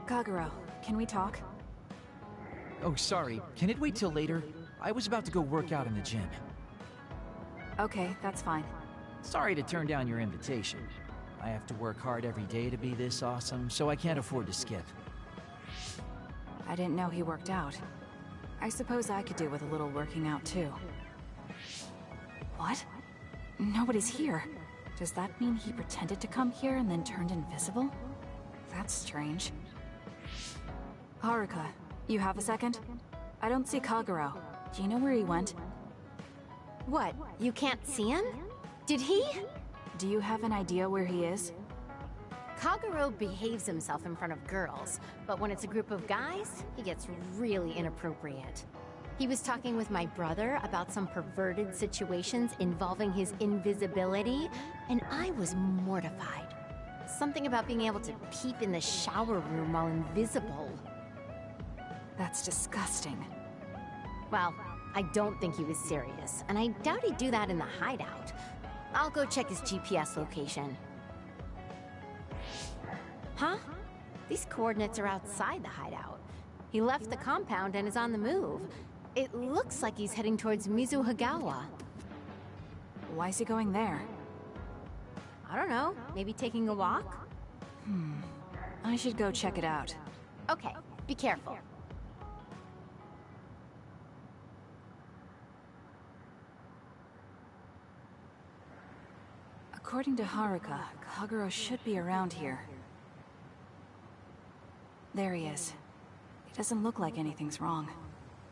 Kagero, can we talk? Oh, sorry. Can it wait till later? I was about to go work out in the gym. Okay, that's fine. Sorry to turn down your invitation. I have to work hard every day to be this awesome, so I can't afford to skip. I didn't know he worked out. I suppose I could do with a little working out too. What? Nobody's here. Does that mean he pretended to come here and then turned invisible? That's strange. Haruka, you have a second? I don't see Kagero. Do you know where he went? What? You can't see him? Did he? Do you have an idea where he is? Kagero behaves himself in front of girls, but when it's a group of guys, he gets really inappropriate. He was talking with my brother about some perverted situations involving his invisibility, and I was mortified. Something about being able to peep in the shower room while invisible. That's disgusting. Well, I don't think he was serious, and I doubt he'd do that in the hideout. I'll go check his GPS location. Huh? These coordinates are outside the hideout. He left the compound and is on the move. It looks like he's heading towards Mizuhagawa. Why is he going there? I don't know. Maybe taking a walk? I should go check it out. Okay, be careful. According to Haruka, Kagero should be around here. There he is. It doesn't look like anything's wrong.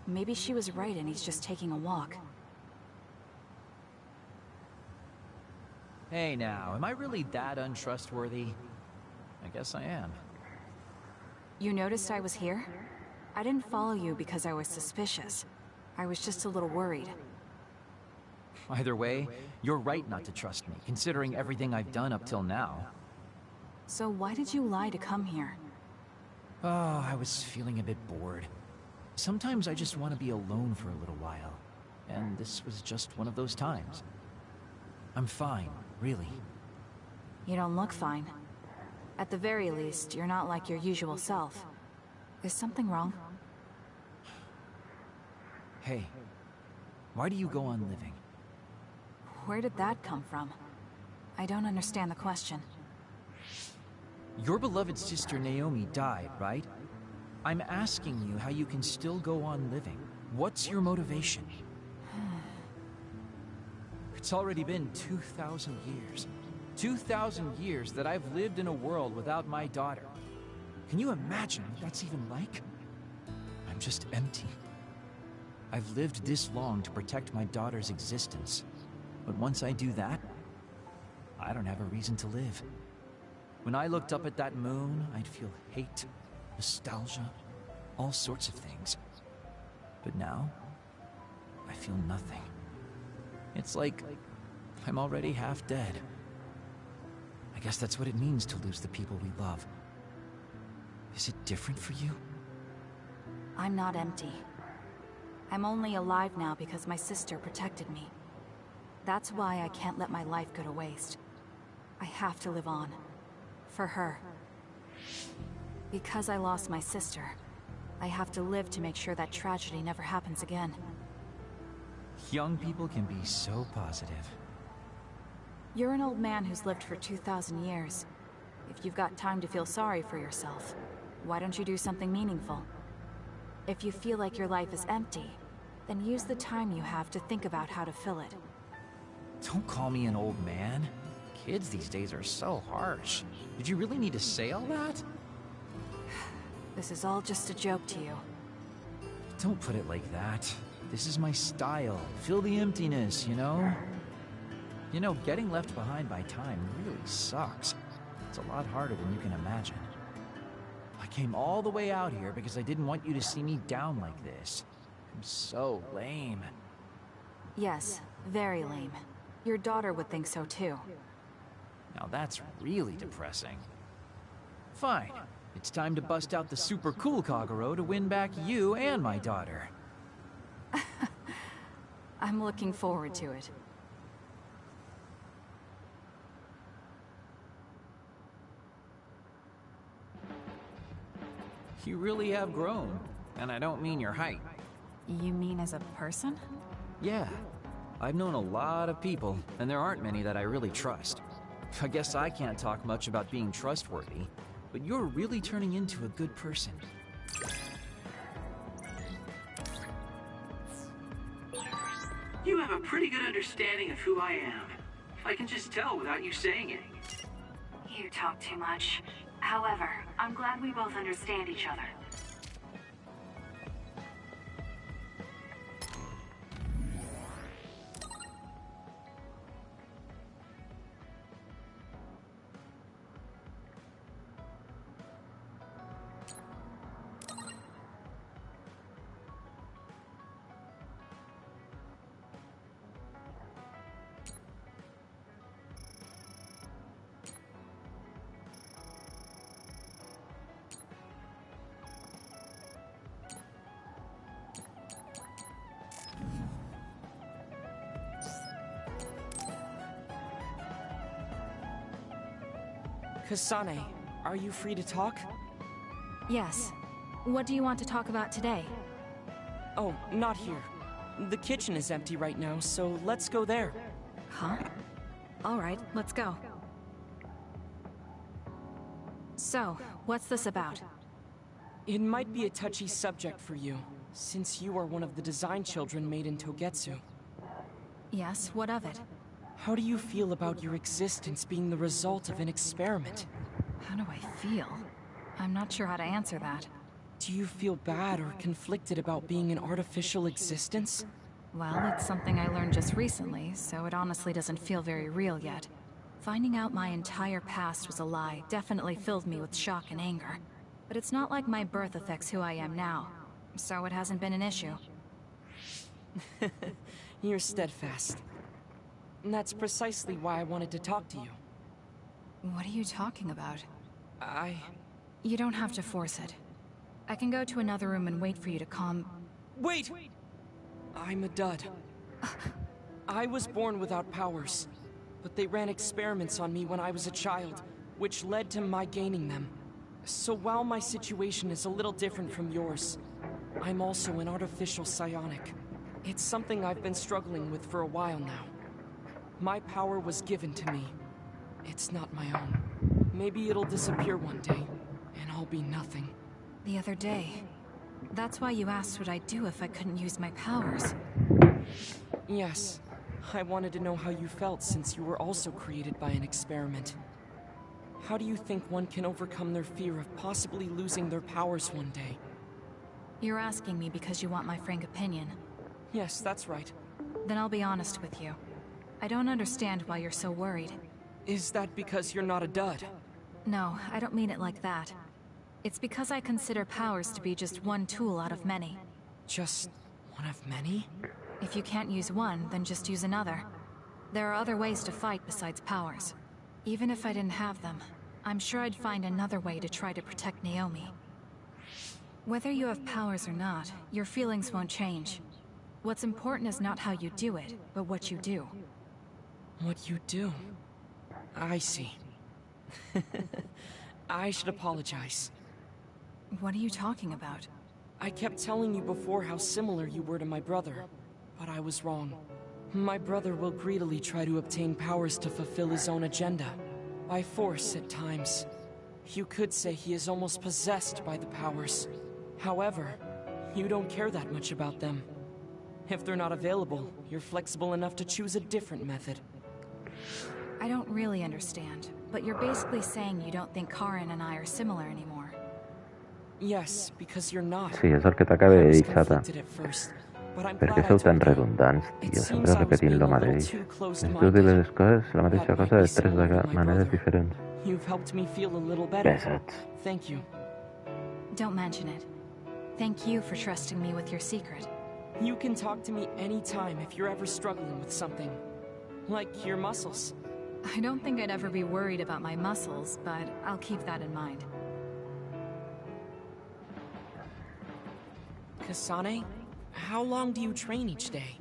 Maybe she was right and he's just taking a walk. Hey now, am I really that untrustworthy? I guess I am. You noticed I was here? I didn't follow you because I was suspicious. I was just a little worried. Either way, you're right not to trust me, considering everything I've done up till now. So why did you lie to come here? Oh, I was feeling a bit bored. Sometimes I just want to be alone for a little while. And this was just one of those times. I'm fine, really. You don't look fine. At the very least, you're not like your usual self. Is something wrong? Hey, why do you go on living? Where did that come from? I don't understand the question. Your beloved sister Naomi died, right? I'm asking you how you can still go on living. What's your motivation? It's already been 2,000 years. 2,000 years that I've lived in a world without my daughter. Can you imagine what that's even like? I'm just empty. I've lived this long to protect my daughter's existence. But once I do that, I don't have a reason to live. When I looked up at that moon, I'd feel hate, nostalgia, all sorts of things. But now, I feel nothing. It's like I'm already half dead. I guess that's what it means to lose the people we love. Is it different for you? I'm not empty. I'm only alive now because my sister protected me. That's why I can't let my life go to waste. I have to live on. For her. Because I lost my sister, I have to live to make sure that tragedy never happens again. Young people can be so positive. You're an old man who's lived for 2,000 years. If you've got time to feel sorry for yourself, why don't you do something meaningful? If you feel like your life is empty, then use the time you have to think about how to fill it. Don't call me an old man. Kids these days are so harsh. Did you really need to say all that? This is all just a joke to you. Don't put it like that. This is my style. Fill the emptiness, you know? You know, getting left behind by time really sucks. It's a lot harder than you can imagine. I came all the way out here because I didn't want you to see me down like this. I'm so lame. Yes, very lame. Your daughter would think so too. Now that's really depressing. Fine. It's time to bust out the super cool Kagero to win back you and my daughter. I'm looking forward to it. You really have grown. And I don't mean your height. You mean as a person? Yeah. I've known a lot of people, and there aren't many that I really trust. I guess I can't talk much about being trustworthy, but you're really turning into a good person. You have a pretty good understanding of who I am. I can just tell without you saying it. You talk too much. However, I'm glad we both understand each other. Kasane, are you free to talk? Yes. What do you want to talk about today? Oh, not here. The kitchen is empty right now, so let's go there. Huh? Alright, let's go. So, what's this about? It might be a touchy subject for you, since you are one of the design children made in Togetsu. Yes, what of it? How do you feel about your existence being the result of an experiment? How do I feel? I'm not sure how to answer that. Do you feel bad or conflicted about being an artificial existence? Well, it's something I learned just recently, so it honestly doesn't feel very real yet. Finding out my entire past was a lie definitely filled me with shock and anger. But it's not like my birth affects who I am now, so it hasn't been an issue. You're steadfast. And that's precisely why I wanted to talk to you. What are you talking about? You don't have to force it. I can go to another room and wait for you to calm... Wait! I'm a dud. I was born without powers, but they ran experiments on me when I was a child, which led to my gaining them. So while my situation is a little different from yours, I'm also an artificial psionic. It's something I've been struggling with for a while now. My power was given to me. It's not my own. Maybe it'll disappear one day, and I'll be nothing. The other day. That's why you asked what I'd do if I couldn't use my powers. Yes. I wanted to know how you felt since you were also created by an experiment. How do you think one can overcome their fear of possibly losing their powers one day? You're asking me because you want my frank opinion. Yes, that's right. Then I'll be honest with you. I don't understand why you're so worried. Is that because you're not a dud? No, I don't mean it like that. It's because I consider powers to be just one tool out of many. Just one of many? If you can't use one, then just use another. There are other ways to fight besides powers. Even if I didn't have them, I'm sure I'd find another way to try to protect Naomi. Whether you have powers or not, your feelings won't change. What's important is not how you do it, but what you do. What you do? I see. I should apologize. What are you talking about? I kept telling you before how similar you were to my brother, but I was wrong. My brother will greedily try to obtain powers to fulfill his own agenda. By force, at times. You could say he is almost possessed by the powers. However, you don't care that much about them. If they're not available, you're flexible enough to choose a different method. I don't really understand, but you're basically saying you don't think Karen and I are similar anymore. Yes, because you're not. Sí, és el que t'acaba de dir, xata. Per què sou tan redundants, tio? Sempre repetint lo mateix. Necessito dir les coses la mateixa cosa de tres maneres diferents. Pesats. Thank you. Don't mention it. Thank you for trusting me with your secret. You can talk to me anytime if you're ever struggling with something. Like your muscles. I don't think I'd ever be worried about my muscles, but I'll keep that in mind. Kasane, how long do you train each day?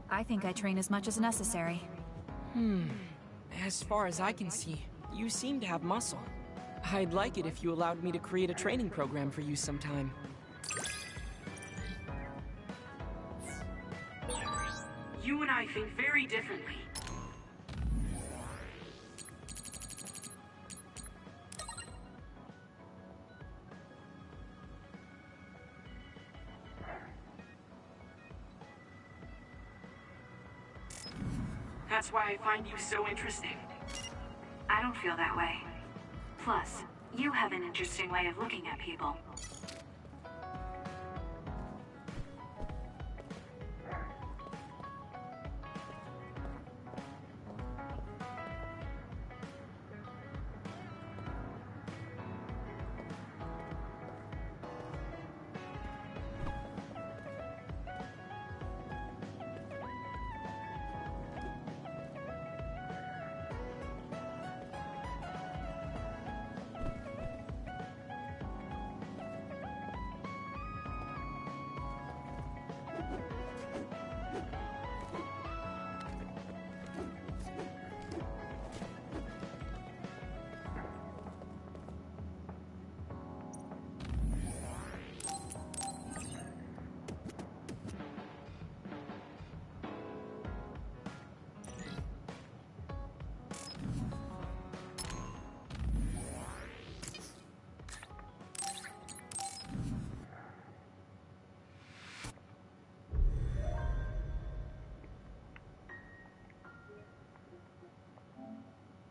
I think I train as much as necessary. As far as I can see, you seem to have muscle. I'd like it if you allowed me to create a training program for you sometime. You and I think very differently. That's why I find you so interesting. I don't feel that way. Plus, you have an interesting way of looking at people.